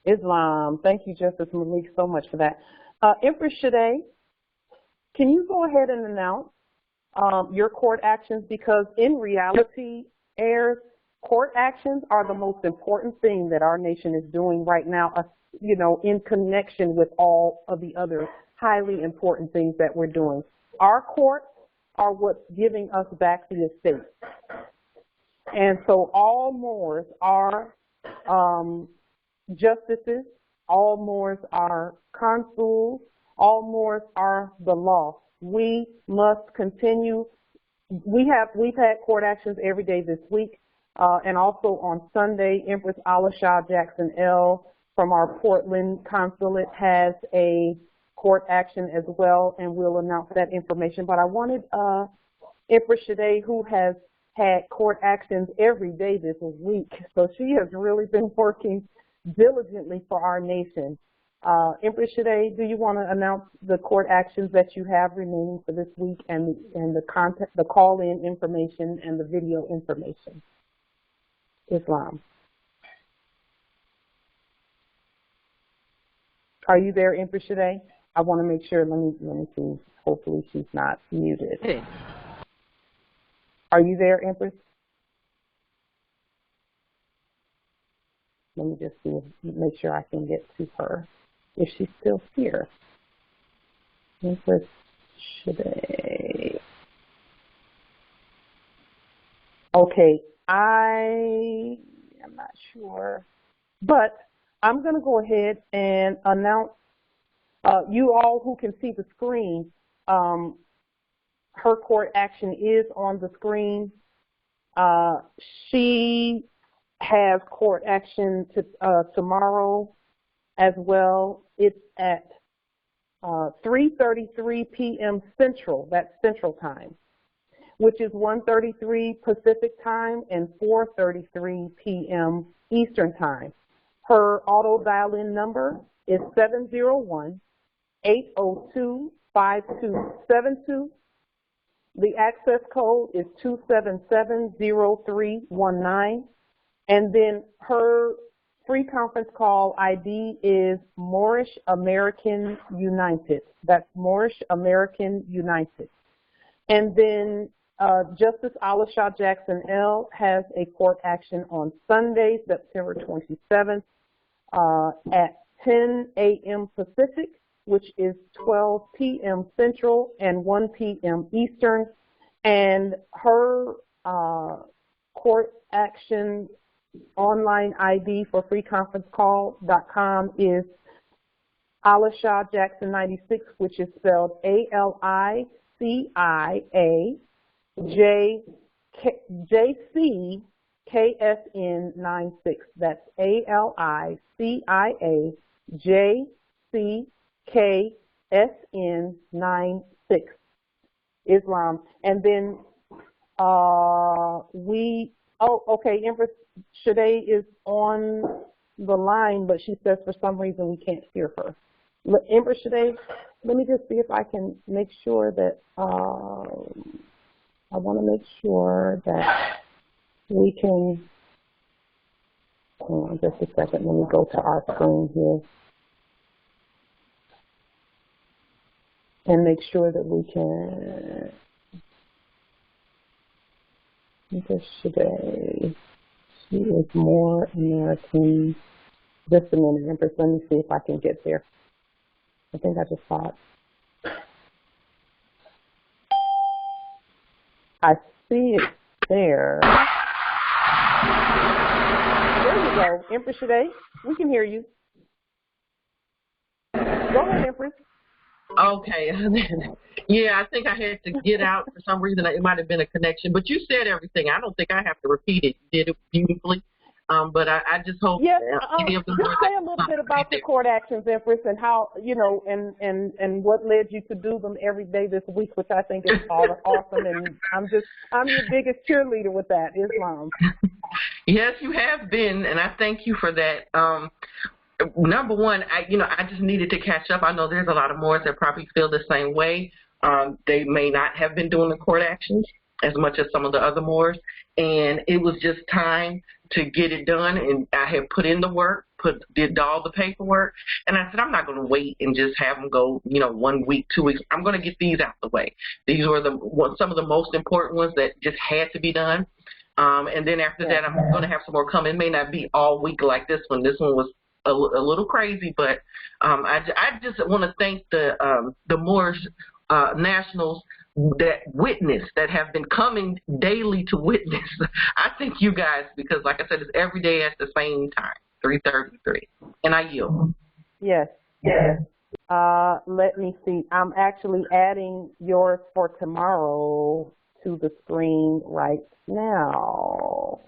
Islam. Thank you, Justice Malik, so much for that. Empress Shade, can you go ahead and announce your court actions? Because in reality, heirs, court actions are the most important thing that our nation is doing right now, you know, in connection with all of the other highly important things that we're doing. Our courts are what's giving us back the estate. And so all Moors are justices, all Moors are consuls, all Moors are the law. We must continue. We've had court actions every day this week, and also on Sunday, Empress Alasha Jackson L. from our Portland consulate has a court action as well, and we'll announce that information. But I wanted Empress Shade, who has had court actions every day this week, so she has really been working diligently for our nation. Empress Shade, do you want to announce the court actions that you have remaining for this week, and the call-in information and the video information? Islam. Are you there, Empress Shade? I want to make sure. Let me see. Hopefully she's not muted. Hey. Are you there, Empress? Let me just see, make sure I can get to her if she's still here. Empress Shade. Okay, I am not sure, but I'm going to go ahead and announce, you all who can see the screen, her court action is on the screen. She has court action tomorrow as well. It's at 3:33 p.m. Central, that's Central Time, which is 1:33 Pacific Time and 4:33 p.m. Eastern Time. Her auto dial-in number is 701-802-5272. The access code is 2770319. And then her free conference call ID is Moorish American United. That's Moorish American United. And then Justice Alasha Jackson L. has a court action on Sunday, September 27th at 10 a.m. Pacific, which is 12 p.m. Central and 1 p.m. Eastern. And her court action online ID for freeconferencecall.com is Alasha Jackson 96, which is spelled ALICIAJCKSN96. That's ALICIAJCKSN96. Islam. And then okay, Empress Shade is on the line, but she says for some reason we can't hear her. Empress Shade, let me just see if I can make sure that, I want to make sure that we can, hold on just a second, let me go to our screen here and make sure that we can, Empress Shade, she is more American. Just a minute, Empress, let me see if I can get there. I think I just saw it. I see it there. There you go, Empress Shade. We can hear you. Go ahead, Empress. Okay. Yeah, I think I had to get out for some reason. It might have been a connection, but you said everything. I don't think I have to repeat it. You did it beautifully. But I just hope yes, any of the just say a little bit about the court actions, Empress, and how, you know, and what led you to do them every day this week, which I think is awesome. And I'm your biggest cheerleader with that, Islam. Yes, you have been, and I thank you for that. number one, I just needed to catch up. I know there's a lot of Moors that probably feel the same way. They may not have been doing the court actions as much as some of the other Moors, and it was just time to get it done. And I had put in the work, did all the paperwork, and I said, I'm not going to wait and just have them go, 1 week, 2 weeks. I'm going to get these out the way. These were some of the most important ones that just had to be done. And then after that, I'm going to have some more come. It may not be all week like this one. This one was a little crazy, but I just want to thank the Moorish nationals that have been coming daily to witness. I thank you guys because, like I said, it's every day at the same time, 3:33, and I yield. Yes. Let me see. I'm actually adding yours for tomorrow to the screen right now.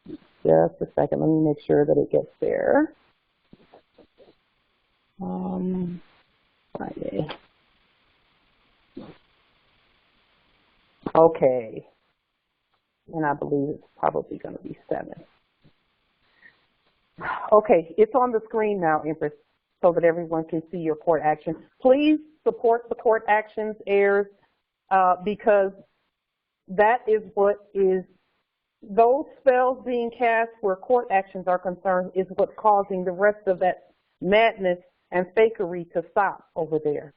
Just a second. Let me make sure that it gets there. Friday. Okay. And I believe it's probably going to be 7. Okay, it's on the screen now, Empress, so that everyone can see your court action. Please support the court actions, heirs, because that is what is, those spells being cast where court actions are concerned is what's causing the rest of that madness and fakery to stop over there.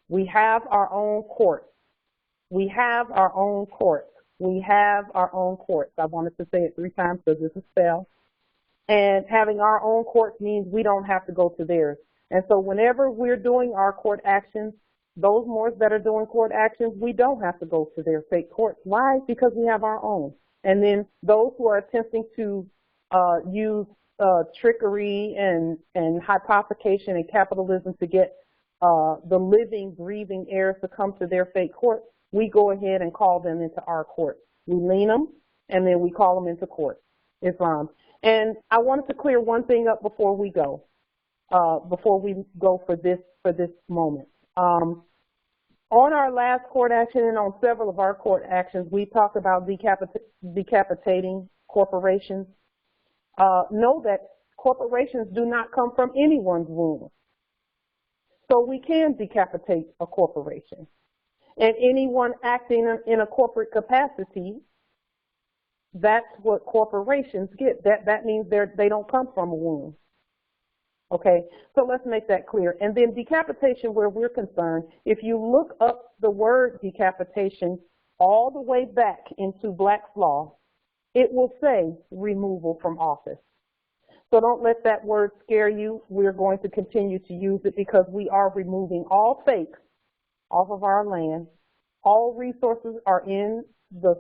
We have our own courts. We have our own courts. We have our own courts. I wanted to say it 3 times because it's a spell. And having our own courts means we don't have to go to theirs. And so whenever we're doing our court actions, those Moors that are doing court actions, we don't have to go to their fake courts. Why? Because we have our own. And then those who are attempting to use trickery and hypothecation and capitalism to get the living, breathing heirs to come to their fake court, we go ahead and call them into our court. We lean them, and then we call them into court, Islam. And I wanted to clear one thing up before we go for this moment. On our last court action and on several of our court actions, we talked about decapitating corporations. Know that corporations do not come from anyone's womb. So we can decapitate a corporation. And anyone acting in a corporate capacity, that's what corporations get. That means they don't come from a womb. Okay, so let's make that clear. And then decapitation, where we're concerned, if you look up the word decapitation all the way back into Black's law, it will say removal from office. So don't let that word scare you. We're going to continue to use it because we are removing all fakes off of our land. All resources are in the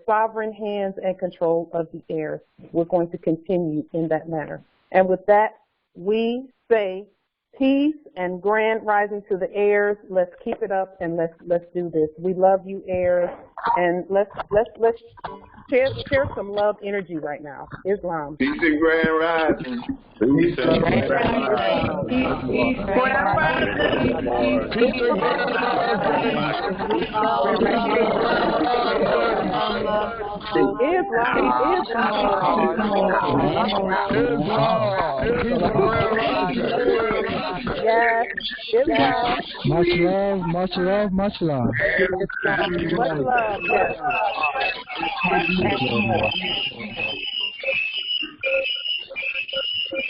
sovereign hands and control of the heirs. We're going to continue in that manner. And with that, we say peace and grand rising to the heirs. Let's keep it up and let's do this. We love you, heirs, and let's share some love energy right now. Islam. Peace and grand rising. Peace and grand rising. Yes. Much love, much love, much love. Much love, yes.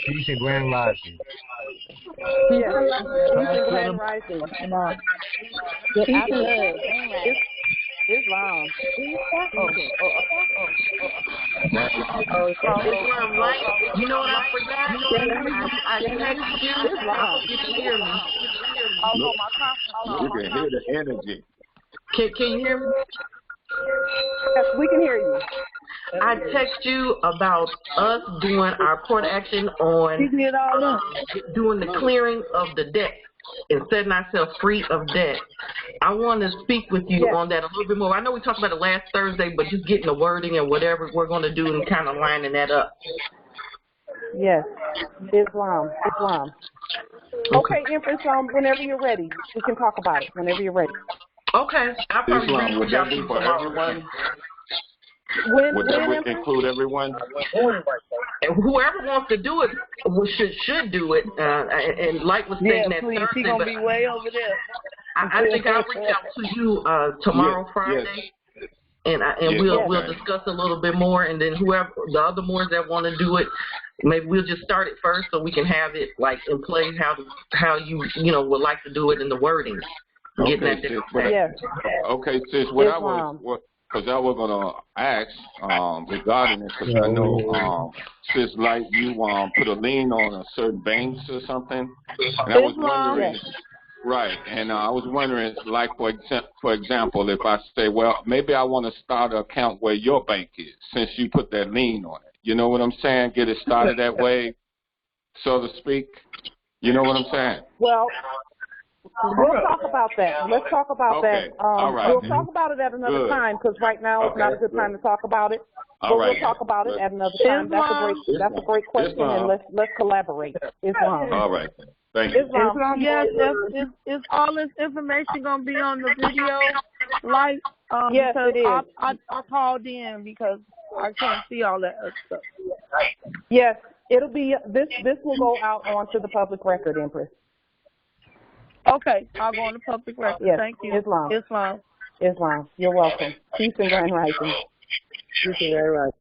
Peace and grand rising. Yes, peace and grand rising. Peace and Islam. Islam, right? You know what I forgot? I texted you. You can hear me. You can hear the energy. Can you hear me? Yes, we can hear you. I text you about us doing our court action on doing the clearing of the debt and setting ourselves free of debt. I want to speak with you on that a little bit more. I know we talked about it last Thursday, but just getting the wording and whatever we're going to do and kind of lining that up. Yes, Islam. Okay, Empress, whenever you're ready, we can talk about it. Whenever you're ready. Okay. I'll probably Islam, would that be for everyone? Would that include everyone? whoever wants to do it should do it. And like was saying that please, Thursday, she gonna be way over there. I think I'll reach out to you tomorrow, Friday, and we'll discuss a little bit more, and then whoever the other Moors that want to do it, maybe we'll just start it first so we can have it like in place how you would like to do it in the wording. Okay, sis, because I was gonna ask regarding it, because I know sis, like you put a lien on a certain banks or something, and I was wondering. Right, and I was wondering, like, for example, if I say, well, maybe I want to start an account where your bank is, since you put that lien on it. You know what I'm saying? Get it started that way, so to speak. You know what I'm saying? Well, we'll talk about that. Let's talk about that. All right. We'll talk about it at another time, because right now it's not a good time to talk about it. But we'll talk about it at another time. That's a great question, and let's collaborate. Islam. All right. Thank you. Islam, yes, is all this information going to be on the video live? Yes, it is. I called in because I can't see all that other stuff. Yes, it'll be, this will go out onto the public record, Empress. Okay, I'll go on the public record. Yes. Thank you. Islam. Islam. You're welcome. Peace and grand rising. Peace and grand rising.